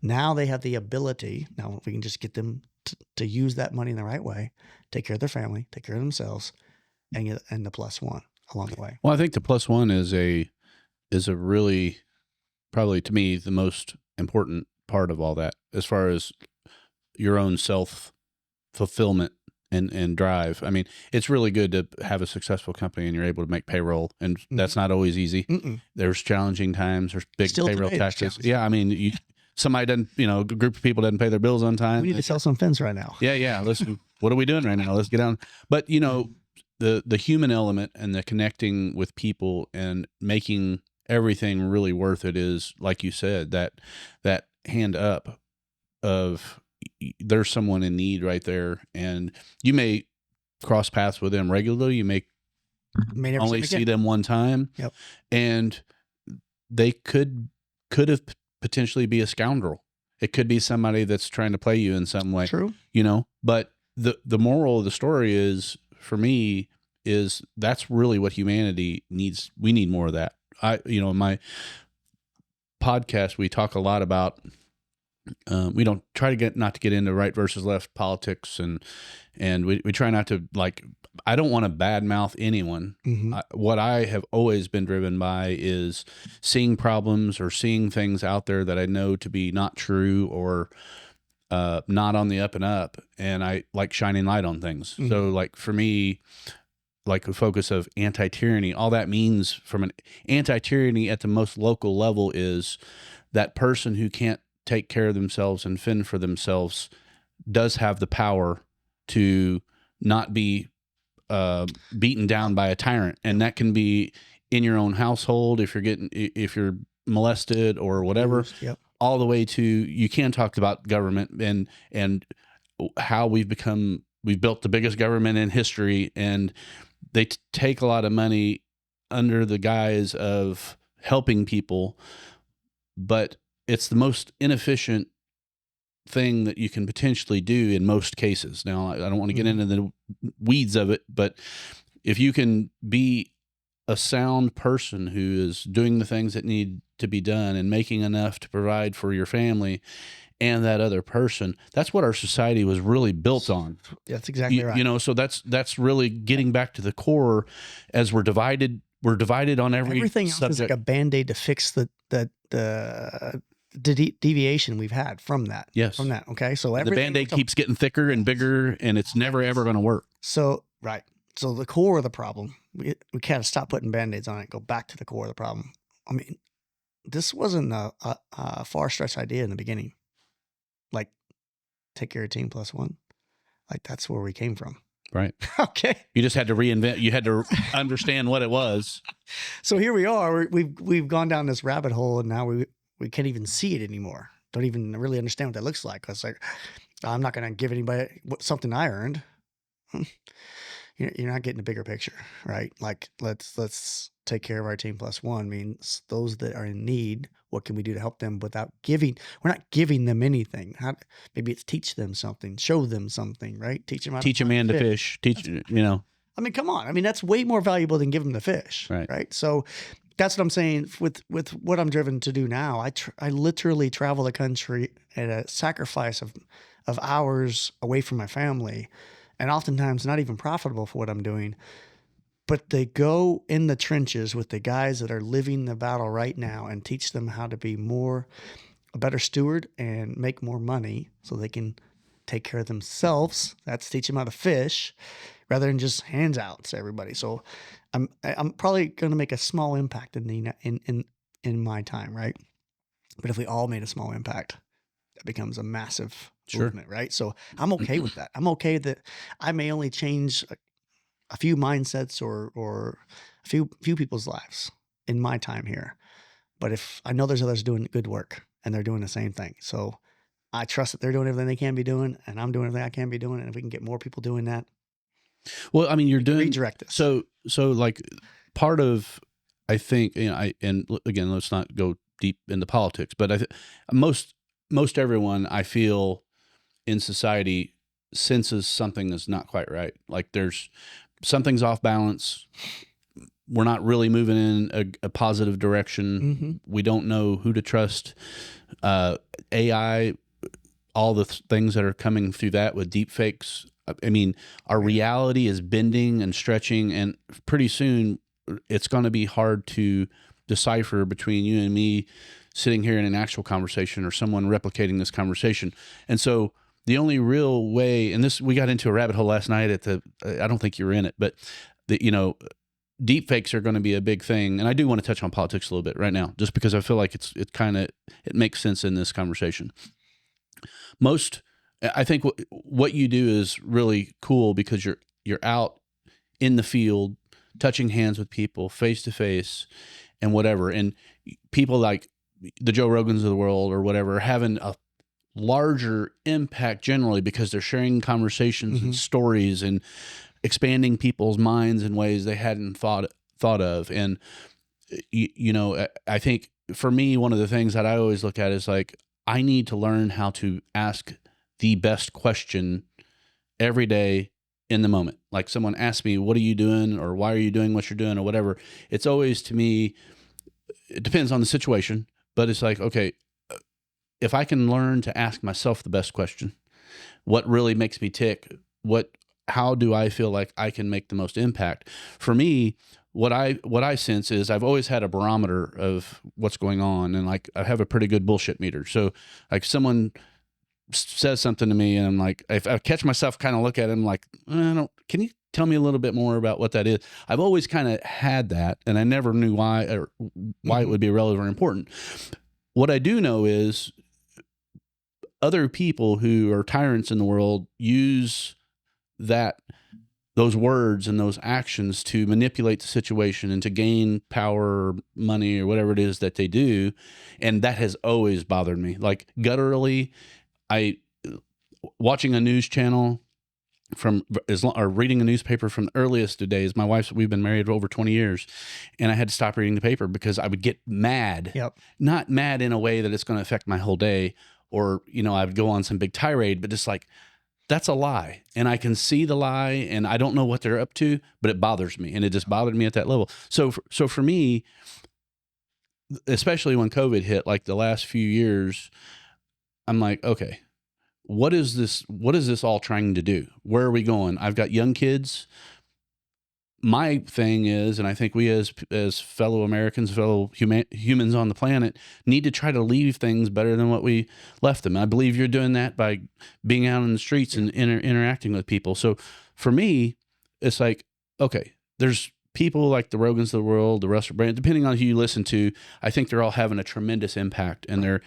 Now they have the ability, now if we can just get them to use that money in the right way, take care of their family, take care of themselves, and the +1 along the way. Well, I think the +1 is a really, probably to me, the most important part of all that, as far as your own self-fulfillment and drive. I mean, it's really good to have a successful company and you're able to make payroll, and that's not always easy. There's challenging times. There's big Still payroll today, taxes. Yeah, I mean, somebody doesn't, a group of people doesn't pay their bills on time. We need to sell some fins right now. Yeah. Listen, what are we doing right now? Let's get on. But, the human element and the connecting with people and making everything really worth it is, like you said, that hand up of there's someone in need right there, and you may cross paths with them regularly. You may only see them one time. Yep. And they could have potentially be a scoundrel. It could be somebody that's trying to play you in some way. True. But the moral of the story is, for me, is that's really what humanity needs. We need more of that. In my podcast, we talk a lot about, we don't try to not to get into right versus left politics, and we try not to, I don't want to badmouth anyone. What I have always been driven by is seeing problems or seeing things out there that I know to be not true or not on the up and up, and I like shining light on things. So for me, the focus of anti-tyranny, all that means from an anti-tyranny at the most local level is that person who can't take care of themselves and fend for themselves does have the power to not be beaten down by a tyrant. And that can be in your own household if you're molested or whatever. Yep. All the way to, you can talk about government and how we've built the biggest government in history, and they take a lot of money under the guise of helping people, but it's the most inefficient thing that you can potentially do in most cases. Now, I don't want to get into the weeds of it, but if you can be a sound person who is doing the things that need to be done and making enough to provide for your family and that other person, that's what our society was really built on. That's exactly right. You know, so that's really getting back to the core. As we're divided on Everything else is like a Band-Aid to fix the deviation we've had from that. Yes. From that. Okay. So the Band-Aid keeps getting thicker and bigger, and it's never ever going to work. So, right. So the core of the problem, we kind of stop putting Band-Aids on it and go back to the core of the problem. I mean, this wasn't a far-stretched idea in the beginning. Like, take care of team plus one. Like, that's where we came from. Right. Okay. You just had to reinvent. You had to understand what it was. So here we are. We've gone down this rabbit hole, and now we can't even see it anymore. Don't even really understand what that looks like. It's like, I'm not going to give anybody something I earned. You're not getting a bigger picture, right? Like, let's take care of our team plus one means those that are in need, what can we do to help them without giving? We're not giving them anything. Maybe it's teach them something, show them something, right? Teach them how teach a man to fish. I mean, come on. I mean, that's way more valuable than give them the fish, right? So that's what I'm saying with what I'm driven to do now. I literally travel the country at a sacrifice of hours away from my family, and oftentimes not even profitable for what I'm doing. But they go in the trenches with the guys that are living the battle right now and teach them how to be a better steward and make more money so they can take care of themselves. That's teach them how to fish rather than just hands out to everybody. So I'm probably going to make a small impact in my time, right? But if we all made a small impact, that becomes a massive movement, right? So I'm okay with that. I'm okay that I may only change a few mindsets or a few people's lives in my time here. But if I know there's others doing good work and they're doing the same thing. So I trust that they're doing everything they can be doing and I'm doing everything I can be doing. And if we can get more people doing that. Well, I mean, you're doing redirect this. So like part of, I think, and again, let's not go deep into politics, but most everyone I feel in society senses something is not quite right. Like there's something's off balance. We're not really moving in a positive direction. Mm-hmm. We don't know who to trust. AI, all the things that are coming through that with deep fakes. I mean, our reality is bending and stretching, and pretty soon it's going to be hard to decipher between you and me sitting here in an actual conversation or someone replicating this conversation. And so the only real way, and this, we got into a rabbit hole last night I don't think you were in it, but deep fakes are going to be a big thing. And I do want to touch on politics a little bit right now, just because I feel like it makes sense in this conversation. I think what you do is really cool because you're out in the field, touching hands with people face to face and whatever. And people like the Joe Rogans of the world or whatever are having a larger impact generally because they're sharing conversations and stories and expanding people's minds in ways they hadn't thought of. And I think for me, one of the things that I always look at is like, I need to learn how to ask the best question every day in the moment. Like someone asks me, what are you doing? Or why are you doing what you're doing or whatever? It's always, to me, it depends on the situation, but it's like, okay, if I can learn to ask myself the best question, what really makes me tick? How do I feel like I can make the most impact? For me, what I sense is I've always had a barometer of what's going on, and like I have a pretty good bullshit meter. So like someone says something to me and I'm like, if I catch myself kind of look at him like, can you tell me a little bit more about what that is? I've always kind of had that, and I never knew why it would be relevant or important. What I do know is other people who are tyrants in the world use those words and those actions to manipulate the situation and to gain power or money or whatever it is that they do. And that has always bothered me. Like gutturally, watching a news channel or reading a newspaper from the earliest of days. We've been married for over 20 years, and I had to stop reading the paper because I would get mad. Yep. Not mad in a way that it's going to affect my whole day, or I would go on some big tirade, but just like that's a lie. And I can see the lie and I don't know what they're up to, but it bothers me. And it just bothered me at that level. So for me, especially when COVID hit, like the last few years, I'm like, okay, what is this all trying to do? Where are we going? I've got young kids. My thing is, and I think we as fellow Americans, fellow humans on the planet, need to try to leave things better than what we left them. I believe you're doing that by being out in the streets and interacting with people. So for me, it's like, okay, there's people like the Rogans of the world, the Russell Brand, depending on who you listen to, I think they're all having a tremendous impact, and they're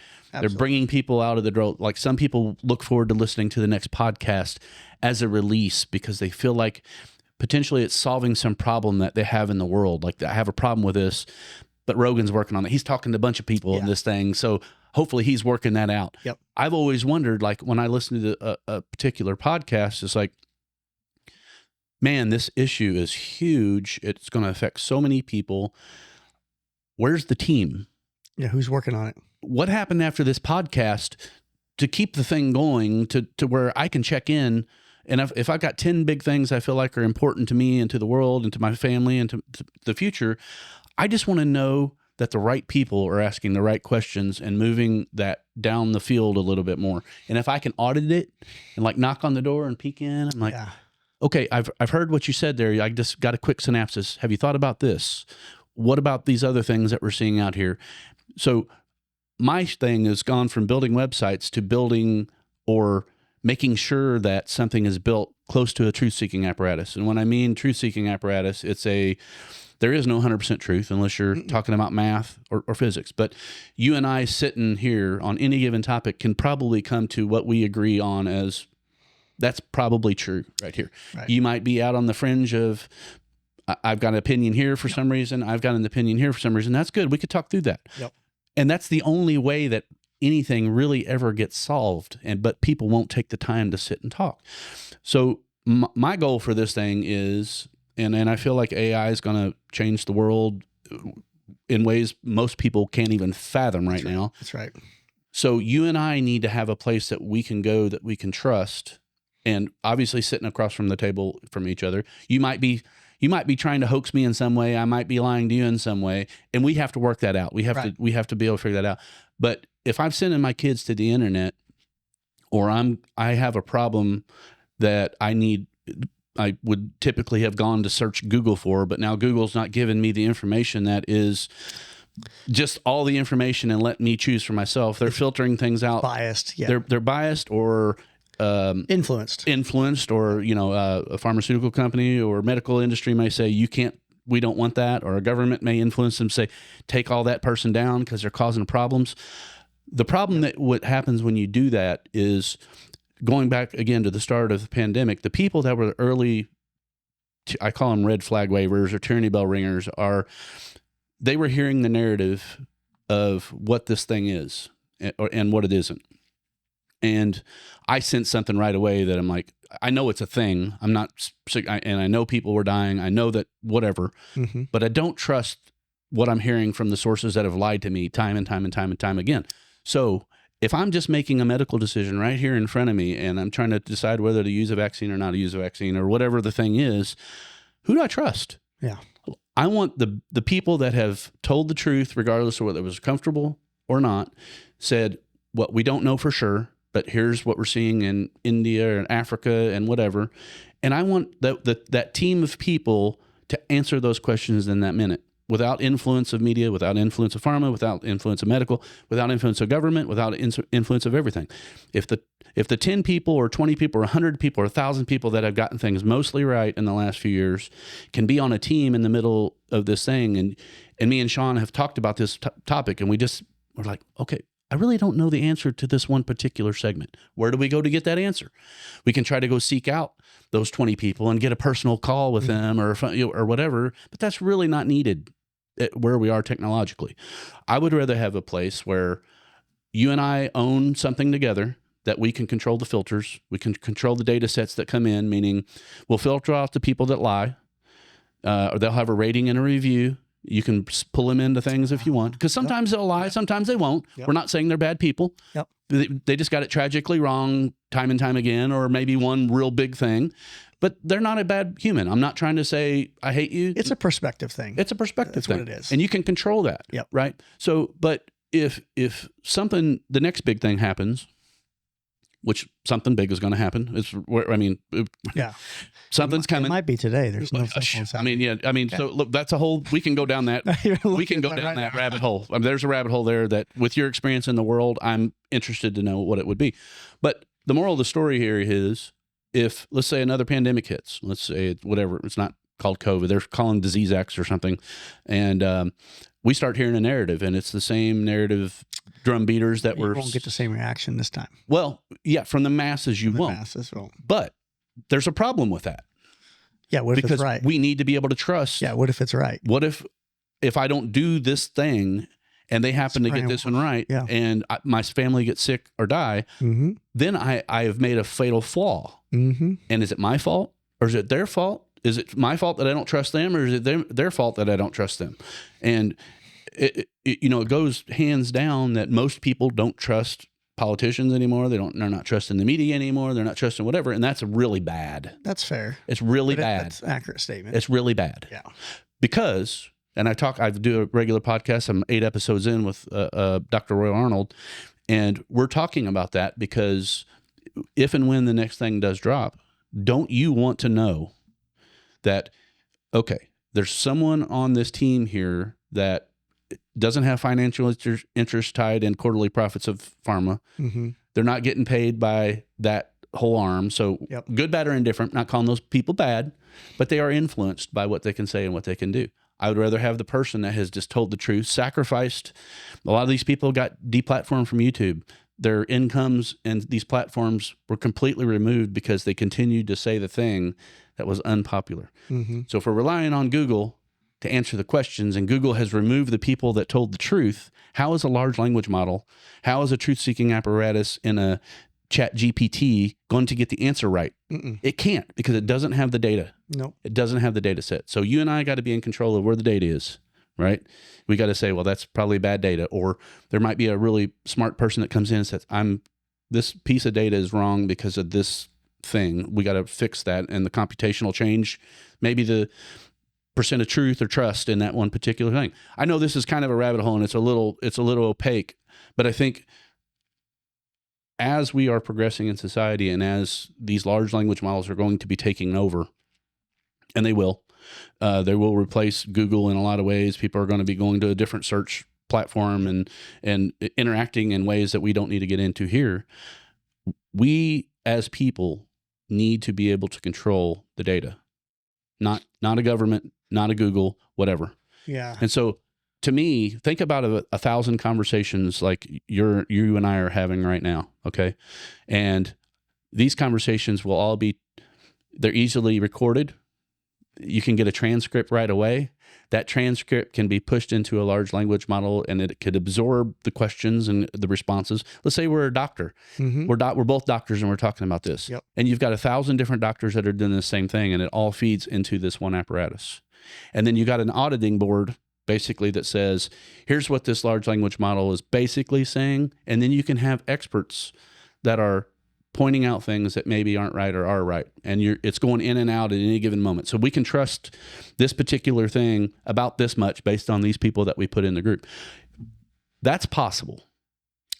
bringing people out of the drill. Like some people look forward to listening to the next podcast as a release because they feel like potentially it's solving some problem that they have in the world. Like, I have a problem with this, but Rogan's working on it. He's talking to a bunch of people in this thing. So hopefully he's working that out. Yep. I've always wondered, like when I listen to a particular podcast, it's like, man, this issue is huge. It's going to affect so many people. Where's the team? Yeah. Who's working on it? What happened after this podcast to keep the thing going to where I can check in? And if I've got 10 big things I feel like are important to me and to the world and to my family and to the future, I just want to know that the right people are asking the right questions and moving that down the field a little bit more. And if I can audit it and like knock on the door and peek in, I'm like, okay, I've heard what you said there. I just got a quick synopsis. Have you thought about this? What about these other things that we're seeing out here? So my thing has gone from building websites to building or making sure that something is built close to a truth-seeking apparatus. And when I mean truth-seeking apparatus, there is no 100% truth unless you're talking about math or physics. But you and I sitting here on any given topic can probably come to what we agree on as that's probably true right here. Right. You might be out on the fringe of, I've got an opinion here for some reason. I've got an opinion here for some reason. That's good. We could talk through that. Yep. And that's the only way that anything really ever gets solved, but people won't take the time to sit and talk. So my goal for this thing is, and I feel like AI is going to change the world in ways most people can't even fathom right now. That's right. So you and I need to have a place that we can go that we can trust, and obviously sitting across from the table from each other. You might be trying to hoax me in some way. I might be lying to you in some way, and we have to work that out. We have to be able to figure that out. But if I'm sending my kids to the internet, or I have a problem that I would typically have gone to search Google for, but now Google's not giving me the information that is just all the information and let me choose for myself. They're filtering things out. Biased. Yeah. They're biased or influenced, or a pharmaceutical company or medical industry may say we don't want that, or a government may influence them, say take all that person down because they're causing problems. The problem that what happens when you do that is, going back again to the start of the pandemic, the people that were the early, I call them red flag wavers or tyranny bell ringers, they were hearing the narrative of what this thing is and what it isn't. And I sensed something right away that I'm like, I know it's a thing. I'm not sick, and I know people were dying. I know that whatever, but I don't trust what I'm hearing from the sources that have lied to me time and time and time and time again. So if I'm just making a medical decision right here in front of me and I'm trying to decide whether to use a vaccine or not to use a vaccine or whatever the thing is, who do I trust? Yeah. I want the people that have told the truth, regardless of whether it was comfortable or not, said, well, we don't know for sure, but here's what we're seeing in India and Africa and whatever. And I want that team of people to answer those questions in that minute, without influence of media, without influence of pharma, without influence of medical, without influence of government, without influence of everything. If the 10 people or 20 people or 100 people or 1,000 people that have gotten things mostly right in the last few years can be on a team in the middle of this thing, and me and Shawn have talked about this topic, and we're like, okay, I really don't know the answer to this one particular segment. Where do we go to get that answer? We can try to go seek out those 20 people and get a personal call with them or whatever, but that's really not needed where we are technologically. I would rather have a place where you and I own something together, that we can control the filters. We can control the data sets that come in, meaning we'll filter out the people that lie, or they'll have a rating and a review, You can pull them into things if you want, because sometimes they'll lie, sometimes they won't. We're not saying they're bad people. They just got it tragically wrong time and time again, or maybe one real big thing. But they're not a bad human. I'm not trying to say I hate you. It's a perspective thing. It's a perspective thing. That's what it is. And you can control that, right? So, but if something, the next big thing happens, which something big is going to happen. Something's coming. It might be today. There's no. So look, that's a whole. We can go down that. We can go down that rabbit hole. I mean, there's a rabbit hole there that, with your experience in the world, I'm interested to know what it would be. But the moral of the story here is, if let's say another pandemic hits, let's say whatever, it's not called COVID, they're calling disease X or something, and we start hearing a narrative, and it's the same narrative drum beaters that you won't get the same reaction this time. Well, yeah, from the masses you won't. Masses won't. But there's a problem with that. Yeah, what if because it's right? We need to be able to trust. Yeah, what if it's right? What if I don't do this thing and they happen to get this one right, and my family gets sick or die, then I have made a fatal flaw. And is it my fault, or is it their fault? Is it my fault that I don't trust them, or is it their fault that I don't trust them? And it goes hands down that most people don't trust politicians anymore. They're not trusting the media anymore. They're not trusting whatever. And that's really bad. That's fair. It's really bad. That's an accurate statement. It's really bad. Yeah. Because, and I do a regular podcast. I'm 8 episodes in with Dr. Roy Arnold, and we're talking about that because if and when the next thing does drop, don't you want to know that, okay, there's someone on this team here that doesn't have financial interest tied in quarterly profits of pharma. They're not getting paid by that whole arm. So good, bad, or indifferent, not calling those people bad, but they are influenced by what they can say and what they can do. I would rather have the person that has just told the truth, sacrificed. A lot of these people got deplatformed from YouTube. Their incomes and these platforms were completely removed because they continued to say the thing that was unpopular. So if we're relying on Google to answer the questions, and Google has removed the people that told the truth, how is a large language model, how is a truth-seeking apparatus in a chat GPT going to get the answer right? It can't, because it doesn't have the data. No. It doesn't have the data set. So you and I got to be in control of where the data is, right? We got to say, well, that's probably bad data. Or there might be a really smart person that comes in and says, this piece of data is wrong because of this thing. We got to fix that. And the computational change, maybe the percent of truth or trust in that one particular thing. I know this is kind of a rabbit hole and it's a little opaque, but I think as we are progressing in society and as these large language models are going to be taking over, and they will replace Google in a lot of ways. People are going to be going to a different search platform and interacting in ways that we don't need to get into here. We as people need to be able to control the data, not a government, not a Google, whatever. Yeah. And so to me, think about 1,000 conversations like you and I are having right now. Okay. And these conversations will all they're easily recorded. You can get a transcript right away. That transcript can be pushed into a large language model and it could absorb the questions and the responses. Let's say we're a doctor. We're both doctors and we're talking about this. And you've got 1,000 different doctors that are doing the same thing, and it all feeds into this one apparatus. And then you got an auditing board basically that says, here's what this large language model is basically saying. And then you can have experts that are pointing out things that maybe aren't right or are right. And it's going in and out at any given moment. So we can trust this particular thing about this much based on these people that we put in the group. That's possible.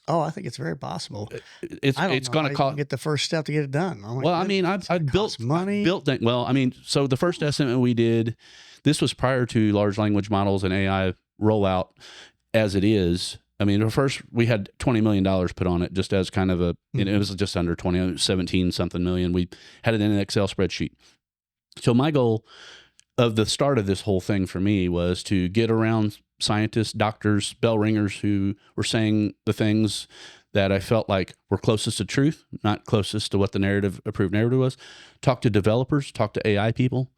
Oh, I think it's very possible. It's going to cost. Get the first step to get it done. Well, I mean, I built money. So the first estimate we did, this was prior to large language models and AI rollout as it is. I mean, first we had $20 million put on it just as kind of it was just under 17 something million. We had it in an Excel spreadsheet. So my goal of the start of this whole thing for me was to get around scientists, doctors, bell ringers who were saying the things that I felt like were closest to truth, not closest to what the approved narrative was. Talk to developers, talk to AI people,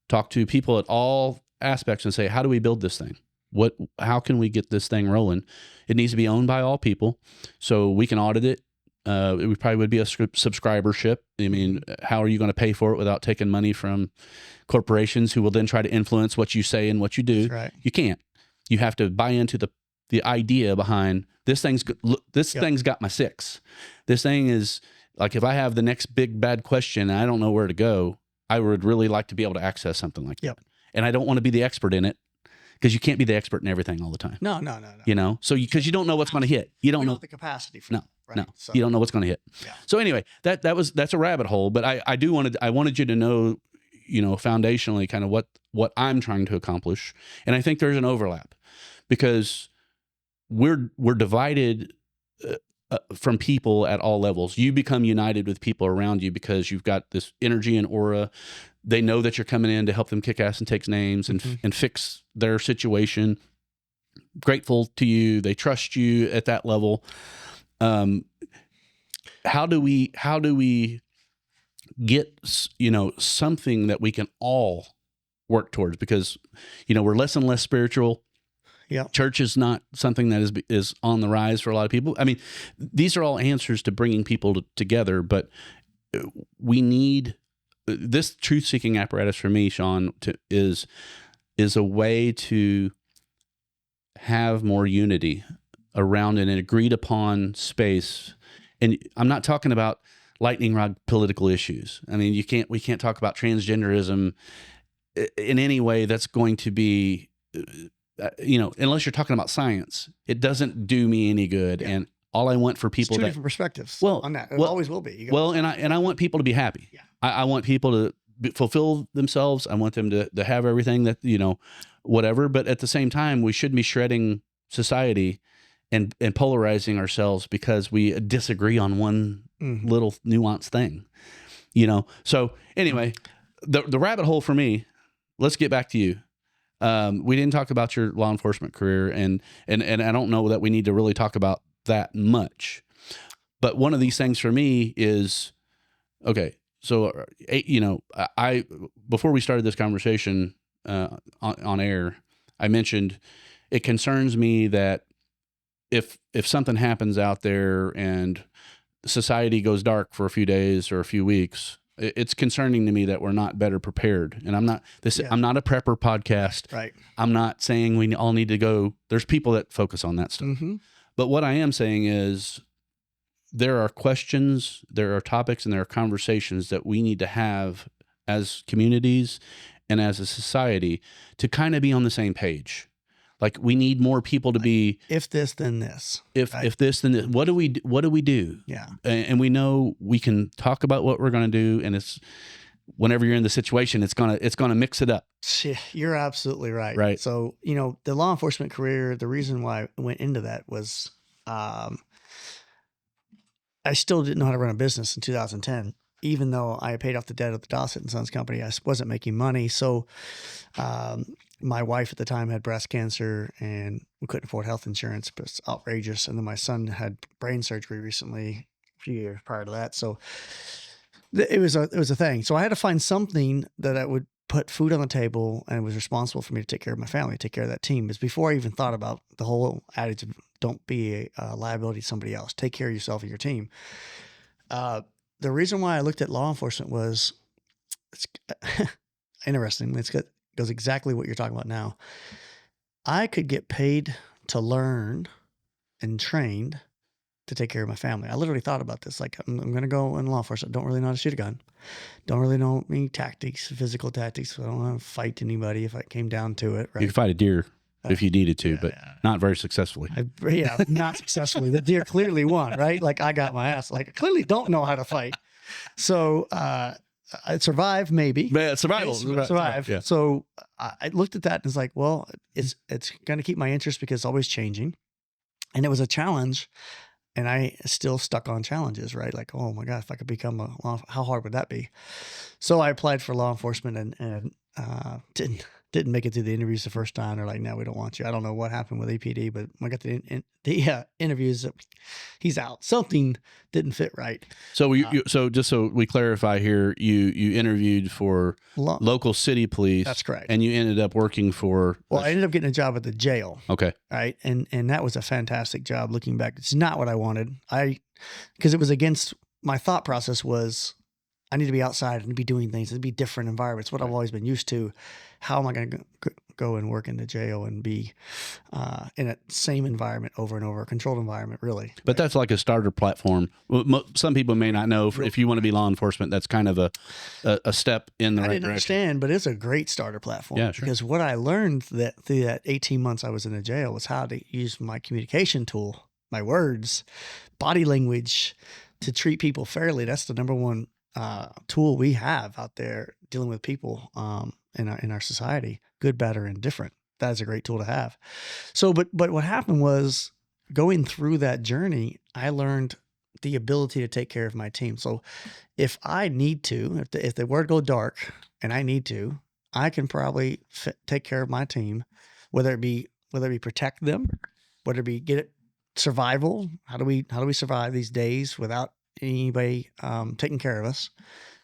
talk to people at all aspects and say, how do we build this thing? How can we get this thing rolling? It needs to be owned by all people so we can audit it. it probably would be a subscribership. I mean, how are you going to pay for it without taking money from corporations who will then try to influence what you say and what you do? That's right. You can't. You have to buy into the idea behind this thing's got my 6. This thing is like, if I have the next big bad question and I don't know where to go, I would really like to be able to access something like that. And I don't want to be the expert in it, because you can't be the expert in everything all the time. No. You know, so because you don't know what's going to hit. You don't know the capacity for no, that, right? no. So, You don't know what's going to hit. Yeah. So anyway, that's a rabbit hole. But I wanted you to know, you know, foundationally kind of what I'm trying to accomplish, and I think there's an overlap, because we're divided from people at all levels. You become united with people around you because you've got this energy and aura. They know that you're coming in to help them kick ass and take names and and fix their situation. Grateful to you. They trust you at that level. How do we get, you know, something that we can all work towards? Because, you know, we're less and less spiritual. Yeah. Church is not something that is on the rise for a lot of people. I mean, these are all answers to bringing people together, but we need this truth-seeking apparatus for me, Shawn, is a way to have more unity around an agreed upon space. And I'm not talking about lightning rod political issues. I mean, we can't talk about transgenderism in any way that's going to be, you know, unless you're talking about science. It doesn't do me any good. Yeah. And all I want for people it's two different perspectives on that. It always will be. And I want people to be happy. Yeah. I want people to fulfill themselves. I want them to have everything that, you know, whatever. But at the same time, we shouldn't be shredding society and polarizing ourselves because we disagree on one little nuanced thing, you know? So anyway, the rabbit hole for me, let's get back to you. We didn't talk about your law enforcement career, and I don't know that we need to really talk about that much, but one of these things for me is, okay, so, you know, before we started this conversation on air, I mentioned it concerns me that if something happens out there and society goes dark for a few days or a few weeks, it's concerning to me that we're not better prepared. And I'm not a prepper podcast. Right. I'm not saying we all need to go. There's people that focus on that stuff. Mm-hmm. But what I am saying is there are questions, there are topics, and there are conversations that we need to have as communities and as a society to kind of be on the same page. Like, we need more people to be, if this, then this. If this, then this. What do we do? Yeah. And we know we can talk about what we're going to do, and it's whenever you're in the situation, it's gonna mix it up. You're absolutely right. Right. So, you know, the law enforcement career, the reason why I went into that was I still didn't know how to run a business in 2010. Even though I paid off the debt of the Dossett and Sons company, I wasn't making money. So my wife at the time had breast cancer, and we couldn't afford health insurance, but it's outrageous. And then my son had brain surgery recently, a few years prior to that. So it was a thing. So I had to find something that I would put food on the table and was responsible for me to take care of my family, take care of that team. It's before I even thought about the whole adage of don't be a liability to somebody else. Take care of yourself and your team. The reason why I looked at law enforcement was it's interesting. It goes exactly what you're talking about now. I could get paid to learn and trained to take care of my family. I literally thought about this. Like, I'm going to go in law enforcement. Don't really know how to shoot a gun. Don't really know any tactics, physical tactics. I don't want to fight anybody if it came down to it. Right? You could fight a deer if you needed to, but not very successfully. Not successfully. The deer clearly won, right? Like, I got my ass. Like, I clearly don't know how to fight. So I survived, maybe. But survival. Survive. Yeah. So I looked at that and was like, well, it's going to keep my interest because it's always changing. And it was a challenge. And I still stuck on challenges, right? Like, oh my God, if I could become how hard would that be? So I applied for law enforcement and didn't didn't make it through the interviews the first time. They're like, no, we don't want you. I don't know what happened with APD, but when I got the interviews, he's out. Something didn't fit right. So so just so we clarify here, you interviewed for local city police. That's correct. And you ended up working for. Well, I ended up getting a job at the jail. Okay. Right. And that was a fantastic job. Looking back, it's not what I wanted. Because it was against my thought process was, I need to be outside and be doing things. It'd be different environments. What I've always been used to. How am I going to go and work in the jail and be in a same environment over and over, a controlled environment, really? But that's like a starter platform. Some people may not know. If you want to be law enforcement, that's kind of a step in the right direction. I didn't understand, but it's a great starter platform. Yeah, sure. Because what I learned through that 18 months I was in the jail was how to use my communication tool, my words, body language to treat people fairly. That's the number one tool we have out there dealing with people in our society, good, bad, or indifferent. That is a great tool to have. So, but what happened was going through that journey, I learned the ability to take care of my team. So if I need to, if the word go dark and I need to, I can probably take care of my team, whether it be protect them, whether it be survival. How do we survive these days without anybody taking care of us,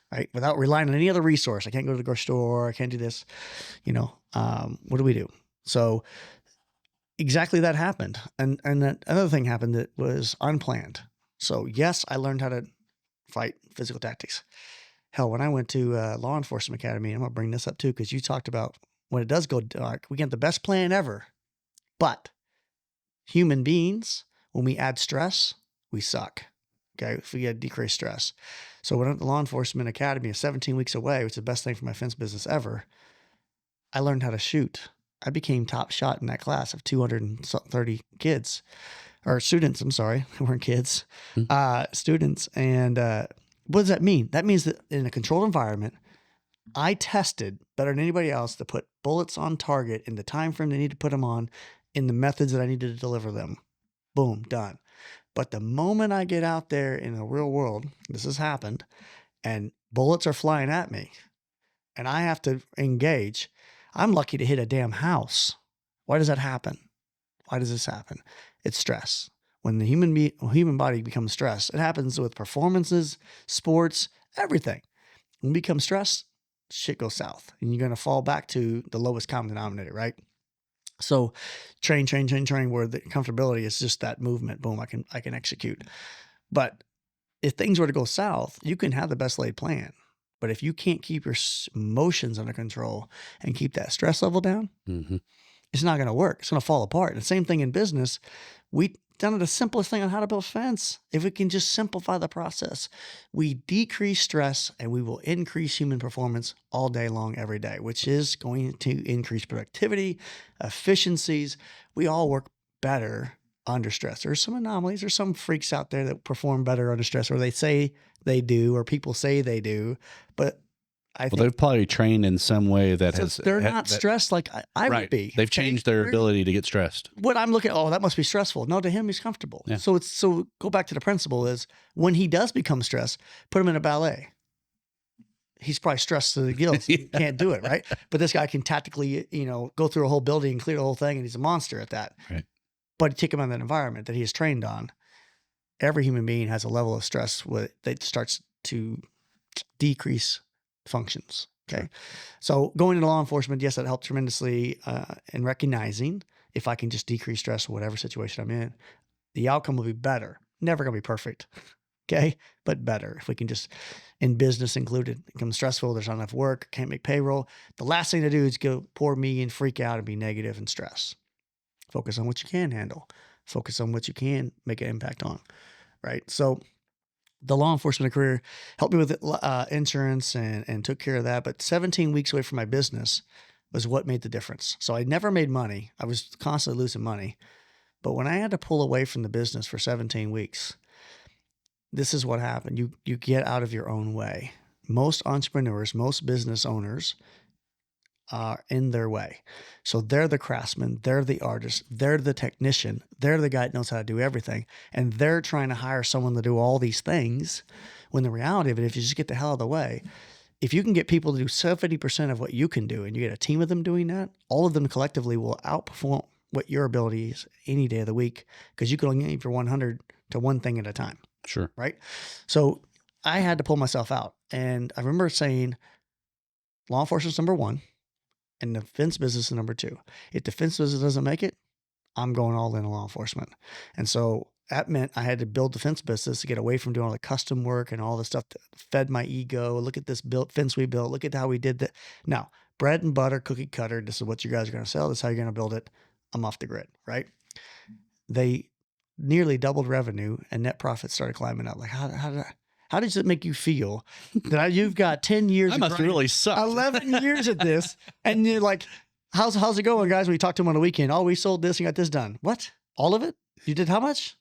right? Without relying on any other resource. I can't go to the grocery store. I can't do this. What do we do? So exactly that happened. And that another thing happened that was unplanned. So yes, I learned how to fight physical tactics. Hell, when I went to law enforcement academy, I'm going to bring this up too, because you talked about when it does go dark, we get the best plan ever. But human beings, when we add stress, we suck. Okay, if we get decreased stress. So when I'm at the law enforcement academy, is 17 weeks away, which is the best thing for my fence business ever, I learned how to shoot. I became top shot in that class of 230 kids, or students. I'm sorry, they weren't kids, students. And what does that mean? That means that in a controlled environment, I tested better than anybody else to put bullets on target in the time frame they need to put them on, in the methods that I needed to deliver them. Boom, done. But the moment I get out there in the real world, this has happened, and bullets are flying at me, and I have to engage. I'm lucky to hit a damn house. Why does that happen? Why does this happen? It's stress. When the human body becomes stressed, it happens with performances, sports, everything. When we become stressed, shit goes south, and you're going to fall back to the lowest common denominator, right? So train, where the comfortability is just that movement. Boom, I can execute. But if things were to go south, you can have the best laid plan. But if you can't keep your emotions under control and keep that stress level down, it's not going to work. It's going to fall apart. And the same thing in business. We done the simplest thing on how to build a fence. If we can just simplify the process, we decrease stress and we will increase human performance all day long, every day, which is going to increase productivity, efficiencies. We all work better under stress. There's some anomalies. There's some freaks out there that perform better under stress, or they say they do, or people say they do, but I think they've probably trained in some way that they're not stressed like I would be. They've changed their ability to get stressed. What I'm looking at, that must be stressful. No, to him, he's comfortable. Yeah. So go back to the principle is when he does become stressed, put him in a ballet. He's probably stressed to the gills. He can't do it, right? But this guy can tactically, go through a whole building and clear the whole thing, and he's a monster at that. Right. But take him on that environment that he is trained on. Every human being has a level of stress that starts to decrease functions. Okay. So going into law enforcement, yes, that helped tremendously in recognizing if I can just decrease stress or whatever situation I'm in, the outcome will be better. Never going to be perfect. Okay. But better. If we can just, in business included, become stressful, there's not enough work, can't make payroll. The last thing to do is go pour me and freak out and be negative and stress. Focus on what you can handle. Focus on what you can make an impact on. Right. So the law enforcement career helped me with insurance and took care of that. But 17 weeks away from my business was what made the difference. So I never made money. I was constantly losing money. But when I had to pull away from the business for 17 weeks, this is what happened. You get out of your own way. Most entrepreneurs, most business owners are in their way. So they're the craftsman, they're the artist, they're the technician, they're the guy that knows how to do everything. And they're trying to hire someone to do all these things when the reality of it, if you just get the hell out of the way, if you can get people to do 70% of what you can do and you get a team of them doing that, all of them collectively will outperform what your ability is any day of the week, because you can only aim for 100 to one thing at a time. Sure. Right. So I had to pull myself out. And I remember saying law enforcement's number one and the defense business is number two. If defense business doesn't make it, I'm going all in on law enforcement. And so that meant I had to build defense business to get away from doing all the custom work and all the stuff that fed my ego. Look at this fence we built. Look at how we did that. Now, bread and butter, cookie cutter. This is what you guys are going to sell. This is how you're going to build it. I'm off the grid, right? They nearly doubled revenue and net profits started climbing up. Like, how does it make you feel that you've got 10 years? I must really suck. 11 years at this. And you're like, how's it going, guys? When you talk to them on the weekend, oh, we sold this and got this done. What? All of it? You did how much?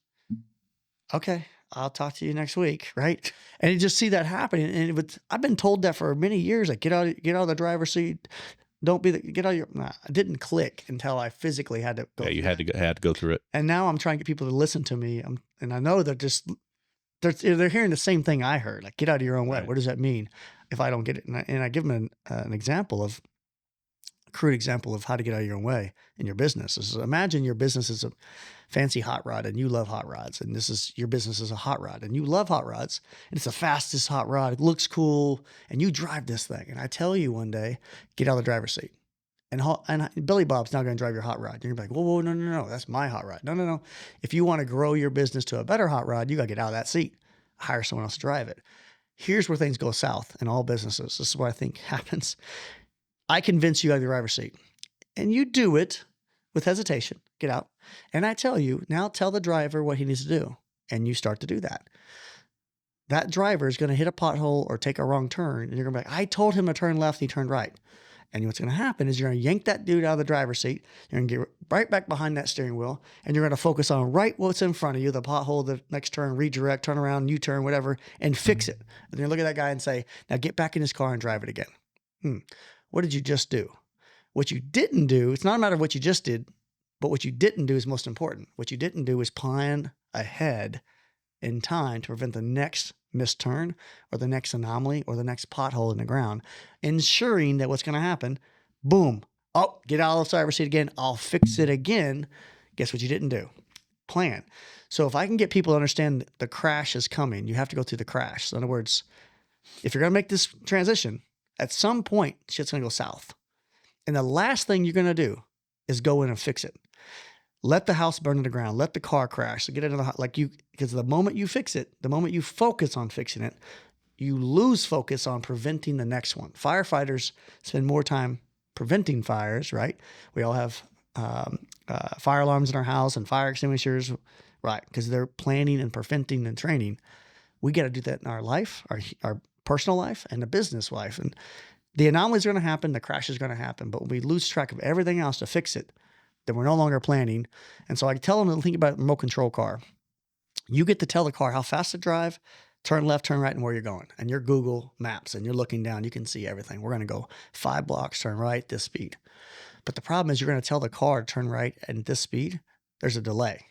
Okay, I'll talk to you next week, right? And you just see that happening. And I've been told that for many years. Like, get out of the driver's seat. Don't be get out of your. Nah, it didn't click until I physically had to go. Yeah, you had to go through it. And now I'm trying to get people to listen to me. And I know they're hearing the same thing I heard. Like, get out of your own way. Right. What does that mean if I don't get it? And I give them an example of. Crude example of how to get out of your own way in your business. Is imagine your business is a fancy hot rod and you love hot rods, and your business is a hot rod and you love hot rods, and it's the fastest hot rod. It looks cool, and you drive this thing. And I tell you one day, get out of the driver's seat, and Billy Bob's not going to drive your hot rod. You're gonna be like, whoa, no, that's my hot rod. No. If you want to grow your business to a better hot rod, you got to get out of that seat, hire someone else to drive it. Here's where things go south in all businesses. This is what I think happens. I convince you out of the driver's seat, and you do it with hesitation. Get out. And I tell you, now tell the driver what he needs to do. And you start to do that. That driver is going to hit a pothole or take a wrong turn. And you're going to be like, I told him to turn left. He turned right. And what's going to happen is you're going to yank that dude out of the driver's seat. You're going to get right back behind that steering wheel. And you're going to focus on right what's in front of you, the pothole, the next turn, redirect, turn around, U-turn, whatever, and fix it. And you're going to look at that guy and say, now get back in his car and drive it again. What did you just do? What you didn't do, it's not a matter of what you just did, but what you didn't do is most important. What you didn't do is plan ahead in time to prevent the next missed turn or the next anomaly or the next pothole in the ground, ensuring that what's going to happen, boom, oh, get out of the driver's seat again, I'll fix it again. Guess what you didn't do? Plan. So if I can get people to understand the crash is coming, you have to go through the crash. So in other words, if you're going to make this transition, at some point, shit's going to go south. And the last thing you're going to do is go in and fix it. Let the house burn to the ground. Let the car crash. So get into because the moment you fix it, the moment you focus on fixing it, you lose focus on preventing the next one. Firefighters spend more time preventing fires, right? We all have fire alarms in our house and fire extinguishers, right? Because they're planning and preventing and training. We got to do that in our life, our personal life and the business life. And the anomalies are going to happen. The crash is going to happen. But when we lose track of everything else to fix it, then we're no longer planning. And so I tell them to think about a remote control car. You get to tell the car how fast to drive, turn left, turn right, and where you're going. And your Google Maps, and you're looking down, you can see everything. We're going to go 5 blocks, turn right, this speed. But the problem is you're going to tell the car to turn right at this speed. There's a delay.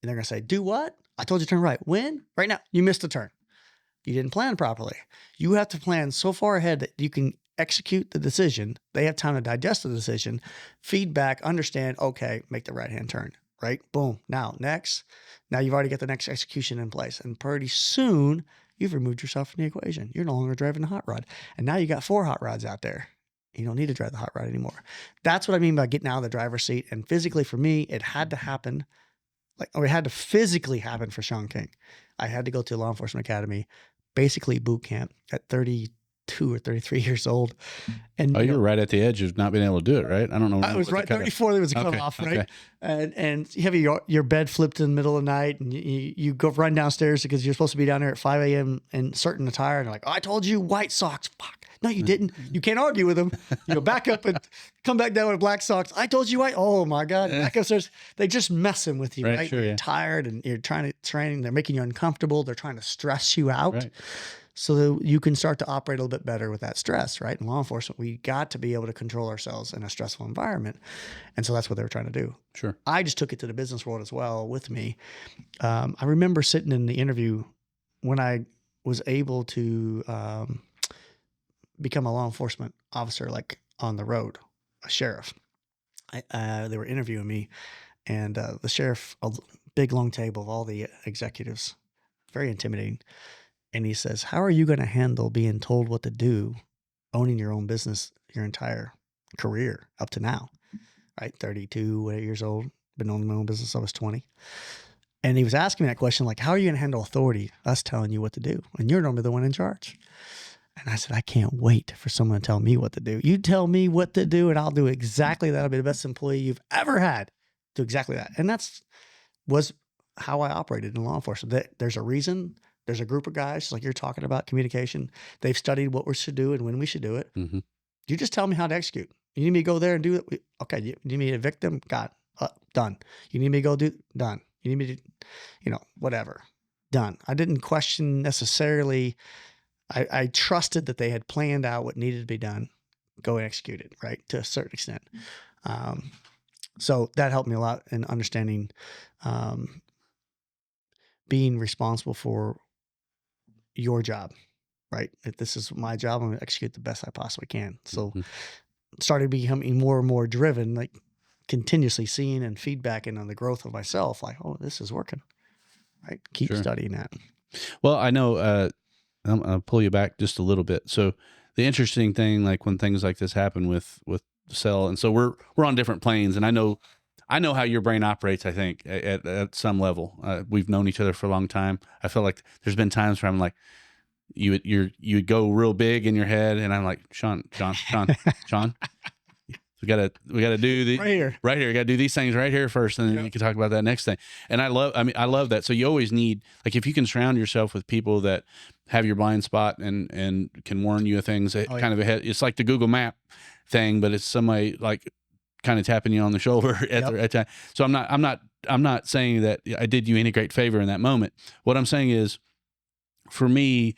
And they're going to say, do what? I told you to turn right. When? Right now. You missed a turn. You didn't plan properly. You have to plan so far ahead that you can execute the decision. They have time to digest the decision, feedback, understand, okay, make the right-hand turn, right? Boom. Now, next. Now you've already got the next execution in place. And pretty soon, you've removed yourself from the equation. You're no longer driving the hot rod. And now you got 4 hot rods out there. You don't need to drive the hot rod anymore. That's what I mean by getting out of the driver's seat. And physically for me, it had to happen. It had to physically happen for Shawn King. I had to go to a law enforcement academy, basically boot camp at 32 or 33 years old. And you were right at the edge of not being able to do it, right? I don't know. I was right 34. There was a cutoff, right? Okay. And you have your bed flipped in the middle of the night, and you go run downstairs because you're supposed to be down there at 5 a.m. in certain attire, and they're like, oh, I told you white socks. Fuck. No, you didn't. You can't argue with them. You go back up and come back down with black socks. I told you white. Oh my God. Back upstairs. They just messing with you, right? Sure, yeah. You're tired and you're trying to train. They're making you uncomfortable. They're trying to stress you out. Right. So that you can start to operate a little bit better with that stress, right? In law enforcement, we got to be able to control ourselves in a stressful environment. And so that's what they were trying to do. Sure. I just took it to the business world as well with me. I remember sitting in the interview when I was able to become a law enforcement officer, like on the road, a sheriff. They were interviewing me, and the sheriff, a big long table of all the executives, very intimidating. And he says, "How are you going to handle being told what to do, owning your own business your entire career up to now?" Right, 32 years old, been owning my own business since I was 20. And he was asking me that question, like, how are you going to handle authority, us telling you what to do? And you're normally the one in charge. And I said, I can't wait for someone to tell me what to do. You tell me what to do, and I'll do exactly that. I'll be the best employee you've ever had. Do exactly that. And was how I operated in law enforcement. There's a reason. There's a group of guys, like you're talking about, communication. They've studied what we should do and when we should do it. Mm-hmm. You just tell me how to execute. You need me to go there and do it? Okay. You need me to evict them? Got it. Done. You need me to go do? Done. You need me to, whatever. Done. I didn't question necessarily. I trusted that they had planned out what needed to be done, go and execute it, right, to a certain extent. So that helped me a lot in understanding being responsible for your job, right? If this is my job, I'm going to execute the best I possibly can. So started becoming more and more driven, like continuously seeing and feedbacking on the growth of myself, like, oh, this is working, right? Keep studying that. Well, I know, I'm going to pull you back just a little bit. So the interesting thing, like when things like this happen with the cell, and so we're on different planes, and I know how your brain operates. I think at some level, we've known each other for a long time. I feel like there's been times where I'm like, you would go real big in your head, and I'm like, Shawn, we gotta do the right here. We gotta do these things right here first, and then you can talk about that next thing. And I love that. So you always need, like, if you can surround yourself with people that have your blind spot and can warn you of things kind of ahead. It's like the Google Map thing, but it's somebody like kind of tapping you on the shoulder at the right time. So I'm not saying that I did you any great favor in that moment. What I'm saying is, for me,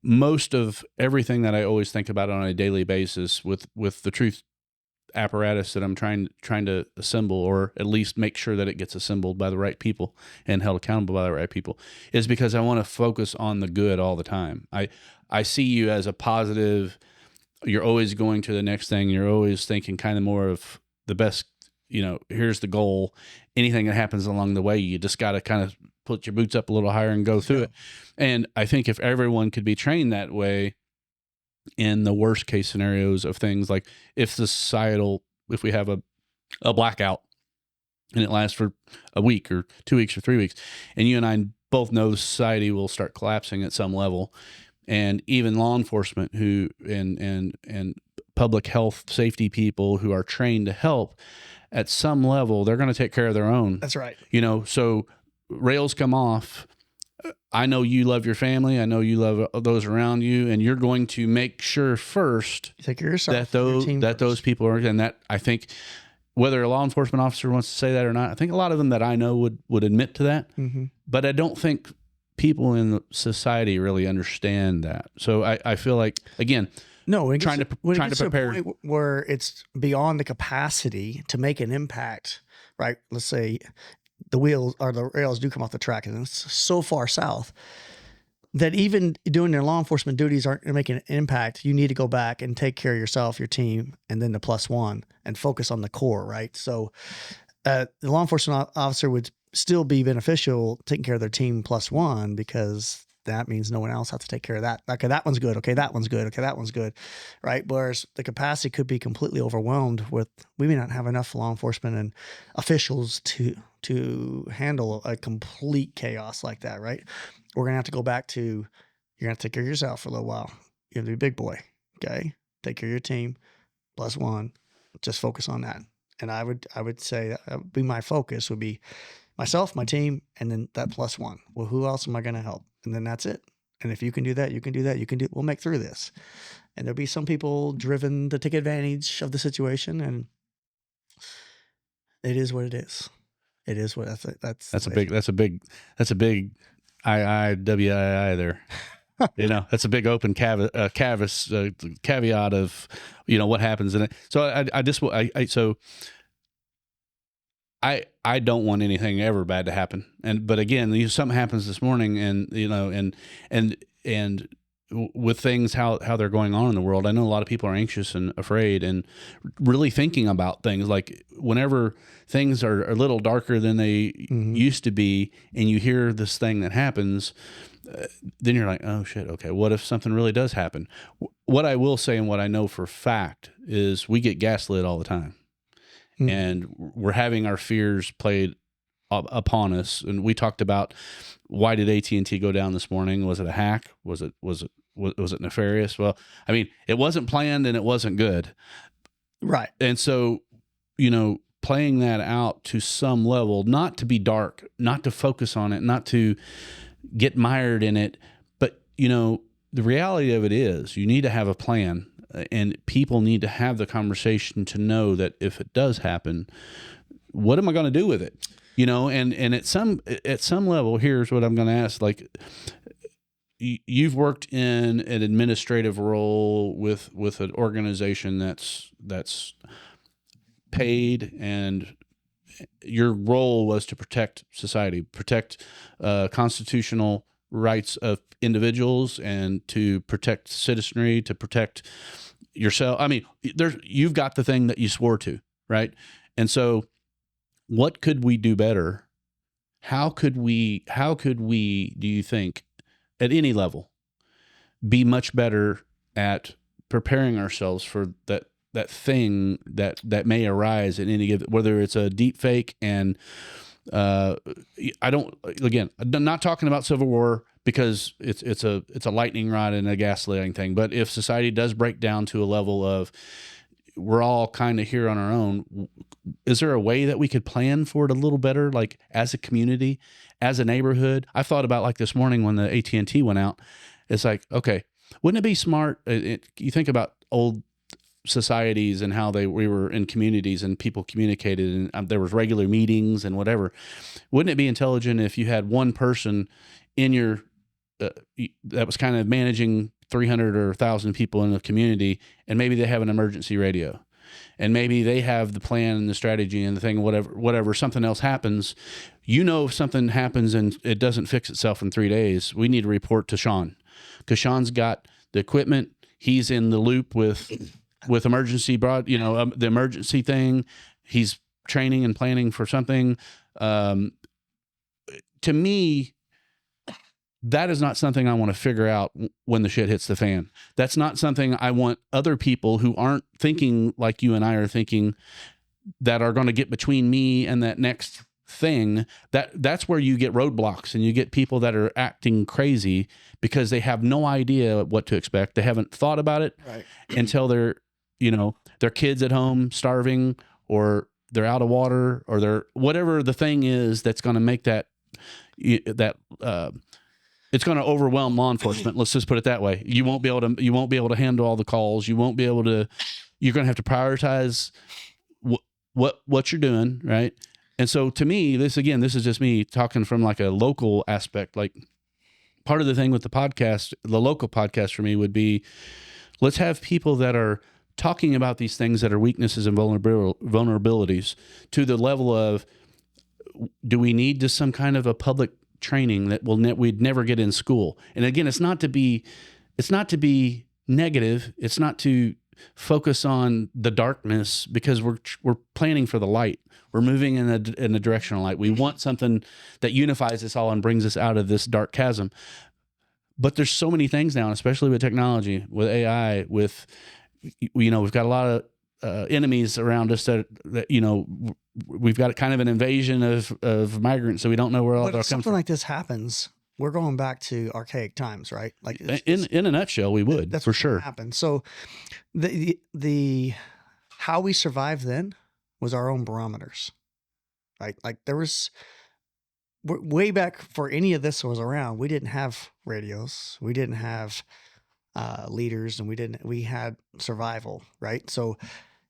most of everything that I always think about on a daily basis with the truth apparatus that I'm trying to assemble, or at least make sure that it gets assembled by the right people and held accountable by the right people, is because I want to focus on the good all the time. I see you as a positive. You're always going to the next thing. You're always thinking kind of more of the best, here's the goal. Anything that happens along the way, you just got to kind of put your boots up a little higher and go through it. And I think if everyone could be trained that way, in the worst case scenarios of things, like if we have a blackout and it lasts for a week or 2 weeks or 3 weeks, and you and I both know society will start collapsing at some level, and even law enforcement who and public health safety people who are trained to help at some level, they're going to take care of their own. That's right. So rails come off. I know you love your family. I know you love those around you, and you're going to make sure first take care of yourself, that those people are, and that, I think, whether a law enforcement officer wants to say that or not, I think a lot of them that I know would admit to that. Mm-hmm. But I don't think people in society really understand that. So I feel like, again, trying to prepare to a point where it's beyond the capacity to make an impact, right? Let's say the wheels or the rails do come off the track, and it's so far south that even doing their law enforcement duties aren't making an impact. You need to go back and take care of yourself, your team, and then the +1, and focus on the core, right? So the law enforcement officer would still be beneficial taking care of their team +1, because that means no one else has to take care of that. Okay, that one's good. Okay, that one's good. Okay, that one's good, right? Whereas the capacity could be completely overwhelmed with, we may not have enough law enforcement and officials to handle a complete chaos like that, right? We're going to have to go back to, you're going to take care of yourself for a little while. You're going to be a big boy, okay? Take care of your team, +1, just focus on that. And I would say that would be my focus, would be myself, my team, and then that +1. Well, who else am I going to help? And then that's it. And if you can do that, you can do that. We'll make through this. And there'll be some people driven to take advantage of the situation, and it is what it is. It is what that's a big IIWII there. That's a big open caveat of, what happens in it. So I don't want anything ever bad to happen. But again, something happens this morning, and with things how they're going on in the world. I know a lot of people are anxious and afraid and really thinking about things, like whenever things are a little darker than they used to be, and you hear this thing that happens, then you're like, oh shit, okay, what if something really does happen? What I will say and what I know for a fact is we get gaslit all the time, and we're having our fears played upon us. And we talked about, why did AT&T go down this morning? Was it a hack? Was it nefarious? Well, I mean, it wasn't planned and it wasn't good. Right. And so, playing that out to some level, not to be dark, not to focus on it, not to get mired in it. But, the reality of it is you need to have a plan, and people need to have the conversation to know that if it does happen, what am I going to do with it? And at some level, here's what I'm going to ask. Like, you've worked in an administrative role with an organization that's paid, and your role was to protect society, protect constitutional rights of individuals, and to protect citizenry, to protect yourself. I mean, you've got the thing that you swore to, right? And so, what could we do better? How could we, do you think, at any level, be much better at preparing ourselves for that thing that may arise at any given, whether it's a deep fake? And I'm not talking about Civil War, because it's a lightning rod and a gaslighting thing. But if society does break down to a level of, we're all kind of here on our own, is there a way that we could plan for it a little better, like as a community, as a neighborhood? I thought about, like, this morning when the AT&T went out, it's like, okay, wouldn't it be smart? You think about old societies and how we were in communities and people communicated, and there was regular meetings and whatever. Wouldn't it be intelligent if you had one person in your that was kind of managing 300 or 1,000 people in the community, and maybe they have an emergency radio, and maybe they have the plan and the strategy and the thing, whatever, something else happens. If something happens and it doesn't fix itself in 3 days, we need to report to Shawn, because Shawn's got the equipment. He's in the loop with emergency the emergency thing. He's training and planning for something. To me, that is not something I want to figure out when the shit hits the fan. That's not something I want other people who aren't thinking like you and I are thinking, that are going to get between me and that next thing. That's where you get roadblocks, and you get people that are acting crazy because they have no idea what to expect. They haven't thought about it until they're, their kids at home starving, or they're out of water, or they're whatever the thing is that's going to make it's going to overwhelm law enforcement. Let's just put it that way. You won't be able to handle all the calls. You're going to have to prioritize what you're doing. Right. And so, to me, this is just me talking from like a local aspect. Like, part of the thing with the podcast, the local podcast for me would be, let's have people that are talking about these things that are weaknesses and vulnerabilities, to the level of, do we need just some kind of a public training that we'd never get in school? And again, it's not to be negative. It's not to focus on the darkness, because we're planning for the light. We're moving in a direction of light. We want something that unifies us all and brings us out of this dark chasm. But there's so many things now, especially with technology, with AI, we've got a lot of enemies around us that we've got kind of an invasion of migrants, so we don't know where all they're coming from. Something like this happens, we're going back to archaic times, right? Like, in a nutshell, we would. That's for sure. Happen. So the how we survived then was our own barometers, right? Like, there was way back, for any of this was around, we didn't have radios, we didn't have leaders, and we had survival, right? So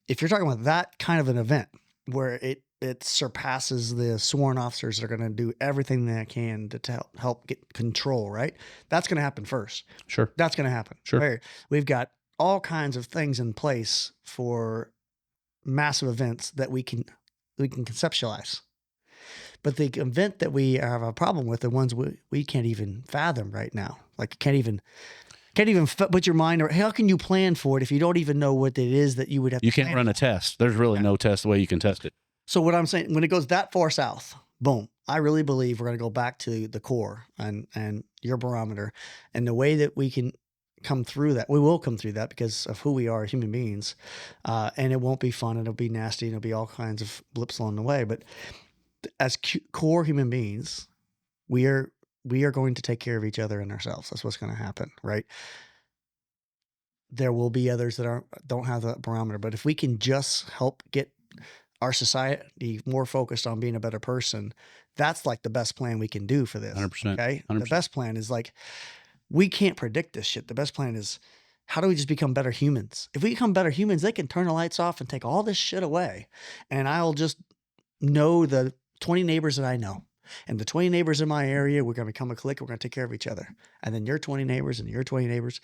if you're talking about that kind of an event where it surpasses the sworn officers that are going to do everything they can to help get control, right? That's going to happen first. Sure. That's going to happen. Sure. Right? We've got all kinds of things in place for massive events that we can conceptualize. But the event that we have a problem with, the ones we can't even fathom right now, like, can't even can't even put your mind, or how can you plan for it if you don't even know what it is that you would have to You can't run a test. There's really no test way you can test it. So what I'm saying, when it goes that far south, boom, I really believe we're going to go back to the core and your barometer, and the way that we can come through that. We will come through that because of who we are, human beings, and it won't be fun. It'll be nasty, and it'll be all kinds of blips along the way. But as core human beings, we are going to take care of each other and ourselves. That's what's going to happen, right? There will be others that don't have that barometer, but if we can just help get our society more focused on being a better person, that's like the best plan we can do for this. 100%. Okay. 100%. The best plan is like, we can't predict this shit. The best plan is, how do we just become better humans? If we become better humans, they can turn the lights off and take all this shit away. And I'll just know the 20 neighbors that I know. And the 20 neighbors in my area, we're going to become a clique. We're going to take care of each other. And then your 20 neighbors and your 20 neighbors.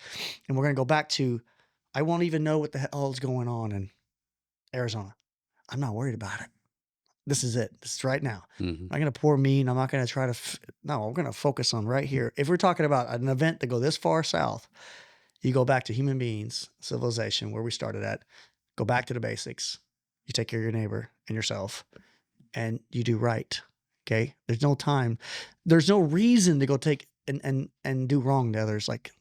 And we're going to go back to, I won't even know what the hell is going on in Arizona. I'm not worried about it. This is it. This is right now. Mm-hmm. I'm not going to pour mean. I'm not going to try to, no, we're going to focus on right here. If we're talking about an event that go this far south, you go back to human beings, civilization, where we started at, go back to the basics. You take care of your neighbor and yourself, and you do right. Okay. There's no time. There's no reason to go take and do wrong to others. Like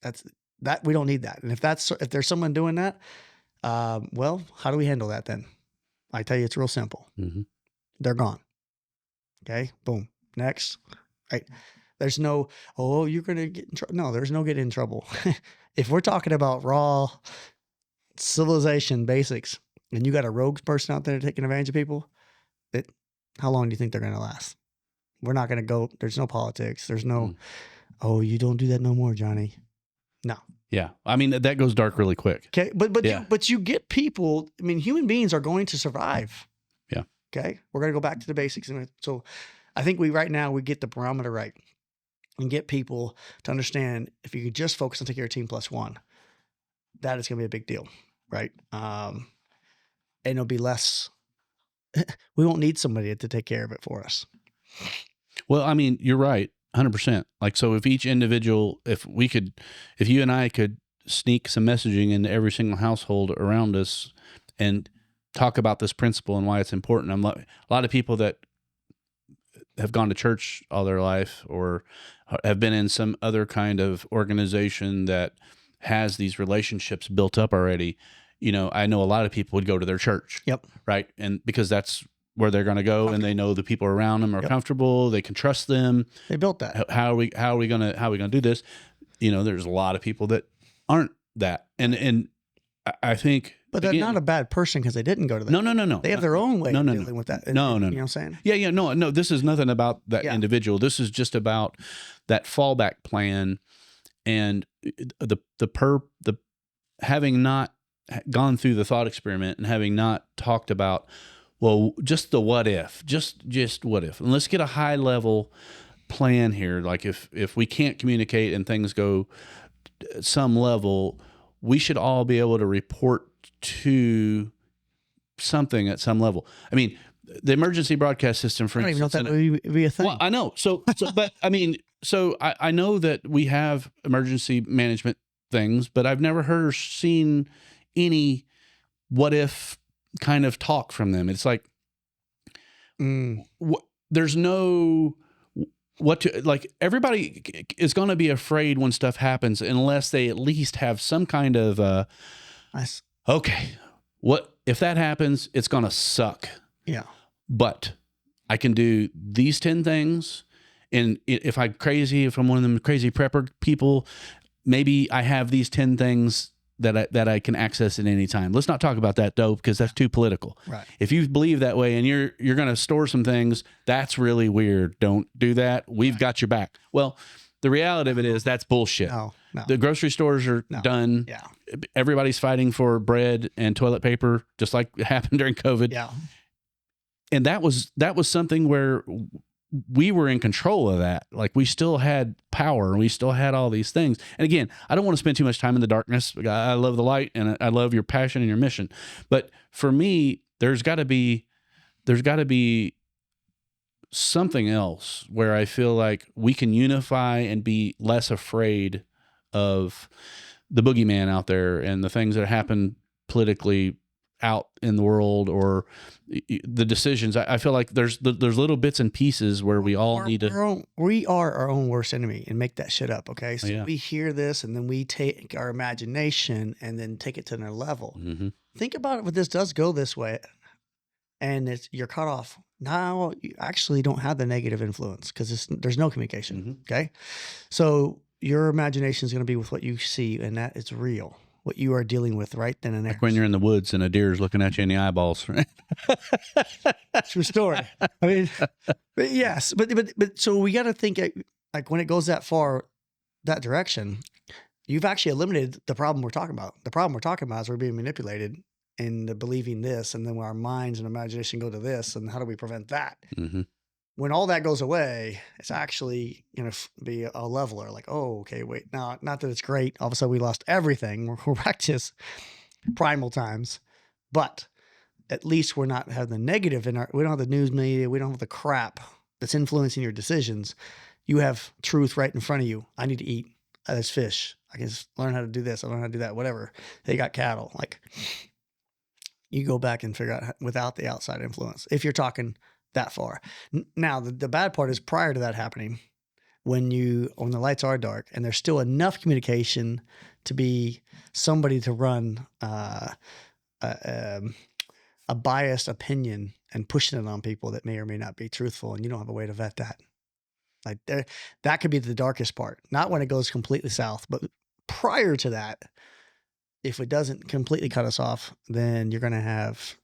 that, we don't need that. And if there's someone doing that, well, how do we handle that then? I tell you, it's real simple. Mm-hmm. They're gone. Okay. Boom. Next. Right. There's no, oh, you're going to get in trouble. No, there's no getting in trouble. If we're talking about raw civilization basics, and you got a rogue person out there taking advantage of people, how long do you think they're going to last? We're not going to go, there's no politics. There's no, oh, you don't do that no more, Johnny. No. Yeah. I mean, that goes dark really quick. Okay. But Yeah. you get people, I mean, human beings are going to survive. Yeah. Okay. We're going to go back to the basics. And so I think we get the barometer right and get people to understand, if you could just focus on taking your team plus one, that is going to be a big deal. Right. And it'll be less, we won't need somebody to take care of it for us. Well, I mean, you're right. 100%. Like, so if each individual, if you and I could sneak some messaging into every single household around us and talk about this principle and why it's important. A lot of people that have gone to church all their life or have been in some other kind of organization that has these relationships built up already. You know, I know a lot of people would go to their church. Yep. Right. And because that's where they're going to go, and they know the people around them are comfortable. They can trust them. They built that. How are we going to do this? You know, there's a lot of people that aren't that. And I think, but they're not a bad person because they didn't go to that. No. They have their own way of dealing with that. No. You know what I'm saying? Yeah. No, this is nothing about that individual. This is just about that fallback plan and the having not gone through the thought experiment and having not talked about, well, just the what if, just what if, and let's get a high level plan here. Like if we can't communicate and things go at some level, we should all be able to report to something at some level. I mean, the emergency broadcast system, for instance. I don't even know if that would be a thing. Well, I know. So but I mean, so I know that we have emergency management things, but I've never heard or seen any what if kind of talk from them. It's like, there's no what to, like, everybody is going to be afraid when stuff happens unless they at least have some kind of, okay, what if that happens, it's going to suck. Yeah. But I can do these 10 things. And if I'm one of them crazy prepper people, maybe I have these 10 things that I can access at any time. Let's not talk about that though, because that's too political. Right. If you believe that way and you're going to store some things, that's really weird. Don't do that. We've got your back. Well, the reality of it is that's bullshit. No. The grocery stores are done. Yeah. Everybody's fighting for bread and toilet paper, just like it happened during COVID. Yeah. And that was something where we were in control of that. Like, we still had power and we still had all these things. And again, I don't want to spend too much time in the darkness. I love the light and I love your passion and your mission. But for me, there's got to be something else where I feel like we can unify and be less afraid of the boogeyman out there and the things that happen politically out in the world, or the decisions. I feel like there's little bits and pieces where we all need to. We are our own worst enemy and make that shit up. Okay, so Yeah. we hear this and then we take our imagination and then take it to another level. Mm-hmm. Think about it. When this does go this way, and you're cut off. Now you actually don't have the negative influence because there's no communication. Mm-hmm. Okay, so your imagination is going to be with what you see, and that is real. What you are dealing with right then and there. Like when you're in the woods and a deer is looking at you in the eyeballs, right? True story. I mean, but yes, but so we got to think like when it goes that far, that direction, you've actually eliminated the problem we're talking about. The problem we're talking about is we're being manipulated into believing this, and then our minds and imagination go to this, and how do we prevent that? Mm-hmm. When all that goes away, it's actually going to be a leveler. Like, oh, okay, wait. Now, not that it's great. All of a sudden, we lost everything. We're back to primal times, but at least we're not having the negative in our. We don't have the news media. We don't have the crap that's influencing your decisions. You have truth right in front of you. I need to eat. There's fish. I can just learn how to do this. I learn how to do that. Whatever. They got cattle. Like, you go back and figure out without the outside influence. If you're talking that far. Now, the bad part is prior to that happening, when the lights are dark and there's still enough communication to be somebody to run a biased opinion and pushing it on people that may or may not be truthful, and you don't have a way to vet that. Like that could be the darkest part. Not when it goes completely south, but prior to that, if it doesn't completely cut us off, then you're going to have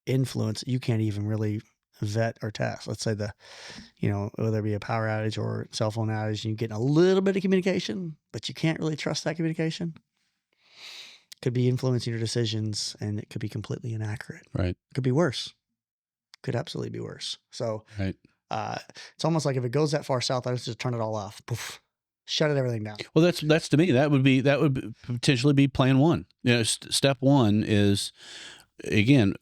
influence you can't even really vet or test. Let's say whether it be a power outage or cell phone outage, and you get a little bit of communication, but you can't really trust that communication. Could be influencing your decisions, and it could be completely inaccurate. Right. Could be worse. Could absolutely be worse. So, right. It's almost like if it goes that far south, I just turn it all off. Poof. Shut everything down. Well, that's to me, that would potentially be plan one. Step one is, again,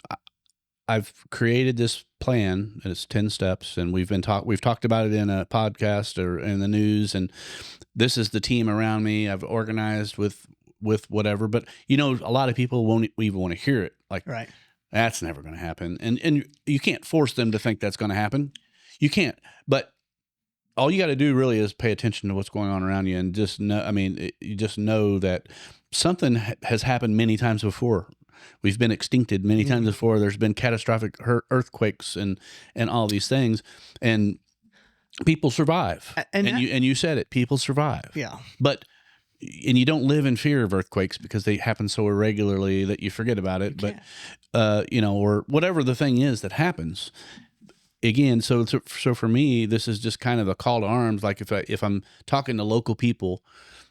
I've created this plan, and it's 10 steps, and we've talked about it in a podcast or in the news, and this is the team around me. I've organized with whatever, but a lot of people won't even want to hear it. Like, right. That's never going to happen. And you can't force them to think that's going to happen. You can't, but all you got to do really is pay attention to what's going on around you, and just know, you just know that something has happened many times before. We've been extincted many times before. There's been catastrophic earthquakes and all these things, and people survive. And you said it, people survive. Yeah. And you don't live in fear of earthquakes because they happen so irregularly that you forget about it. But or whatever the thing is that happens. Again, so for me, this is just kind of a call to arms. Like if I'm talking to local people,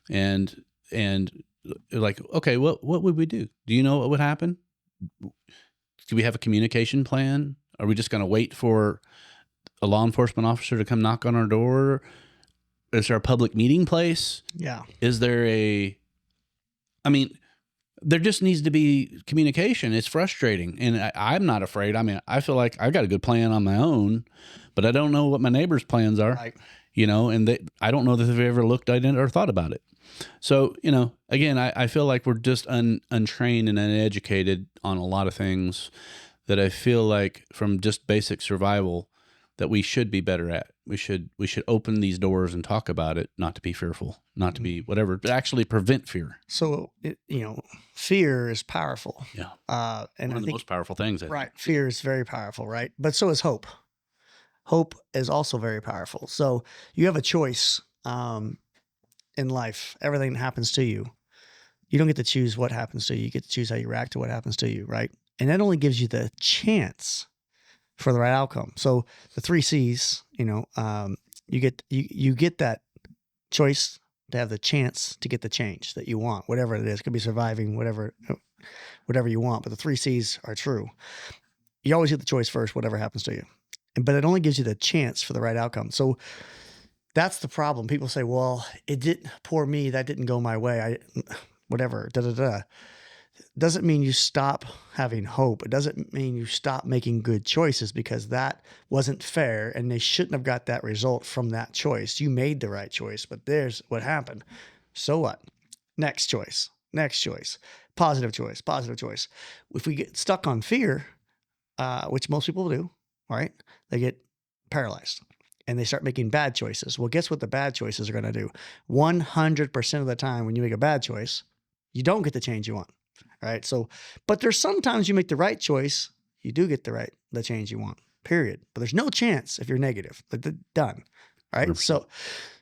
and like, okay, what would we do? Do you know what would happen? Do we have a communication plan? Are we just going to wait for a law enforcement officer to come knock on our door? Is there a public meeting place? Yeah. Is there there just needs to be communication. It's frustrating. And I'm not afraid. I feel like I got a good plan on my own, but I don't know what my neighbor's plans are, right. And I don't know that they've ever looked at it or thought about it. So, again, I feel like we're just untrained and uneducated on a lot of things that I feel like from just basic survival that we should be better at. We should open these doors and talk about it, not to be fearful, not to be whatever, but actually prevent fear. So, fear is powerful. Yeah. And one of the most powerful things. Right. Fear is very powerful, right? But so is hope. Hope is also very powerful. So you have a choice in life. Everything that happens to you, you don't get to choose what happens to you. You get to choose how you react to what happens to you, right? And that only gives you the chance for the right outcome. So the 3 C's, you get that choice to have the chance to get the change that you want, whatever it is. It could be surviving, whatever you want. But the 3 C's are true. You always get the choice first, whatever happens to you. But it only gives you the chance for the right outcome. So that's the problem. People say, well, poor me, that didn't go my way. Whatever, Doesn't mean you stop having hope. It doesn't mean you stop making good choices, because that wasn't fair and they shouldn't have got that result from that choice. You made the right choice, but there's what happened. So what? Next choice. Next choice. Positive choice. Positive choice. If we get stuck on fear, which most people do, all right, they get paralyzed and they start making bad choices. Well, guess what the bad choices are going to do? 100% of the time when you make a bad choice, you don't get the change you want. All right. So, but there's sometimes you make the right choice, you do get the change you want, period. But there's no chance if you're negative. Done. All right. 100%.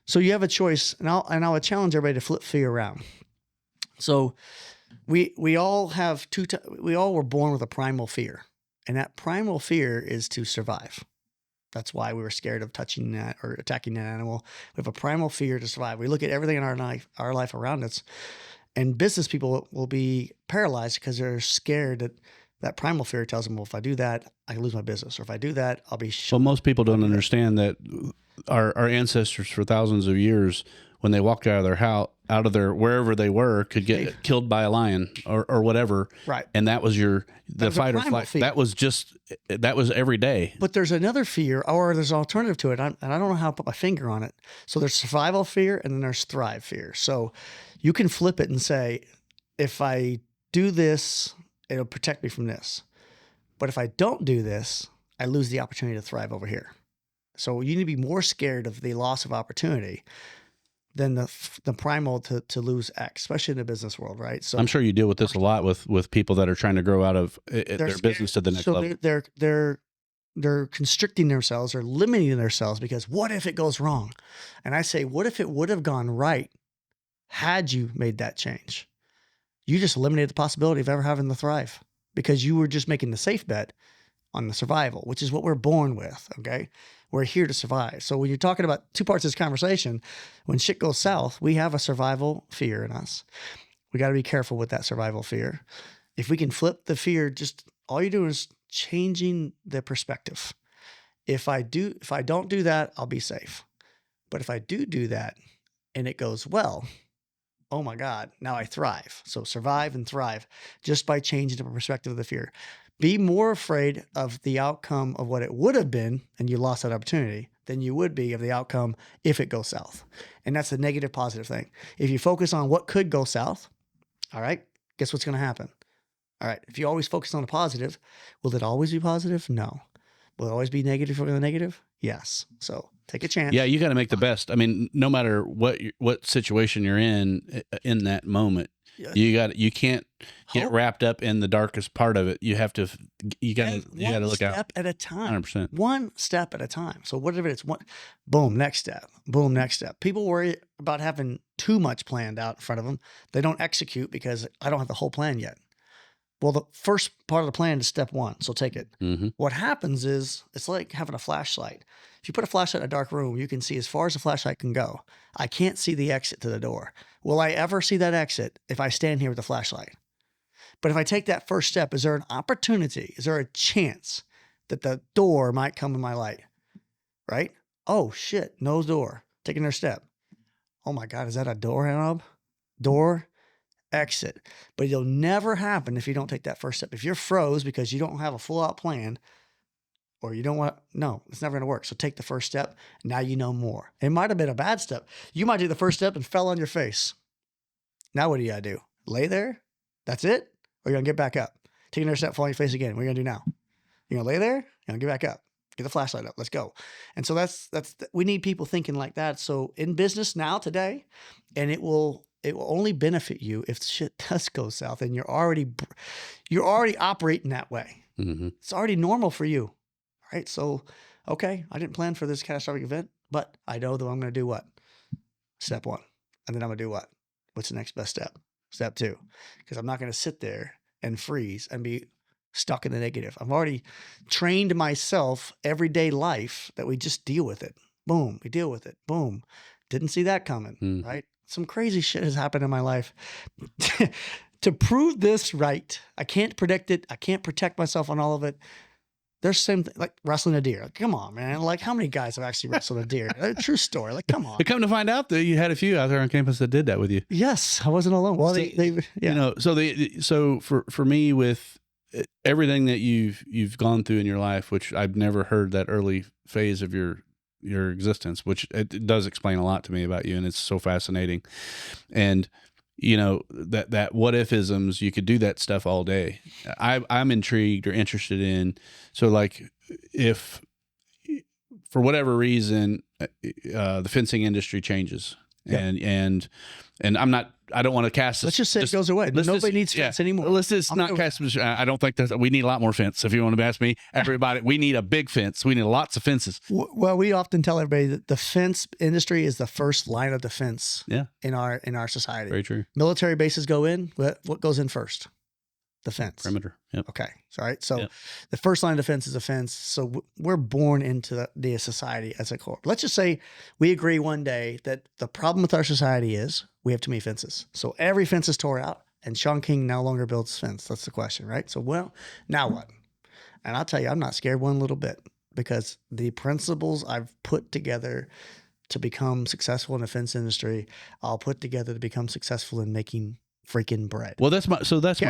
So you have a choice, and I would challenge everybody to flip fear around. So we all have we all were born with a primal fear, and that primal fear is to survive. That's why we were scared of touching that or attacking that animal. We have a primal fear to survive. We look at everything in our life around us, and business people will be paralyzed because they're scared that primal fear tells them, well, if I do that, I can lose my business. Or if I do that, I'll be shot. Well, most people don't understand that our ancestors for thousands of years, when they walked out of their house, out of their wherever they were, could get killed by a lion or whatever. Right. And that was the fight or flight. Fear. That was every day. But there's another fear, or there's an alternative to it. And I don't know how to put my finger on it. So there's survival fear and then there's thrive fear. So you can flip it and say, if I do this, it'll protect me from this. But if I don't do this, I lose the opportunity to thrive over here. So you need to be more scared of the loss of opportunity than the primal to lose X, especially in the business world, right? So I'm sure you deal with this a lot with people that are trying to grow out of their business to the next level. They're constricting themselves or limiting themselves because what if it goes wrong? And I say, what if it would have gone right had you made that change? You just eliminated the possibility of ever having to thrive because you were just making the safe bet on the survival, which is what we're born with, okay? We're here to survive. So when you're talking about two parts of this conversation, when shit goes south, we have a survival fear in us. We got to be careful with that survival fear. If we can flip the fear, just all you do is changing the perspective. If I don't do that, I'll be safe. But if I do that and it goes well, oh my God, now I thrive. So survive and thrive just by changing the perspective of the fear. Be more afraid of the outcome of what it would have been and you lost that opportunity than you would be of the outcome if it goes south. And that's the negative positive thing. If you focus on what could go south, all right, guess what's going to happen? All right, if you always focus on the positive, will it always be positive? No. Will it always be negative for the negative? Yes. So take a chance. Yeah, you got to make the best. I mean, no matter what situation you're in that moment, you can't get wrapped up in the darkest part of it. You got to look out. One step at a time. 100%. One step at a time. So whatever it's boom, next step. Boom, next step. People worry about having too much planned out in front of them. They don't execute because I don't have the whole plan yet. Well, the first part of the plan is step one, so take it. Mm-hmm. What happens is it's like having a flashlight. If you put a flashlight in a dark room, you can see as far as the flashlight can go. I can't see the exit to the door. Will I ever see that exit if I stand here with a flashlight? But if I take that first step, is there an opportunity? Is there a chance that the door might come in my light? Right? Oh, shit, no door. Taking their step. Oh, my God, is that a door knob? Door, exit. But it'll never happen if you don't take that first step. If you're froze because you don't have a full-out plan or you don't want, no, it's never going to work. So take the first step. Now you know more. It might have been a bad step. You might do the first step and fell on your face. Now what do you got to do? Lay there? That's it? Or you're going to get back up? Take another step, fall on your face again. What are you going to do now? You're going to lay there? You're going to get back up. Get the flashlight up. Let's go. And so we need people thinking like that. So in business now today, and it will only benefit you if shit does go south and you're already operating that way. Mm-hmm. It's already normal for you. Right? So, okay, I didn't plan for this catastrophic event, but I know that I'm going to do what? Step one. And then I'm going to do what? What's the next best step? Step two. Because I'm not going to sit there and freeze and be stuck in the negative. I've already trained myself everyday life that we just deal with it. Boom. We deal with it. Boom. Didn't see that coming. Right? Some crazy shit has happened in my life. To prove this right, I can't predict it. I can't protect myself on all of it. There's same thing, like wrestling a deer. Like, come on, man. Like, how many guys have actually wrestled a deer? A true story. Like, come on. But come to find out, though, you had a few out there on campus that did that with you. Yes, I wasn't alone. Well, yeah. You know, so for me, with everything that you've gone through in your life, which I've never heard that early phase of your your existence, which it does explain a lot to me about you, and it's so fascinating. And you know, that what if isms, you could do that stuff all day. I'm intrigued or interested in, so like if for whatever reason the fencing industry changes, and I don't want to cast. Let's just say it goes away. Nobody needs fence anymore. Let's just not cast. I don't think we need a lot more fence. If you want to ask me, everybody, we need a big fence. We need lots of fences. Well, we often tell everybody that the fence industry is the first line of defense. Yeah. In our society. Very true. Military bases go in. What goes in first? The fence. Perimeter. Yep. Okay. All right. So the first line of defense is a fence. So we're born into the society as a core. Let's just say we agree one day that the problem with our society is we have too many fences. So every fence is tore out and Shawn King no longer builds fence. That's the question, right? So, well, now what? And I'll tell you, I'm not scared one little bit, because the principles I've put together to become successful in the fence industry, I'll put together to become successful in making freaking bread. Well, that's my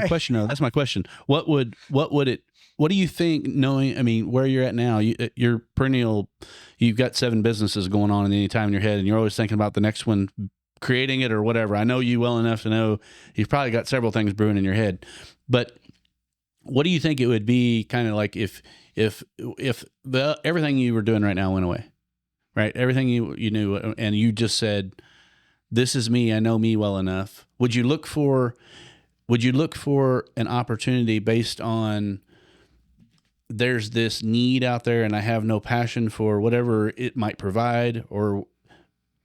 question though. That's my question. What do you think, knowing, I mean, where you're at now, you're perennial, you've got 7 businesses going on at any time in your head, and you're always thinking about the next one, creating it or whatever. I know you well enough to know you've probably got several things brewing in your head, but what do you think it would be kind of like if everything you were doing right now went away, right? Everything you knew, and you just said, this is me, I know me well enough. Would you look for an opportunity based on there's this need out there and I have no passion for whatever it might provide or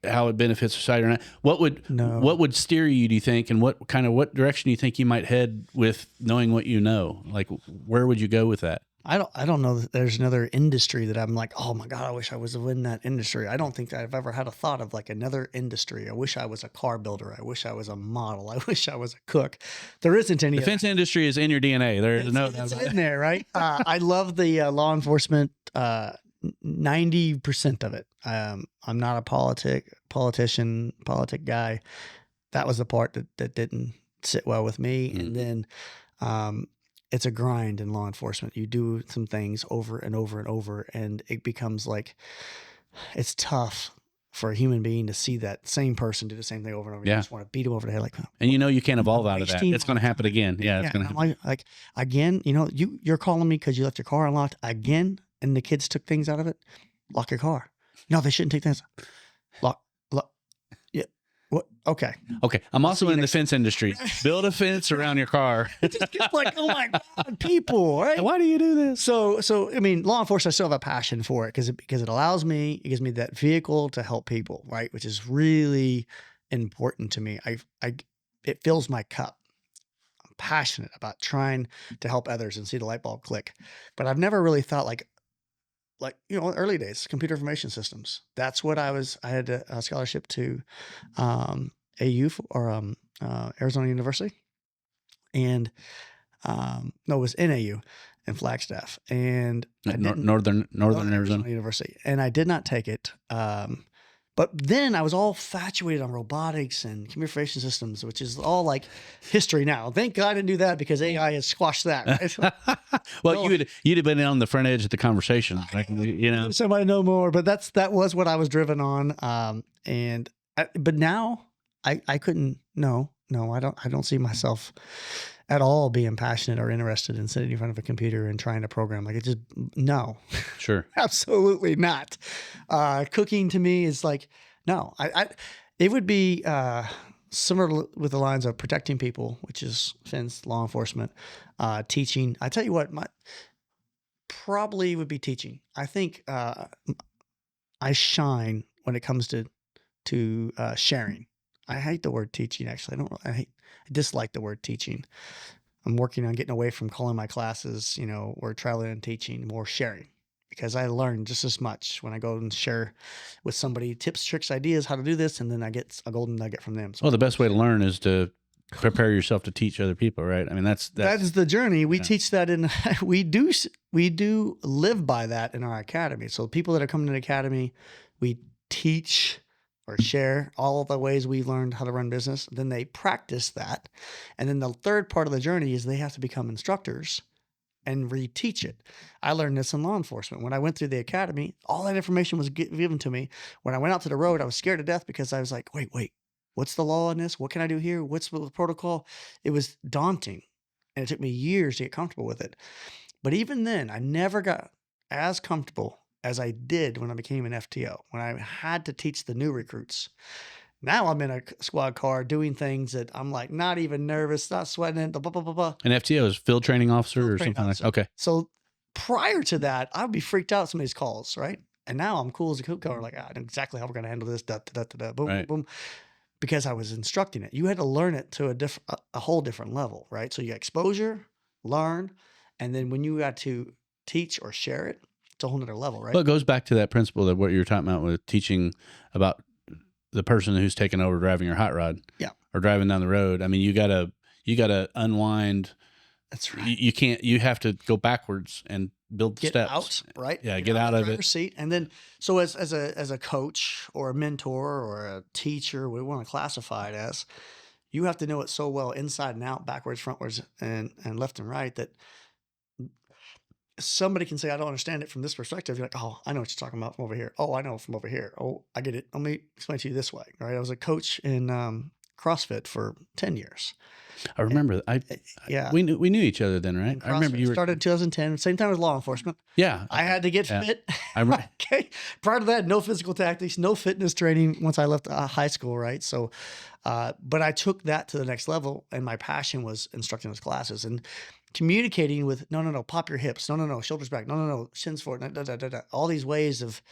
how it benefits society or not? What would steer you, do you think, and what direction do you think you might head with knowing what you know? Like, where would you go with that? I don't know that there's another industry that I'm like, oh my God, I wish I was in that industry. I don't think I've ever had a thought of like another industry. I wish I was a car builder. I wish I was a model. I wish I was a cook. There isn't any. The fence industry is in your DNA. It's in there, right? I love the law enforcement. 90% of it. I'm not a politic guy. That was the part that didn't sit well with me. Mm. And then it's a grind in law enforcement. You do some things over and over and over, and it becomes like it's tough for a human being to see that same person do the same thing over and over. Yeah. You just want to beat him over the head, like, and you can't evolve out of that. It's going to happen again. Yeah, it's going to happen. Like again. You're calling me because you left your car unlocked again, and the kids took things out of it. Lock your car. No, they shouldn't take things. Lock. Yeah. What? Okay. I'm also in the fence industry. Build a fence around your car. It just gets like, oh my God, people, right? Why do you do this? So I mean, law enforcement, I still have a passion for it because it allows me, it gives me that vehicle to help people, right? Which is really important to me. It fills my cup. I'm passionate about trying to help others and see the light bulb click. But I've never really thought like early days, computer information systems. That's what I had a scholarship to AU or Arizona University. And no, it was NAU in Flagstaff. And Northern Arizona University. And I did not take it. But then I was all infatuated on robotics and computer information systems, which is all like history now. Thank God I didn't do that because AI has squashed that. Right? Well, you'd have been on the front edge of the conversation, like, Somebody know more, but that was what I was driven on. But now I couldn't. No, I don't see myself at all being passionate or interested in sitting in front of a computer and trying to program. Like, it just, no. Sure. Absolutely not. Cooking to me is like, no. It would be similar with the lines of protecting people, which is fence, law enforcement, teaching. I tell you what, probably would be teaching. I think I shine when it comes to sharing. I hate the word teaching, actually. I dislike the word teaching. I'm working on getting away from calling my classes, or traveling and teaching, more sharing, because I learn just as much when I go and share with somebody tips, tricks, ideas, how to do this, and then I get a golden nugget from them. So the best way to learn is to prepare yourself to teach other people, right? I mean, that is the journey. We teach that we do live by that in our academy. So people that are coming to the academy, we teach or share all of the ways we learned how to run business. Then they practice that. And then the third part of the journey is they have to become instructors and reteach it. I learned this in law enforcement. When I went through the academy, all that information was given to me. When I went out to the road, I was scared to death because I was like, wait, what's the law in this? What can I do here? What's the protocol? It was daunting, and it took me years to get comfortable with it. But even then, I never got as comfortable as I did when I became an FTO, when I had to teach the new recruits. Now I'm in a squad car doing things that I'm like not even nervous, not sweating it, blah, blah, blah, blah. An FTO is field training officer or something like that. Okay. So prior to that, I'd be freaked out at some of these calls, right? And now I'm cool as a cucumber, like, I know exactly how we're going to handle this, boom, Right. boom, because I was instructing it. You had to learn it to a whole different level, right? So you got exposure, learn, and then when you got to teach or share it, it's a whole nother level, right? Well, it goes back to that principle that what you were talking about with teaching about the person who's taking over driving your hot rod, Yeah. or driving down the road. I mean, you gotta unwind. That's right. You have to go backwards and build Get steps. out, right? Yeah, get out of it. Seat. And then, so as a coach or a mentor or a teacher, we want to classify it as, you have to know it so well inside and out, backwards, frontwards, and left and right, that somebody can say, I don't understand it from this perspective. You're like, oh, I know what you're talking about from over here. Oh, I know from over here. Oh, I get it. Let me explain to you this way. Right. I was a coach in CrossFit for 10 years. I remember. Yeah. We knew each other then, right? I remember you were started in 2010, same time as law enforcement. Yeah. I had to get fit. I Okay. Prior to that, no physical tactics, no fitness training once I left high school, right? So, but I took that to the next level, and my passion was instructing those classes and communicating with, no, pop your hips, no, shoulders back, no, shins forward, all these ways of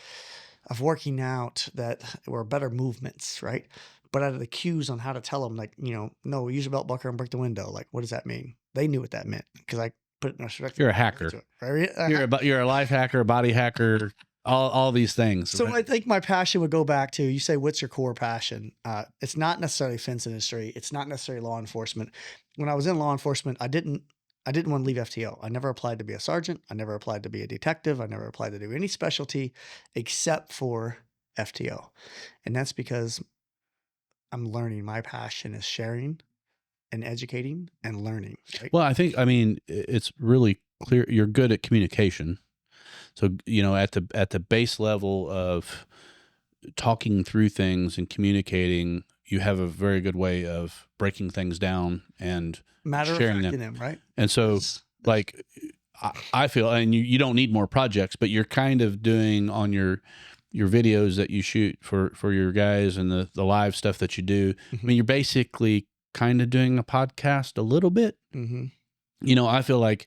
working out that were better movements, right? But out of the cues on how to tell them, like, no, use a belt buckle and break the window. Like, what does that mean? They knew what that meant because I put it in a perspective. You're a hacker. You're a life hacker, a body hacker, all these things. So right? I think my passion would go back to, you say, what's your core passion? It's not necessarily fence industry. It's not necessarily law enforcement. When I was in law enforcement, I didn't want to leave FTO. I never applied to be a sergeant. I never applied to be a detective. I never applied to do any specialty except for FTO. And that's because I'm learning. My passion is sharing and educating and learning. Right? Well, I mean, it's really clear you're good at communication. So, at the base level of talking through things and communicating, you have a very good way of breaking things down and sharing them, right? And so, like, I feel, and you don't need more projects, but you're kind of doing on your videos that you shoot for your guys and the live stuff that you do. Mm-hmm. I mean, you're basically kind of doing a podcast a little bit. Mm-hmm. I feel like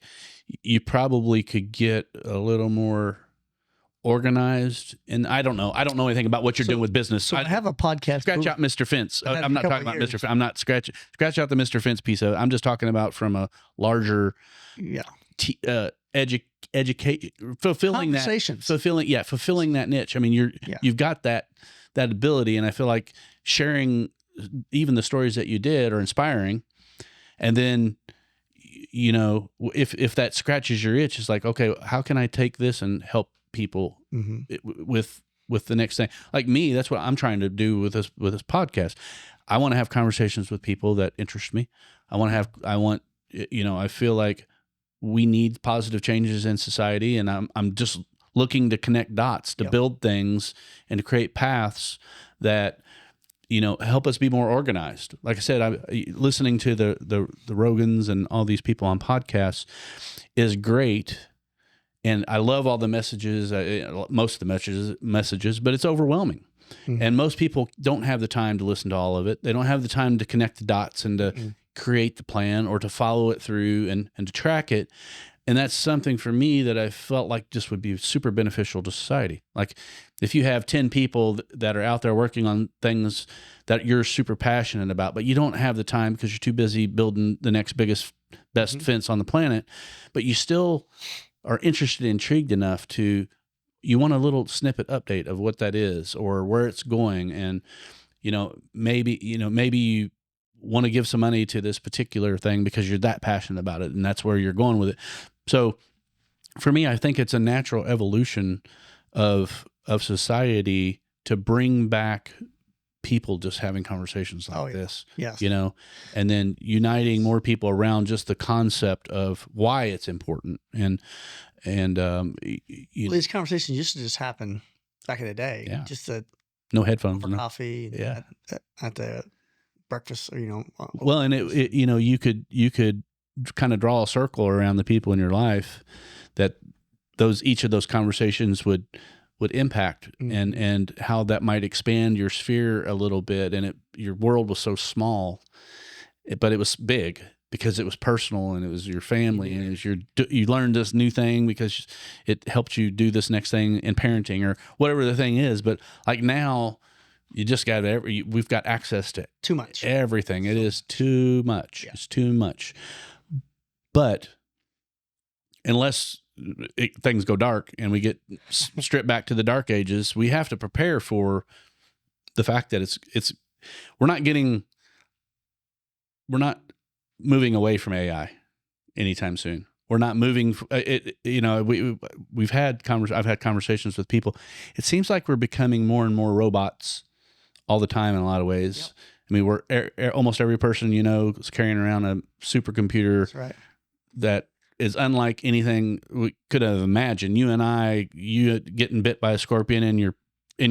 you probably could get a little more organized, and I don't know anything about what you're doing with business. So I have a podcast. Scratch out Mr. Fence. I'm not talking about Mr. Fence. I'm not scratch out the Mr. Fence piece of it. I'm just talking about from a larger, educate, fulfilling that niche. I mean, you've got that ability, and I feel like sharing even the stories that you did are inspiring. And then, if that scratches your itch, it's like, okay, how can I take this and help people with the next thing? Like me, that's what I'm trying to do with this podcast. I want to have conversations with people that interest me. I feel like we need positive changes in society, and I'm just looking to connect dots to build things and to create paths that help us be more organized. Like I said, listening to the Rogans and all these people on podcasts is great. And I love all the messages, most of the messages, but it's overwhelming. Mm-hmm. And most people don't have the time to listen to all of it. They don't have the time to connect the dots and to create the plan or to follow it through and to track it. And that's something for me that I felt like just would be super beneficial to society. Like if you have 10 people that are out there working on things that you're super passionate about, but you don't have the time because you're too busy building the next best fence on the planet, but you still are interested, intrigued enough you want a little snippet update of what that is or where it's going. And, maybe you want to give some money to this particular thing because you're that passionate about it and that's where you're going with it. So for me, I think it's a natural evolution of society to bring back people just having conversations like this, Yes. you know, and then uniting more people around just the concept of why it's important. And These conversations used to just happen back in the day. Yeah. Just no headphones, over no. coffee Yeah. at the breakfast, or, Well, and it you know, you could kind of draw a circle around the people in your life that each of those conversations would impact, and how that might expand your sphere a little bit. And your world was so small, but it was big because it was personal, and it was your family, and it was you learned this new thing because it helped you do this next thing in parenting or whatever the thing is. But like now, you just got we've got access to too much everything. It is too much. Yeah. It's too much. But unless things go dark and we get stripped back to the dark ages, we have to prepare for the fact that we're not moving away from AI anytime soon. We're not moving. I've had conversations with people. It seems like we're becoming more and more robots all the time in a lot of ways. Yep. I mean, we're almost every person is carrying around a supercomputer. That's right. That is unlike anything we could have imagined. You and I, you getting bit by a scorpion in your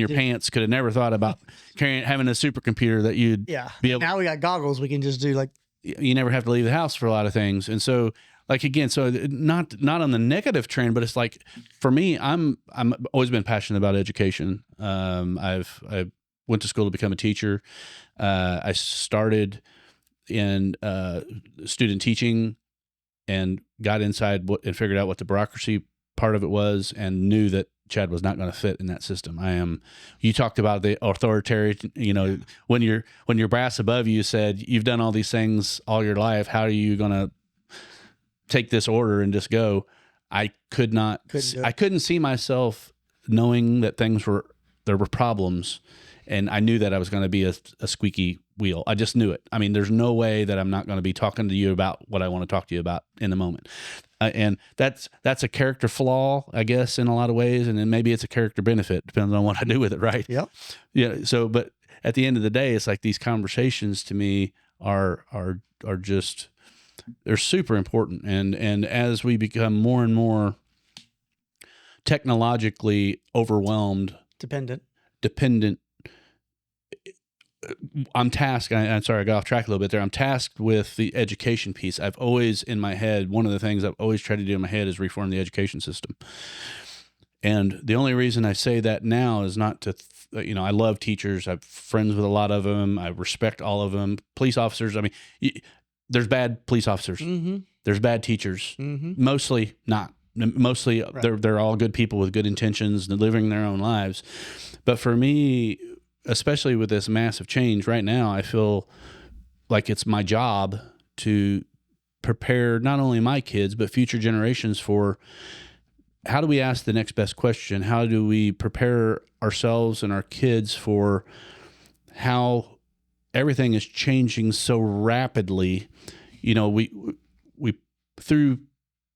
pants, could have never thought about having a supercomputer that you'd be able. Now we got goggles. We can just do you never have to leave the house for a lot of things. And so not on the negative trend, but it's like, for me, I'm always been passionate about education. I went to school to become a teacher. I started in student teaching and got inside and figured out what the bureaucracy part of it was, and knew that Chad was not going to fit in that system. You talked about the authoritarian, when your brass above you said, you've done all these things all your life, how are you going to take this order and just go? I couldn't see myself knowing that there were problems, and I knew that I was going to be a squeaky wheel. I just knew it. I mean, there's no way that I'm not going to be talking to you about what I want to talk to you about in the moment. And that's a character flaw, I guess, in a lot of ways. And then maybe it's a character benefit, depending on what I do with it, right? Yep. Yeah. So, but at the end of the day, it's like these conversations to me are just, they're super important. And as we become more and more technologically overwhelmed, dependent, I'm tasked. I'm sorry, I got off track a little bit there. I'm tasked with the education piece. I've always, in my head, one of the things I've always tried to do in my head is reform the education system. And the only reason I say that now is not to, I love teachers. I'm friends with a lot of them. I respect all of them. Police officers. I mean, there's bad police officers. Mm-hmm. There's bad teachers. Mm-hmm. Mostly not. Mostly right. They're all good people with good intentions and living their own lives. But for me, especially with this massive change right now, I feel like it's my job to prepare not only my kids, but future generations for how do we ask the next best question? How do we prepare ourselves and our kids for how everything is changing so rapidly? We threw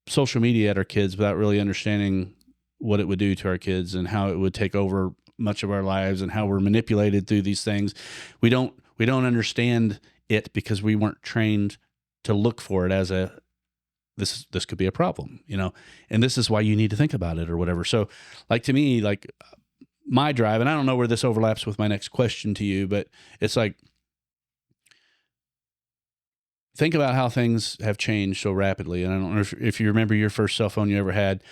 social media at our kids without really understanding what it would do to our kids and how it would take over much of our lives and how we're manipulated through these things. We don't understand it because we weren't trained to look for it as this could be a problem, and this is why you need to think about it or whatever. So like, to me, like my drive, and I don't know where this overlaps with my next question to you, but it's like, think about how things have changed so rapidly. And I don't know if you remember your first cell phone you ever had.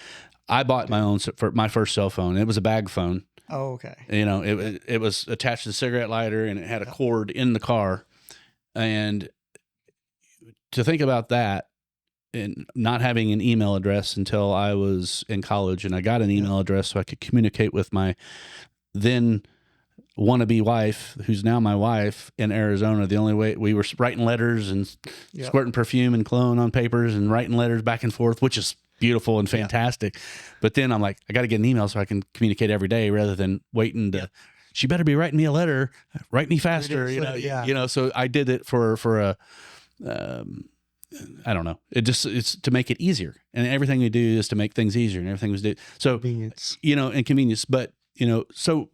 I bought my first cell phone. It was a bag phone. Oh, okay. It was attached to the cigarette lighter, and it had a cord in the car. And to think about that, and not having an email address until I was in college, and I got an email address so I could communicate with my then wannabe wife, who's now my wife, in Arizona. The only way we were writing letters and squirting perfume and cologne on papers and writing letters back and forth, which is beautiful and fantastic. But then I'm like, I got to get an email so I can communicate every day rather than waiting to, she better be writing me a letter, write me faster, so I did it for a, I don't know. It's to make it easier, and everything we do is to make things easier, and everything was do. So, convenience. And convenience. But, so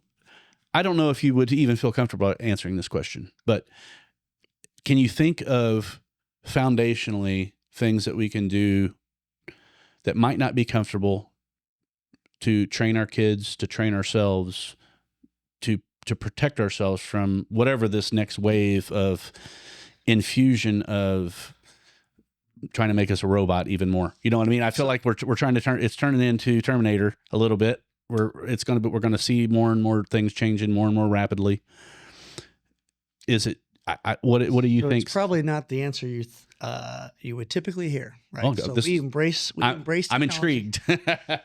I don't know if you would even feel comfortable answering this question, but can you think of foundationally things that we can do that might not be comfortable to train our kids, to train ourselves, to protect ourselves from whatever this next wave of infusion of trying to make us a robot even more? You know what I mean? I feel like we're trying to it's turning into Terminator a little bit. We're going to see more and more things changing more and more rapidly. Is it? What do you think? It's probably not the answer you would typically hear, right? Oh, so we embrace technology. I'm intrigued.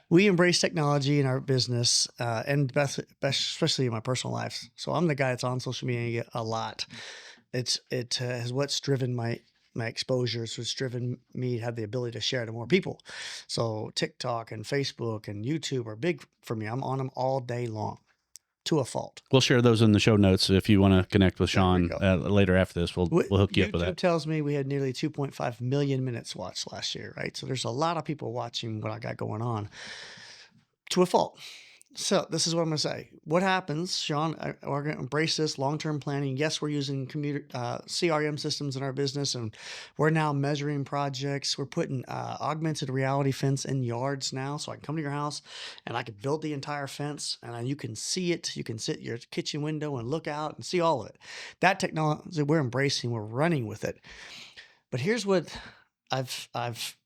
We embrace technology in our business, and especially in my personal life. So I'm the guy that's on social media a lot. It has what's driven my exposure. So it's driven me to have the ability to share to more people. So TikTok and Facebook and YouTube are big for me. I'm on them all day long. To a fault. We'll share those in the show notes if you want to connect with Shawn later after this. We'll hook you up with that. YouTube tells me we had nearly 2.5 million minutes watched last year, right? So there's a lot of people watching what I got going on to a fault. So this is what I'm going to say. What happens, Shawn, we're going to embrace this long-term planning. Yes, we're using CRM systems in our business, and we're now measuring projects. We're putting augmented reality fence in yards now, so I can come to your house and I can build the entire fence, and you can see it. You can sit at your kitchen window and look out and see all of it. That technology we're embracing, we're running with it. But here's what I've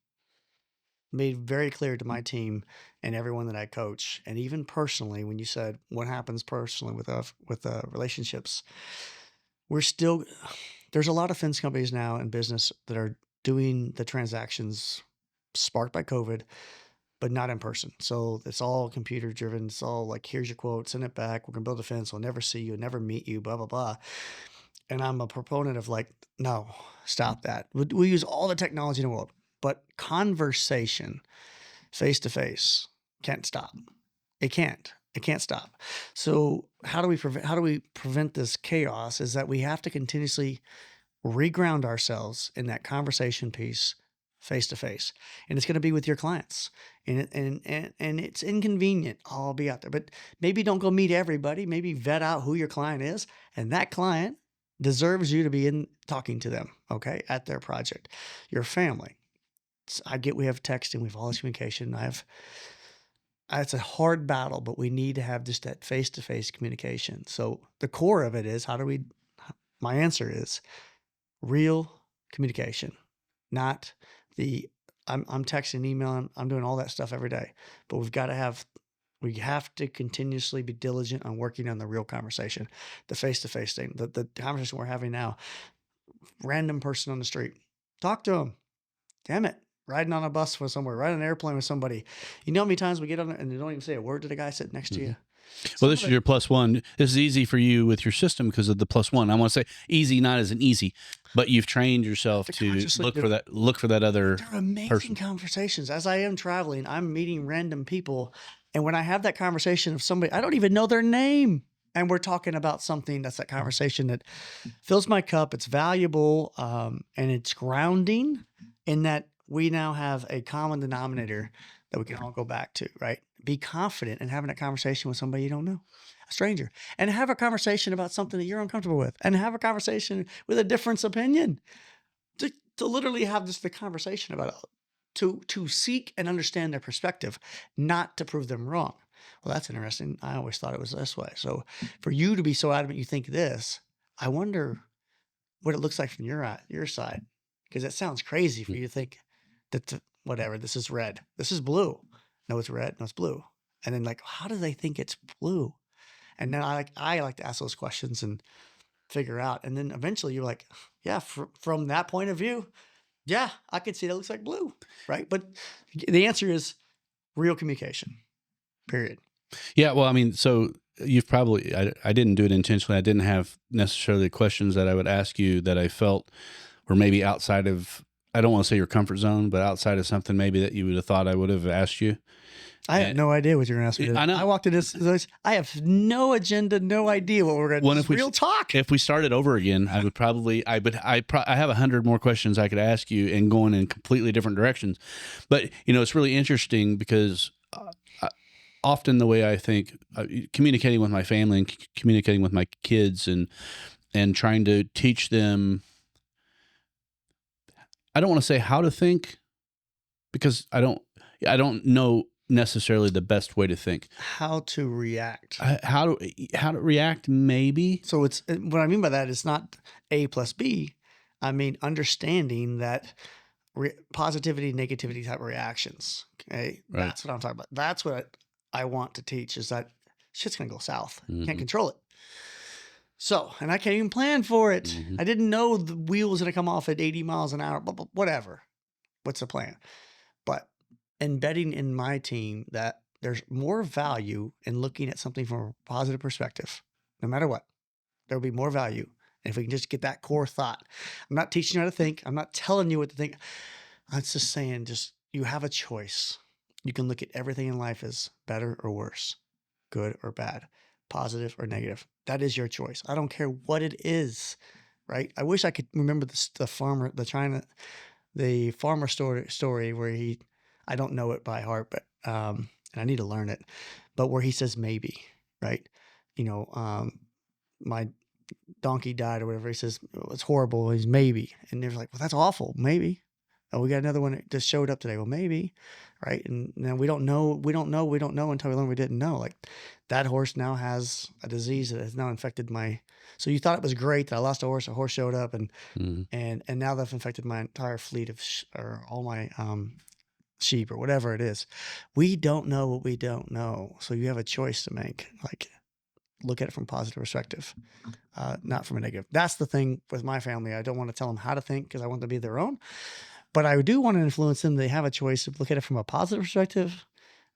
made very clear to my team and everyone that I coach, and even personally, when you said what happens personally with relationships, there's a lot of fence companies now in business that are doing the transactions sparked by COVID, but not in person. So it's all computer driven. It's all like, here's your quote, send it back. We're gonna build a fence. We'll never see you, never meet you, blah, blah, blah. And I'm a proponent of like, no, stop that. We use all the technology in the world, but conversation face to face can't stop. It can't stop. So how do we prevent this chaos? Is that we have to continuously reground ourselves in that conversation piece face to face. And it's going to be with your clients. And it's inconvenient. I'll be out there, but maybe don't go meet everybody. Maybe vet out who your client is, and that client deserves you to be in talking to them, okay, at their project. Your family. We have texting, we have all this communication. It's a hard battle, but we need to have just that face-to-face communication. So the core of it is, my answer is real communication, not I'm texting, emailing, I'm doing all that stuff every day, but we have to continuously be diligent on working on the real conversation, the face-to-face thing, the conversation we're having now. Random person on the street, talk to them. Damn it. Riding on a bus with somewhere, riding an airplane with somebody. You know how many times we get on there and they don't even say a word to the guy sitting next to you? Well, this is your +1. This is easy for you with your system because of the +1. I want to say easy, not as an easy, but you've trained yourself to look for that other They're amazing person. Conversations. As I am traveling, I'm meeting random people. And when I have that conversation of somebody, I don't even know their name. And we're talking about something that's that conversation that fills my cup. It's valuable, and it's grounding in that we now have a common denominator that we can all go back to, right? Be confident in having a conversation with somebody you don't know, a stranger, and have a conversation about something that you're uncomfortable with, and have a conversation with a different opinion. To literally have just the conversation about it, to seek and understand their perspective, not to prove them wrong. Well, that's interesting. I always thought it was this way. So for you to be so adamant you think this, I wonder what it looks like from your side, because it sounds crazy for you to think that whatever, this is red, this is blue. No, it's red. No, it's blue. And then like, how do they think it's blue? And then I like to ask those questions and figure out. And then eventually you're like, yeah, from that point of view, yeah, I can see that looks like blue, right? But the answer is real communication, period. Yeah, well, I mean, so you've probably, I didn't do it intentionally. I didn't have necessarily questions that I would ask you that I felt were maybe outside of, I don't want to say your comfort zone, but outside of something maybe that you would have thought I would have asked you. I had no idea what you were going to ask me. I know. I walked in this. I have no agenda, no idea what we're going to do. It's real talk. If we started over again, I would probably, I have 100 more questions I could ask you and going in completely different directions. But, you know, it's really interesting because often the way I think, communicating with my family and communicating with my kids and trying to teach them. I don't want to say how to think, because I don't know necessarily the best way to think. How to react. How to react, maybe. So it's what I mean by that is not A plus B. I mean understanding that positivity, negativity type of reactions. Okay, Right. That's what I'm talking about. That's what I want to teach, is that shit's gonna go south. Mhm. Can't control it. So, and I can't even plan for it. Mhm. I didn't know the wheel's gonna come off at 80 miles an hour. But whatever. What's the plan? But embedding in my team that there's more value in looking at something from a positive perspective, no matter what. There'll be more value. And if we can just get that core thought, I'm not teaching you how to think. I'm not telling you what to think. I'm just saying, just you have a choice. You can look at everything in life as better or worse, good or bad, positive or negative. That is your choice. I don't care what it is, right? I wish I could remember the farmer story where I don't know it by heart, but and I need to learn it, but where he says maybe, right? My donkey died or whatever. He says, oh, it's horrible. He's maybe. And they're like, well, that's awful. Maybe. Oh, we got another one that just showed up today. Well, maybe. Right. And now we don't know until we learn we didn't know. Like, that horse now has a disease that has now infected so you thought it was great that I lost a horse showed up and now they've infected my entire fleet or all my sheep or whatever it is. We don't know what we don't know. So you have a choice to make. Like, look at it from a positive perspective, not from a negative. That's the thing with my family. I don't want to tell them how to think because I want them to be their own, but I do want to influence them. They have a choice to look at it from a positive perspective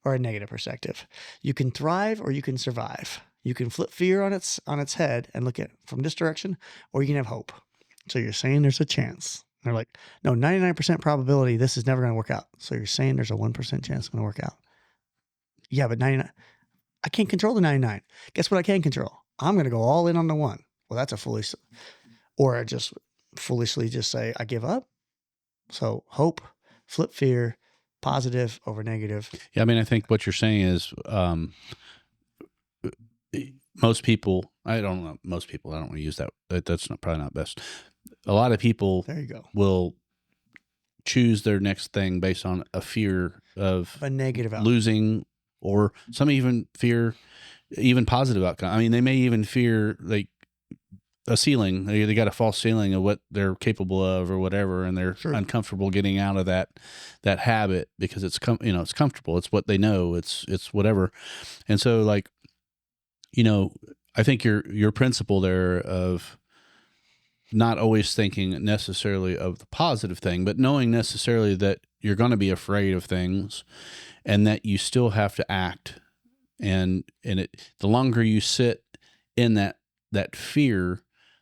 or a negative perspective. You can thrive or you can survive. You can flip fear on its head and look at it from this direction, or you can have hope. So you're saying there's a chance. They're like, no, 99% probability this is never going to work out. So you're saying there's a 1% chance it's going to work out. Yeah, but 99. I can't control the 99. Guess what I can control? I'm going to go all in on the 1. Well, that's a foolish, or I just foolishly just say, I give up. So hope, flip fear, positive over negative. Yeah. I mean, I think what you're saying is, most people, I don't want to use that. That's probably not best. A lot of people There you go. will choose their next thing based on a fear of A negative outcome. losing, or some even fear even positive outcome. I mean, they may even fear like a ceiling. They got a false ceiling of what they're capable of or whatever, and they're uncomfortable getting out of that habit because it's it's comfortable. It's what they know. It's whatever. And so, like, I think your principle there of not always thinking necessarily of the positive thing, but knowing necessarily that you're going to be afraid of things and that you still have to act. And the longer you sit in that fear,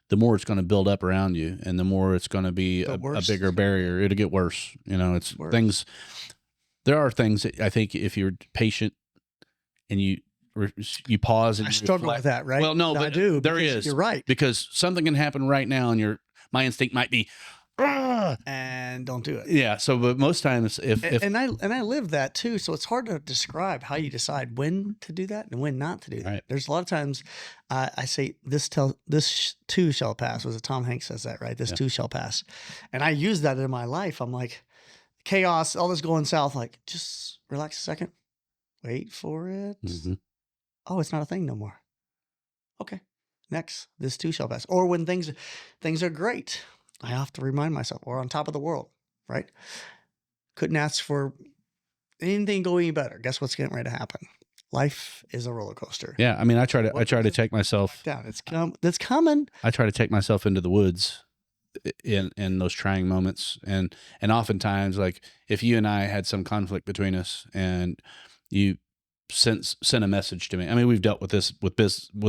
the more it's going to build up around you, and the more it's going to be a bigger barrier. It'll get worse. It's worse. Things. There are things that I think if you're patient and you pause and I struggle with that, right? Well, no, but I do. There is. You're right, because something can happen right now, and my instinct might be, and don't do it. Yeah. So, but most times, and I live that too. So it's hard to describe how you decide when to do that and when not to do that. Right. There's There's a lot of times I say this too shall pass. Was it Tom Hanks says that, right? This too shall pass, and I use that in my life. I'm like, chaos, all this going south. Like, just relax a second, wait for it. Mm-hmm. Oh, it's not a thing no more. Okay, next, this too shall pass. Or when things are great, I have to remind myself, we're on top of the world, right? Couldn't ask for anything go any better. Guess what's getting ready to happen? Life is a roller coaster. Yeah, I mean, I try to take myself down. It's coming. I try to take myself into the woods in those trying moments, and oftentimes, like, if you and I had some conflict between us, and you sent a message to me. I mean, we've dealt with this with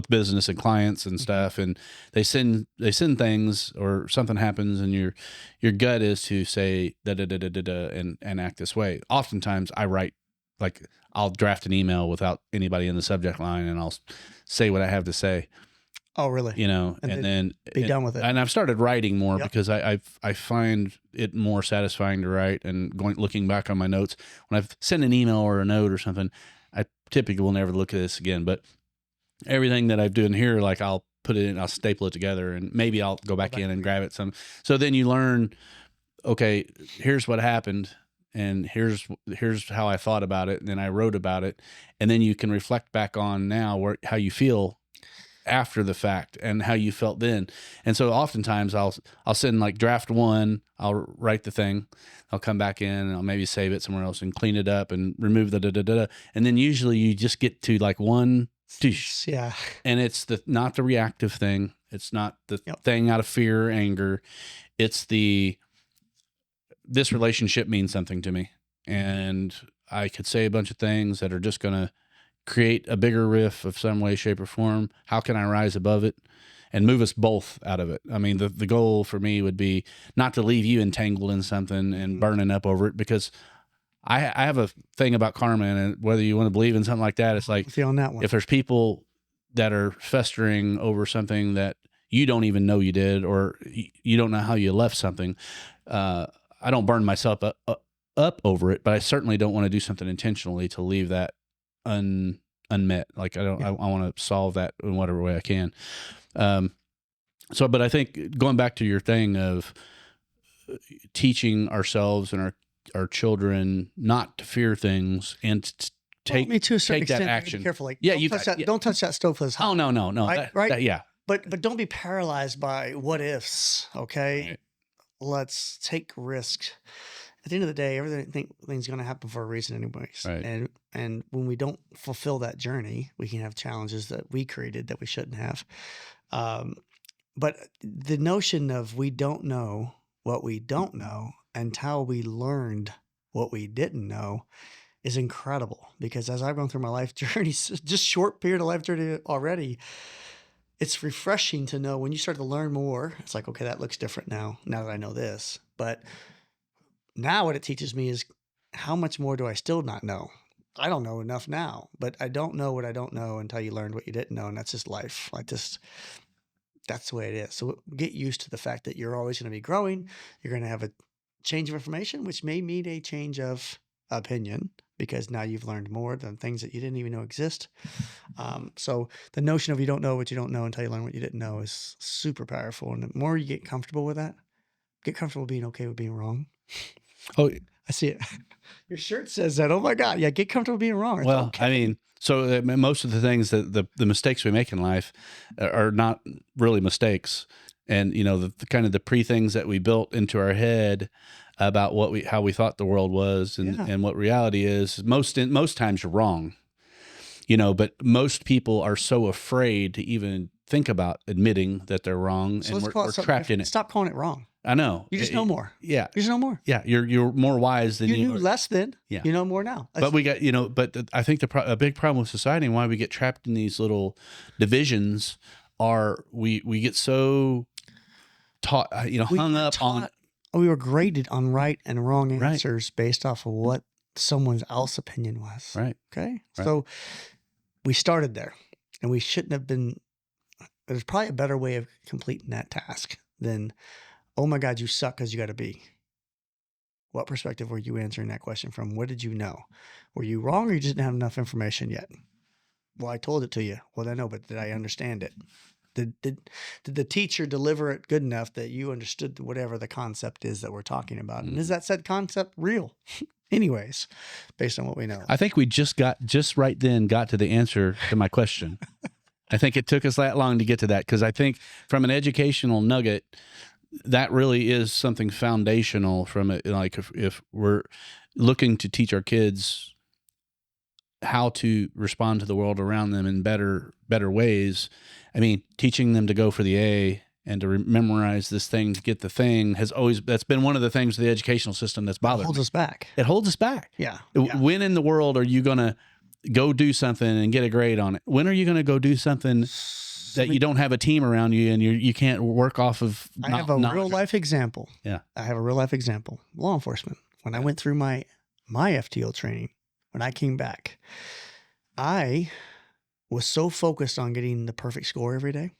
business and clients and stuff, and they send things, or something happens, and your gut is to say da da da da da da and act this way. Oftentimes, I write, like, I'll draft an email without anybody in the subject line, and I'll say what I have to say. Oh, really? And then be done with it. And I've started writing more because I find it more satisfying to write, and looking back on my notes when I've sent an email or a note or something. typically will never look at this again, but everything that I've done here, like I'll put it in, I'll staple it together, and maybe I'll go back in and grab it some. So then you learn, okay, here's what happened, and here's how I thought about it, and then I wrote about it, and then you can reflect back on now how you feel after the fact and how you felt then. And so oftentimes I'll send like draft 1, I'll write the thing, I'll come back in and I'll maybe save it somewhere else and clean it up and remove the da-da-da-da. And then usually you just get to like one, yeah, and it's not the reactive thing. It's not the thing out of fear or anger. It's this relationship means something to me. And I could say a bunch of things that are just going to create a bigger riff of some way, shape, or form. How can I rise above it and move us both out of it? I mean, the goal for me would be not to leave you entangled in something and burning up over it, because I have a thing about karma, and whether you want to believe in something like that, it's like, on that one. If there's people that are festering over something that you don't even know you did, or you don't know how you left something, I don't burn myself up over it, but I certainly don't want to do something intentionally to leave that unmet. Like I want to solve that in whatever way I can. But I think going back to your thing of teaching ourselves and our children not to fear things and take that action. Be careful. Like, yeah, don't touch that stove that's hot. Oh no. Right. Yeah. But don't be paralyzed by what ifs. Okay. Right. Let's take risks. At the end of the day, everything's going to happen for a reason anyways. Right. And when we don't fulfill that journey, we can have challenges that we created that we shouldn't have. But the notion of we don't know what we don't know until we learned what we didn't know is incredible. Because as I've gone through my life journey, just short period of life journey already, it's refreshing to know when you start to learn more. It's like, okay, that looks different now that I know this. But now what it teaches me is how much more do I still not know? I don't know enough now, but I don't know what I don't know until you learned what you didn't know. And that's just life. That's the way it is. So get used to the fact that you're always going to be growing. You're going to have a change of information, which may mean a change of opinion, because now you've learned more than things that you didn't even know exist. So the notion of you don't know what you don't know until you learn what you didn't know is super powerful. And the more you get comfortable with that, get comfortable being okay with being wrong. Oh, I see it. Your shirt says that. Oh my God. Yeah. Get comfortable being wrong. It's well, okay. I mean, so most of the things that the mistakes we make in life are not really mistakes. And, the kind of the pre-things that we built into our head about how we thought the world was and what reality is, most times you're wrong, but most people are so afraid to even think about admitting that they're wrong, So and we're trapped in it. Stop calling it wrong. I know. You just know more. Yeah. You just know more. Yeah. You're more wise than you knew less then. Yeah. You know more now. But we got, I think a big problem with society and why we get trapped in these little divisions are we get so taught, hung up on. We were graded on right and wrong answers based off of what someone else's opinion was. Right. Okay. Right. So we started there, and we shouldn't have been. There's probably a better way of completing that task than, oh my God, you suck because you got a B. What perspective were you answering that question from? What did you know? Were you wrong, or you just didn't have enough information yet? Well, I told it to you. Well, I know, but did I understand it? Did the teacher deliver it good enough that you understood whatever the concept is that we're talking about? And is that said concept real? Anyways, based on what we know. I think we just got to the answer to my question. I think it took us that long to get to that, because I think from an educational nugget, that really is something foundational from it. Like if we're looking to teach our kids how to respond to the world around them in better ways, I mean, teaching them to go for the A and to memorize this thing to get the thing that's been one of the things of the educational system that's bothered me. Holds us back. It holds us back. Yeah. When in the world are you going to go do something and get a grade on it? When are you going to go do something that you don't have a team around you and you can't work off of? I have a real life example. Yeah. I have a real life example. Law enforcement. When I went through my FTO training, when I came back, I was so focused on getting the perfect score every day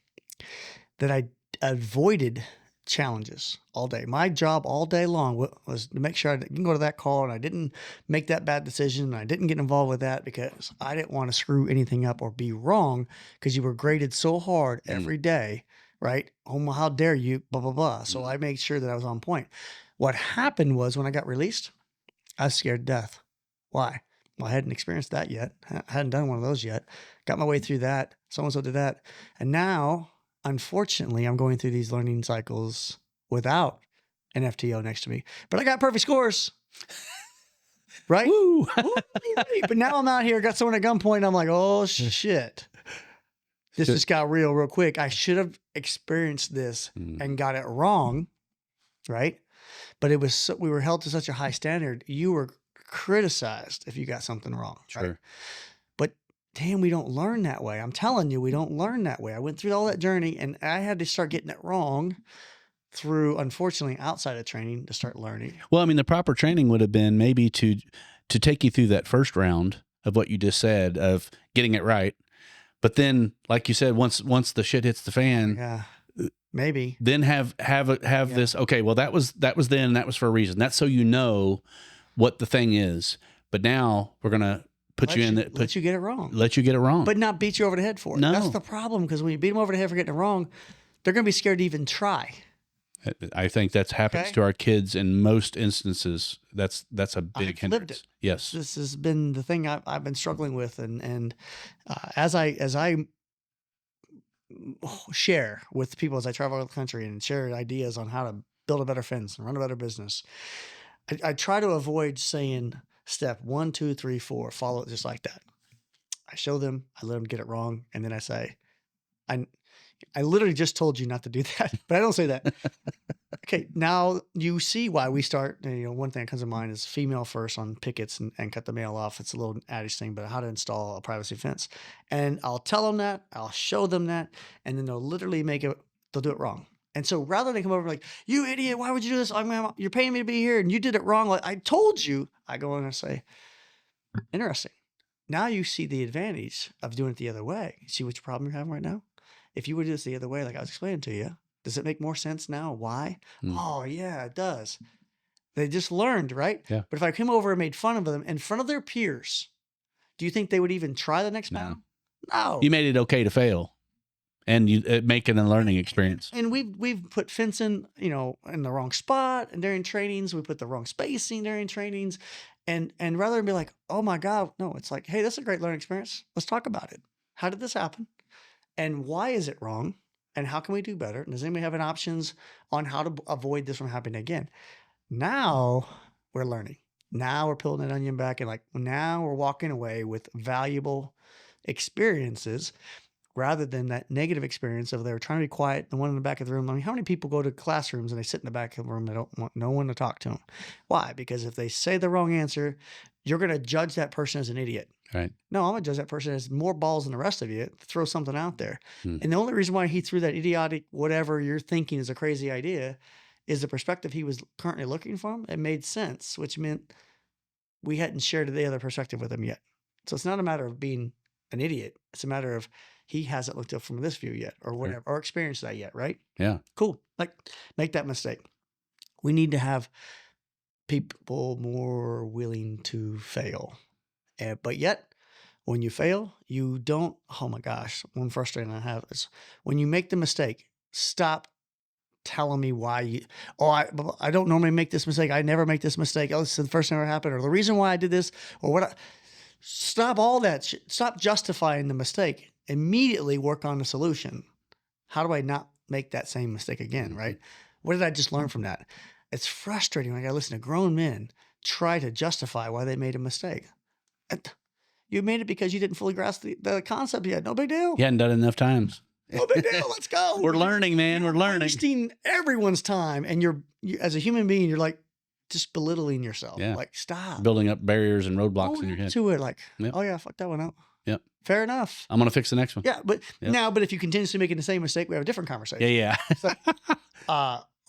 that I avoided challenges all day. My job all day long was to make sure I didn't go to that call and I didn't make that bad decision. And I didn't get involved with that because I didn't want to screw anything up or be wrong because you were graded so hard every day, right? Oh, how dare you, blah, blah, blah. So I made sure that I was on point. What happened was when I got released, I was scared to death. Why? Well, I hadn't experienced that yet. I hadn't done one of those yet. Got my way through that. So-and-so did that. And now, unfortunately, I'm going through these learning cycles without an FTO next to me. But I got perfect scores. Right? Woo! But now I'm out here, got someone at gunpoint. I'm like, oh, shit. This just got real quick. I should have experienced this and got it wrong. Right? But it was we were held to such a high standard. You were criticized if you got something wrong. Sure. Right? But damn, we don't learn that way. I'm telling you, we don't learn that way. I went through all that journey and I had to start getting it wrong through, unfortunately, outside of training to start learning. Well, I mean, the proper training would have been maybe to take you through that first round of what you just said of getting it right. But then, like you said, once the shit hits the fan, Yeah. Maybe. Then have this. Okay, well that was then. That was for a reason. That's so you know what the thing is. But now we're gonna let you get it wrong. Let you get it wrong, but not beat you over the head for it. No, that's the problem. Because when you beat them over the head for getting it wrong, they're gonna be scared to even try. I think that happens to our kids in most instances. That's a big hindrance. Lived it. Yes, this has been the thing I've been struggling with, and as I share with people as I travel around the country and share ideas on how to build a better fence and run a better business, I try to avoid saying step 1, 2, 3, 4, follow it just like that. I show them, I let them get it wrong, and then I say, I literally just told you not to do that, but I don't say that. Okay, now you see why we start. One thing that comes to mind is female first on pickets and cut the male off. It's a little adage thing, but how to install a privacy fence. And I'll tell them that, I'll show them that, and then they'll literally they'll do it wrong. And so rather than come over like, you idiot, why would you do this? You're paying me to be here and you did it wrong. Like I told you, I go in and say, interesting. Now you see the advantage of doing it the other way. You see which problem you're having right now? If you would do this the other way, like I was explaining to you, does it make more sense now? Why? Oh, yeah, it does. They just learned, right? Yeah. But if I came over and made fun of them in front of their peers, do you think they would even try the next battle? No. You made it okay to fail, and you make it a learning experience. And we've put fencing, in the wrong spot, and during trainings we put the wrong spacing during trainings, and rather than be like, oh my God, no, it's like, hey, this is a great learning experience. Let's talk about it. How did this happen? And why is it wrong? And how can we do better? And does anybody have any options on how to avoid this from happening again? Now we're learning. Now we're peeling that onion back, and now we're walking away with valuable experiences rather than that negative experience of they were trying to be quiet, the one in the back of the room. I mean, how many people go to classrooms and they sit in the back of the room? They don't want no one to talk to them. Why? Because if they say the wrong answer, you're going to judge that person as an idiot. Right. No, I'm going to judge that person as more balls than the rest of you to throw something out there. And the only reason why he threw that idiotic, whatever you're thinking is a crazy idea, is the perspective he was currently looking from. It made sense, which meant we hadn't shared the other perspective with him yet. So it's not a matter of being an idiot. It's a matter of he hasn't looked up from this view yet or whatever, or experienced that yet, right? Yeah. Cool. Make that mistake. We need to have people more willing to fail. But yet, when you fail, you don't, oh my gosh, one frustration I have is when you make the mistake, stop telling me why I don't normally make this mistake. I never make this mistake. Oh, this is the first thing that happened, or the reason why I did this, or what. Stop all that shit. Stop justifying the mistake. Immediately work on the solution. How do I not make that same mistake again, right? What did I just learn from that? It's frustrating when I listen to grown men try to justify why they made a mistake. You made it because you didn't fully grasp the concept yet. No big deal. You hadn't done it enough times. No big deal. Let's go. We're learning, man. We're learning. Wasting everyone's time. And you as a human being, you're just belittling yourself. Yeah. Stop. Building up barriers and roadblocks in your head. To it. Yep. Oh yeah, fuck that one up. Yep. Fair enough. I'm going to fix the next one. Yeah. But but if you continuously making the same mistake, we have a different conversation. Yeah.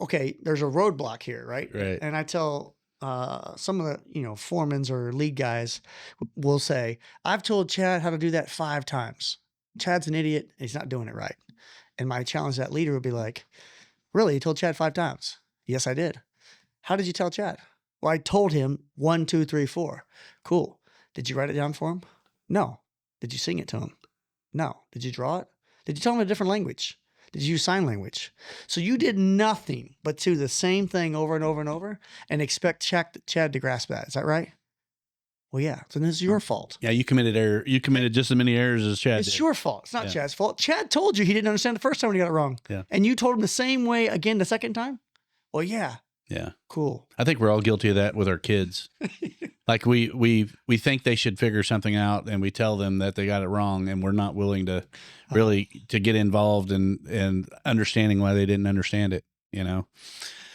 Okay, there's a roadblock here, right? Right. And I tell some of the foremans or lead guys will say, I've told Chad how to do that 5 times. Chad's an idiot. He's not doing it right. And my challenge to that leader would be like, Really? You told Chad 5 times? Yes, I did. How did you tell Chad? Well, I told him 1, 2, 3, 4. Cool. Did you write it down for him? No. Did you sing it to him? No. Did you draw it? Did you tell him a different language? Did you use sign language? So you did nothing but do the same thing over and over and over and expect Chad to grasp that. Is that right? Well, yeah. So then it's your fault. Yeah, you committed error. You committed just as many errors as Chad did. It's your fault. It's not Chad's fault. Chad told you he didn't understand the first time when he got it wrong. Yeah. And you told him the same way again the second time? Well, yeah. Yeah. Cool. I think we're all guilty of that with our kids. Like we think they should figure something out, and we tell them that they got it wrong, and we're not willing to really to get involved in understanding why they didn't understand it. You know,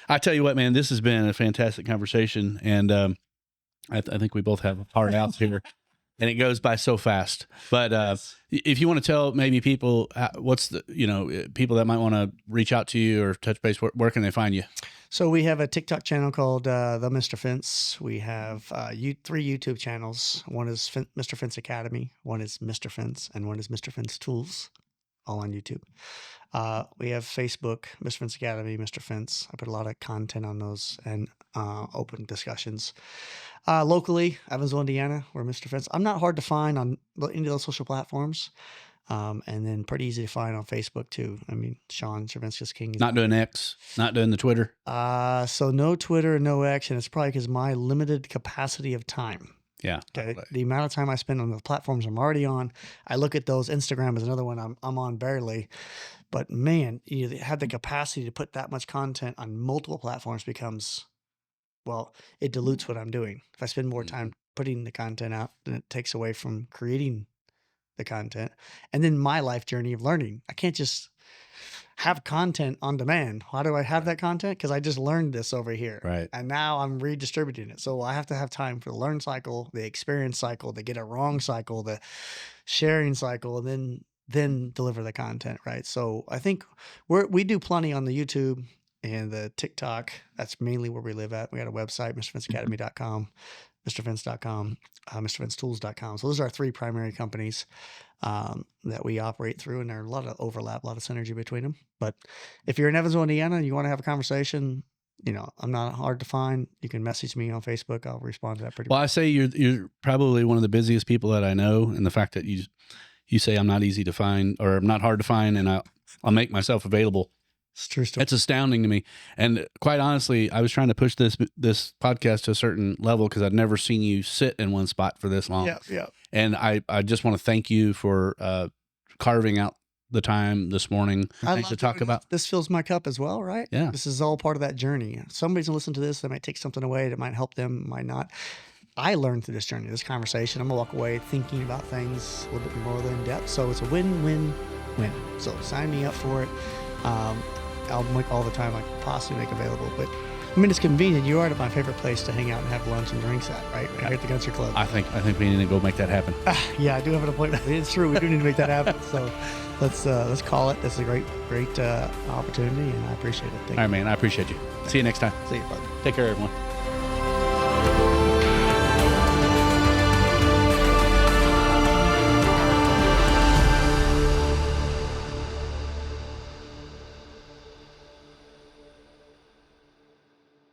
I tell you what, man, this has been a fantastic conversation, and I think we both have hard outs here, and it goes by so fast. But if you want to tell maybe people what's the people that might want to reach out to you or touch base, where can they find you? So we have a TikTok channel called The Mr. Fence. We have 3 YouTube channels. One is Mr. Fence Academy, one is Mr. Fence, and one is Mr. Fence Tools, all on YouTube. We have Facebook, Mr. Fence Academy, Mr. Fence. I put a lot of content on those and open discussions. Locally, Evansville, Indiana, we're Mr. Fence. I'm not hard to find on any of those social platforms. And then pretty easy to find on Facebook too. I mean, Shawn, Cervenska's King. Not doing X, not doing the Twitter. So no Twitter, no X, and it's probably because my limited capacity of time. Yeah. Okay. The amount of time I spend on the platforms I'm already on, I look at those. Instagram is another one I'm on barely. But man, you have the capacity to put that much content on multiple platforms becomes, well, it dilutes what I'm doing. If I spend more time putting the content out, then it takes away from creating the content. And then my life journey of learning. I can't just have content on demand. Why do I have that content? Because I just learned this over here. Right. And now I'm redistributing it. So I have to have time for the learn cycle, the experience cycle, the get it wrong cycle, the sharing cycle, and then deliver the content, right? So I think we do plenty on the YouTube and the TikTok. That's mainly where we live at. We got a website, MrFenceAcademy.com, MrFence.com, MrFenceTools.com. So those are our 3 primary companies that we operate through, and there are a lot of overlap, a lot of synergy between them. But if you're in Evansville, Indiana, and you want to have a conversation, I'm not hard to find. You can message me on Facebook. I'll respond to that pretty well. I say you're probably one of the busiest people that I know, and the fact that you say I'm not easy to find or I'm not hard to find, and I'll make myself available. It's true story. It's astounding to me. And quite honestly, I was trying to push this podcast to a certain level because I'd never seen you sit in one spot for this long. Yeah. And I just want to thank you for carving out the time this morning to talk about. This fills my cup as well, right? Yeah. This is all part of that journey. Somebody's going to listen to this. They might take something away that might help them, might not. I learned through this journey, this conversation. I'm going to walk away thinking about things a little bit more in depth. So it's a win-win-win. So sign me up for it. I'll make all the time I can possibly make available. But I mean, it's convenient. You are my favorite place to hang out and have lunch and drinks at, right? Here at the Country Club. I think we need to go make that happen. Yeah, I do have an appointment. It's true. We do need to make that happen. So let's call it. This is a great opportunity, and I appreciate it. All right, man. I appreciate you. See you next time. See you, bud. Take care, everyone.